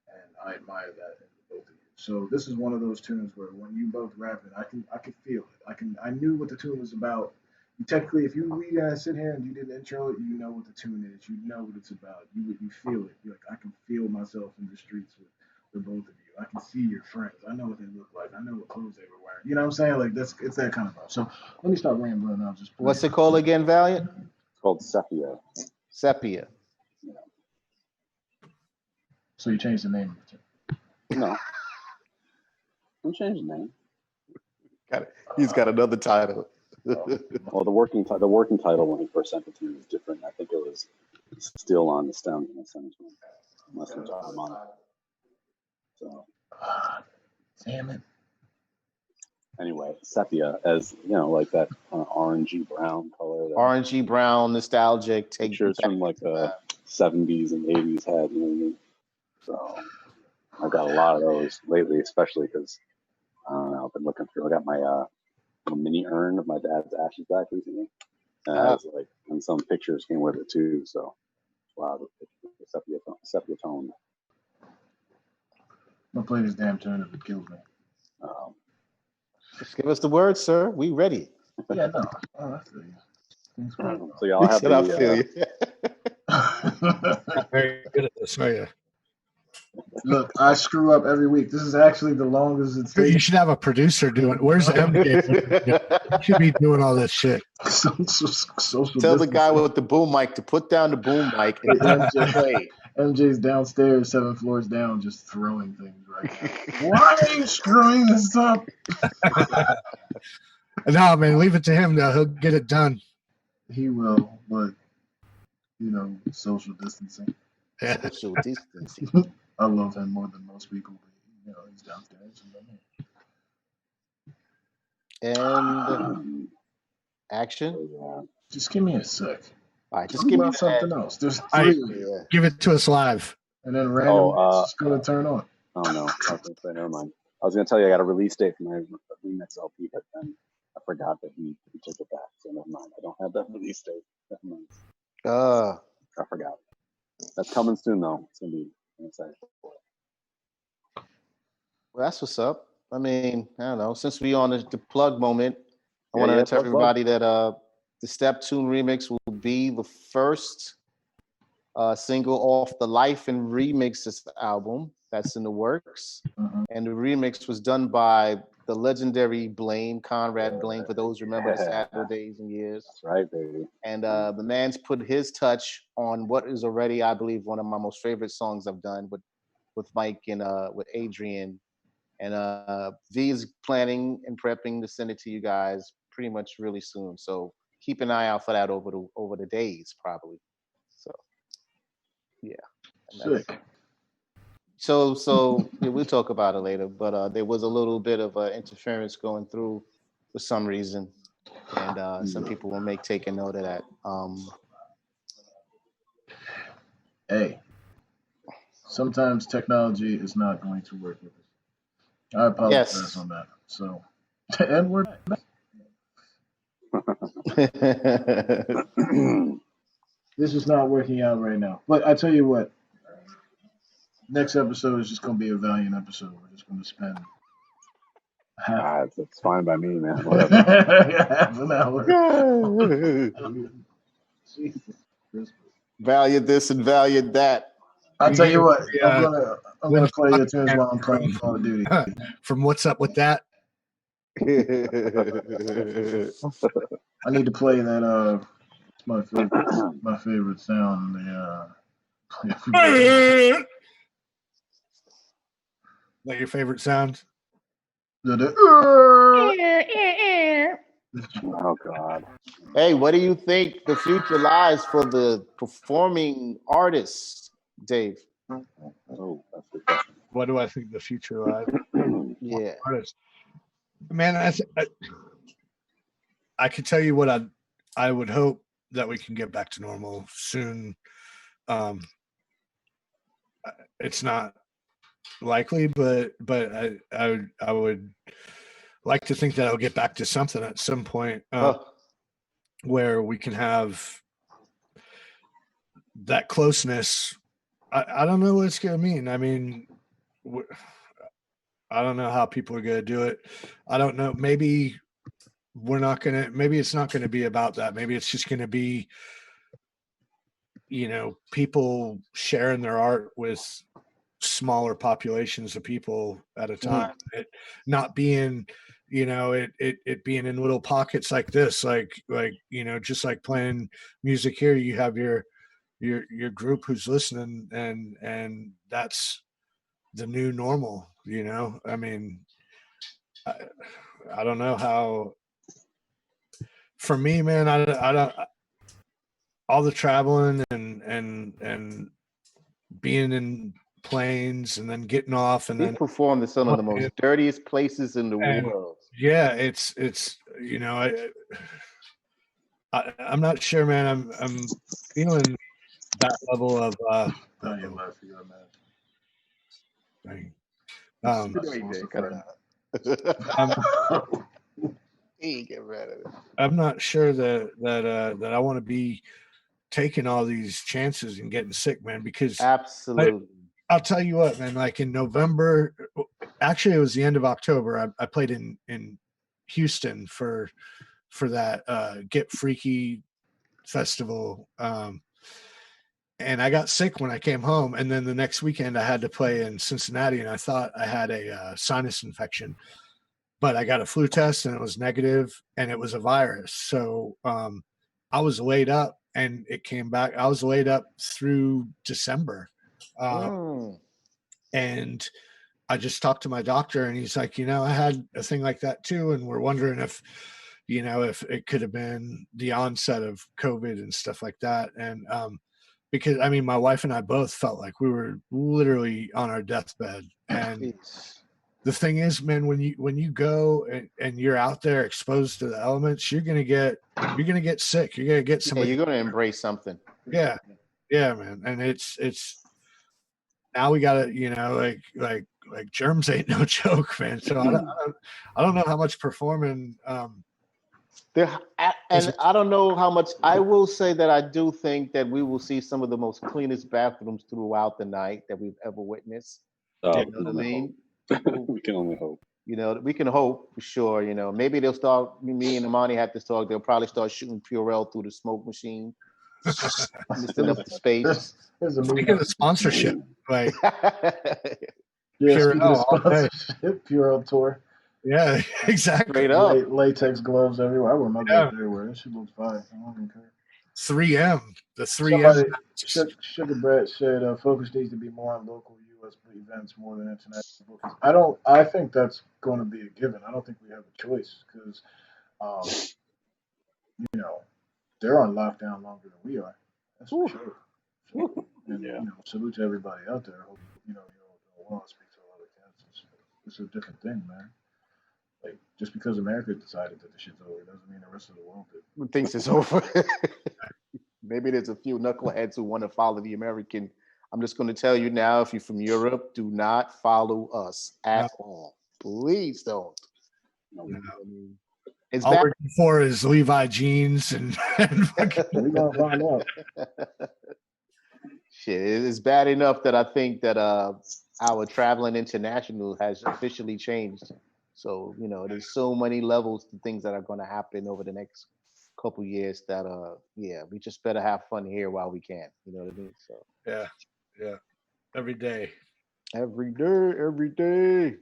Speaker 5: and I admire that in the both of you. So this is one of those tunes where when you both rap it, I could feel it. I knew what the tune was about. Technically, if we sit here and you did the intro, you know what the tune is. You know what it's about. You feel it. You're like, I can feel myself in the streets with both of you. I can see your friends. I know what they look like. I know what clothes they were wearing. You know what I'm saying? Like it's that kind of vibe. So let me stop rambling. I'll just.
Speaker 2: What's it called again, Valiant?
Speaker 4: It's called Sepia.
Speaker 2: Sepia.
Speaker 4: Yeah.
Speaker 5: So you changed the name of it?
Speaker 4: No. Don't change the name.
Speaker 2: He's got another title.
Speaker 4: Well, the working title when he first sent it to me was different. I think it was Still on the Stem when I sent it to him. Unless we're talking about it. So.
Speaker 5: Damn it.
Speaker 4: Anyway, sepia, as you know, like that kind of orangey brown color.
Speaker 2: Orangey brown, nostalgic.
Speaker 4: Pictures from like the 70s and 80s had, you know what I mean? So I've got a lot of those lately, especially because I don't know, I've been looking through. I got my mini urn of my dad's ashes back recently, and some pictures came with it too. So wow, the sepia tone.
Speaker 5: I'm gonna play this damn tune if it kills me.
Speaker 2: Just give us the word, sir. We ready.
Speaker 5: Yeah, no. Oh, I feel you.
Speaker 4: So y'all have
Speaker 2: I feel you.
Speaker 3: Not very good at this, are you?
Speaker 5: Look, I screw up every week. This is actually the longest it's taken.
Speaker 3: You should have a producer doing it. Where's the MJ? You should be doing all this shit.
Speaker 5: Social
Speaker 2: Tell the guy with the boom mic to put down the boom mic and play.
Speaker 5: MJ's downstairs, 7 floors down, just throwing things right now. Why are you screwing this up?
Speaker 3: No, man, leave it to him. Though. He'll get it done.
Speaker 5: He will, but, social distancing.
Speaker 3: Yeah.
Speaker 2: Social distancing.
Speaker 5: I love him more than most people, but, he's downstairs.
Speaker 2: And action.
Speaker 5: Just give me a sec.
Speaker 2: All right, just give me
Speaker 5: something else. There's three.
Speaker 3: Give it to us live.
Speaker 5: And then randomly it's going to turn on.
Speaker 4: Oh, no. I was going to say, never mind. I was going to tell you I got a release date for my remix LP, but then I forgot that he took it back. So never mind. I don't have that release date. Never mind. I forgot. That's coming soon, though. It's going to be exciting.
Speaker 2: Well, that's what's up. I mean, I don't know. Since we on the plug moment, I want to tell everybody that the Step Tune remix will be the first single off the Life and Remixes album that's in the works.
Speaker 5: Mm-hmm.
Speaker 2: And the remix was done by the legendary Blaine, Conrad Blaine, for those who remember the Saturdays and years.
Speaker 4: That's right, baby.
Speaker 2: And the man's put his touch on what is already, I believe, one of my most favorite songs I've done with Mike and with Adrian. And V is planning and prepping to send it to you guys pretty much really soon. So keep an eye out for that over the days, probably. So, yeah.
Speaker 5: Sick.
Speaker 2: So yeah, we'll talk about it later. But there was a little bit of interference going through for some reason, and some people will take a note of that.
Speaker 5: Hey, sometimes technology is not going to work with us.
Speaker 1: I apologize
Speaker 2: Yes.
Speaker 1: on that. So, and we're this is not working out right now. But I tell you what, next episode is just going to be a Valiant episode. We're just going to spend half,
Speaker 4: It's fine by me, man. Whatever.
Speaker 1: half an hour. Jesus Christ.
Speaker 2: Valiant this and valiant that.
Speaker 1: I tell you what, I'm
Speaker 3: When
Speaker 1: gonna play your tunes while I'm playing Call of Duty.
Speaker 3: from What's Up With That?
Speaker 1: I need to play that. It's my favorite sound.
Speaker 3: Like your favorite sound?
Speaker 4: Oh God.
Speaker 2: Hey, what do you think the future lies for the performing artists, Dave?
Speaker 4: Oh, that's a good question.
Speaker 3: What do I think the future lies?
Speaker 2: Yeah.
Speaker 3: Artists. Man, I can tell you what I would hope that we can get back to normal soon. It's not likely, but I would like to think that I'll get back to something at some point where we can have that closeness. I don't know what it's going to mean. I mean, I don't know how people are going to do it. I don't know. Maybe it's not going to be about that. Maybe it's just going to be, people sharing their art with smaller populations of people at a time. It not being, it being in little pockets like this, like, just like playing music here, you have your group who's listening, and that's the new normal. I mean, I don't know how. For me, man, I don't. All the traveling and being in planes and then getting off and
Speaker 2: He
Speaker 3: then
Speaker 2: performed in some of the most dirtiest places in the world.
Speaker 3: Yeah, it's I'm not sure, man. I'm feeling that level of I'm not sure that I want to be taking all these chances and getting sick, man, because
Speaker 2: absolutely.
Speaker 3: I'll tell you what, man, like in November, actually it was the end of October, I played in Houston for that Get Freaky festival. And I got sick when I came home, and then the next weekend I had to play in Cincinnati, and I thought I had a sinus infection, but I got a flu test and it was negative, and it was a virus. So I was laid up, and it came back. I was laid up through December. And I just talked to my doctor, and he's like, I had a thing like that too, and we're wondering if it could have been the onset of COVID and stuff like that. And because I mean, my wife and I both felt like we were literally on our deathbed. And the thing is, man, when you go and you're out there exposed to the elements, you're gonna get sick. You're gonna get somebody.
Speaker 2: Yeah, you're gonna embrace something.
Speaker 3: Yeah, man. And it's now we gotta, like germs ain't no joke, man. So I don't know how much performing.
Speaker 2: And I don't know how much. I will say that I do think that we will see some of the most cleanest bathrooms throughout the night that we've ever witnessed. You know what I mean?
Speaker 4: We can only hope.
Speaker 2: We can hope for sure. Maybe they'll start. Me and Imani have to talk. They'll probably start shooting Purell through the smoke machine, misting up the space.
Speaker 3: Speaking of sponsorship, like
Speaker 1: Purell, Purell tour.
Speaker 3: Yeah, exactly.
Speaker 2: Straight up.
Speaker 1: Latex gloves everywhere. I wear my gloves everywhere. That shit looks fine. I don't even care.
Speaker 3: 3M, the 3M.
Speaker 1: Sugar Brett said focus needs to be more on local U.S. events more than international bookings. I think that's going to be a given. I don't think we have a choice because, they're on lockdown longer than we are. That's for sure. And salute to everybody out there. I hope you'll want to speak to a lot of cats. It's a different thing, man. Like just because America decided that the shit's over doesn't mean the rest of the world did.
Speaker 2: Thinks it's over. Maybe there's a few knuckleheads who want to follow the American. I'm just going to tell you now, if you're from Europe, do not follow us at all. Please don't.
Speaker 4: No,
Speaker 2: I mean, it's
Speaker 3: All
Speaker 2: bad.
Speaker 3: we're looking for is Levi jeans and fucking
Speaker 1: We're gonna find out.
Speaker 2: Shit, it's bad enough that I think that our traveling international has officially changed. So, there's so many levels to things that are going to happen over the next couple years that we just better have fun here while we can. You know what I mean? So
Speaker 3: yeah. Every day.
Speaker 2: every day.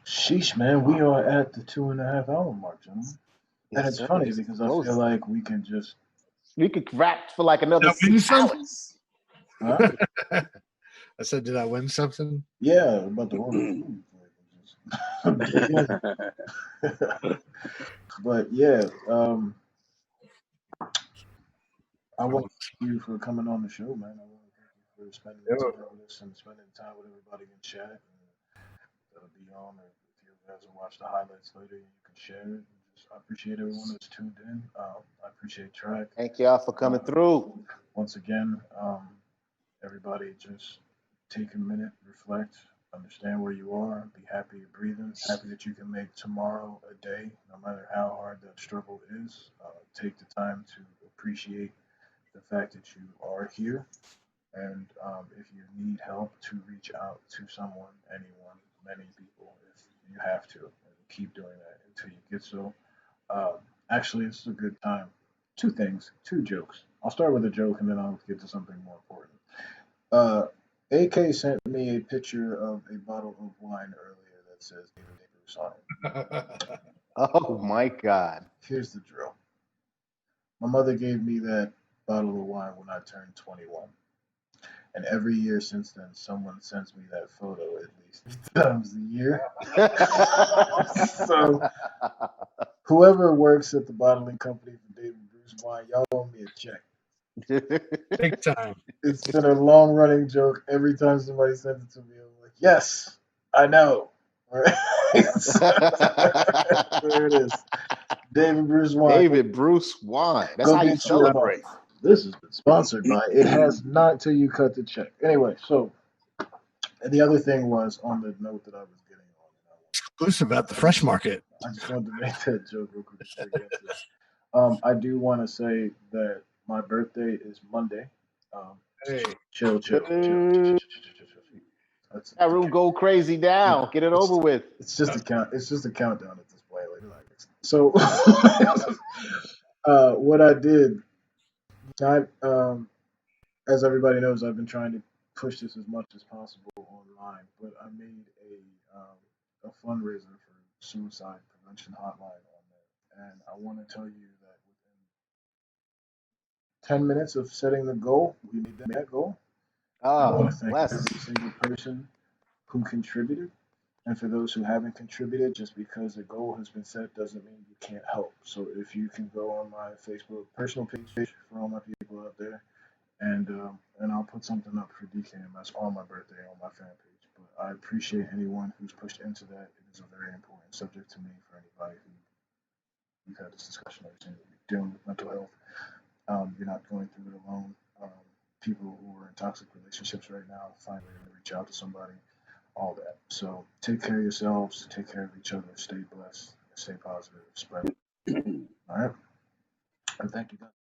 Speaker 1: Sheesh, man, we are at the 2.5 hour mark, gentlemen. And
Speaker 2: Yes,
Speaker 1: it's
Speaker 2: sir.
Speaker 1: funny
Speaker 2: It's
Speaker 1: because I
Speaker 2: close.
Speaker 1: feel like we can just.
Speaker 2: We could rap for like another
Speaker 3: Did I win
Speaker 2: 6
Speaker 3: something?
Speaker 2: hours.
Speaker 1: Huh?
Speaker 3: I said, did I win something?
Speaker 1: Yeah, about the order. But yeah, I want to thank you for coming on the show, man. I want to thank you for spending the time with us and spending time with everybody in chat. And that'll be on. Or if you guys will watch the highlights later, you can share it. I appreciate everyone that's tuned in. I appreciate Track.
Speaker 2: Thank y'all for coming through.
Speaker 1: Once again, everybody just take a minute, reflect, understand where you are, be happy you're breathing, happy that you can make tomorrow a day, no matter how hard that struggle is. Take the time to appreciate the fact that you are here. And if you need help, to reach out to someone, anyone, many people, if you have to. And keep doing that until you get so. Actually, it's a good time. Two things, two jokes. I'll start with a joke and then I'll get to something more important. AK sent me a picture of a bottle of wine earlier that says David Bruce on it.
Speaker 2: Oh my God.
Speaker 1: Here's the drill. My mother gave me that bottle of wine when I turned 21. And every year since then, someone sends me that photo at least 3 times a year. So, whoever works at the bottling company for David Bruce wine, y'all owe me a check.
Speaker 3: Big time.
Speaker 1: It's been a long running joke. Every time somebody sends it to me, I'm like, yes, I know. Right? There it is. David Bruce wine.
Speaker 2: David Bruce wine. That's
Speaker 1: Go
Speaker 2: how you
Speaker 1: get you a bottle.
Speaker 2: celebrate.
Speaker 1: This has been sponsored by. It has not till you cut the check. Anyway, so and the other thing was on the note that I was getting on.
Speaker 3: Exclusive at the Fresh Market.
Speaker 1: I just wanted to make that joke real quick before we get to it. I do want to say that my birthday is Monday.
Speaker 3: Hey.
Speaker 1: Chill.
Speaker 2: That room go crazy now. Get it over with.
Speaker 1: It's just a count. It's just a countdown at this point. Like, so, what I did, as everybody knows, I've been trying to push this as much as possible online. But I made a fundraiser for suicide prevention hotline on there, and I want to tell you that within 10 minutes of setting the goal, we made that goal. I want to thank every single person who contributed. And for those who haven't contributed, just because a goal has been set doesn't mean you can't help. So if you can go on my Facebook personal page for all my people out there, and I'll put something up for DKMS on my birthday on my fan page. But I appreciate anyone who's pushed into that. It is a very important subject to me for anybody who we've had this discussion every single week dealing with mental health. You're not going through it alone. People who are in toxic relationships right now find a way to reach out to somebody. All that. So take care of yourselves, take care of each other, stay blessed, stay positive, spread. All right. And thank you guys.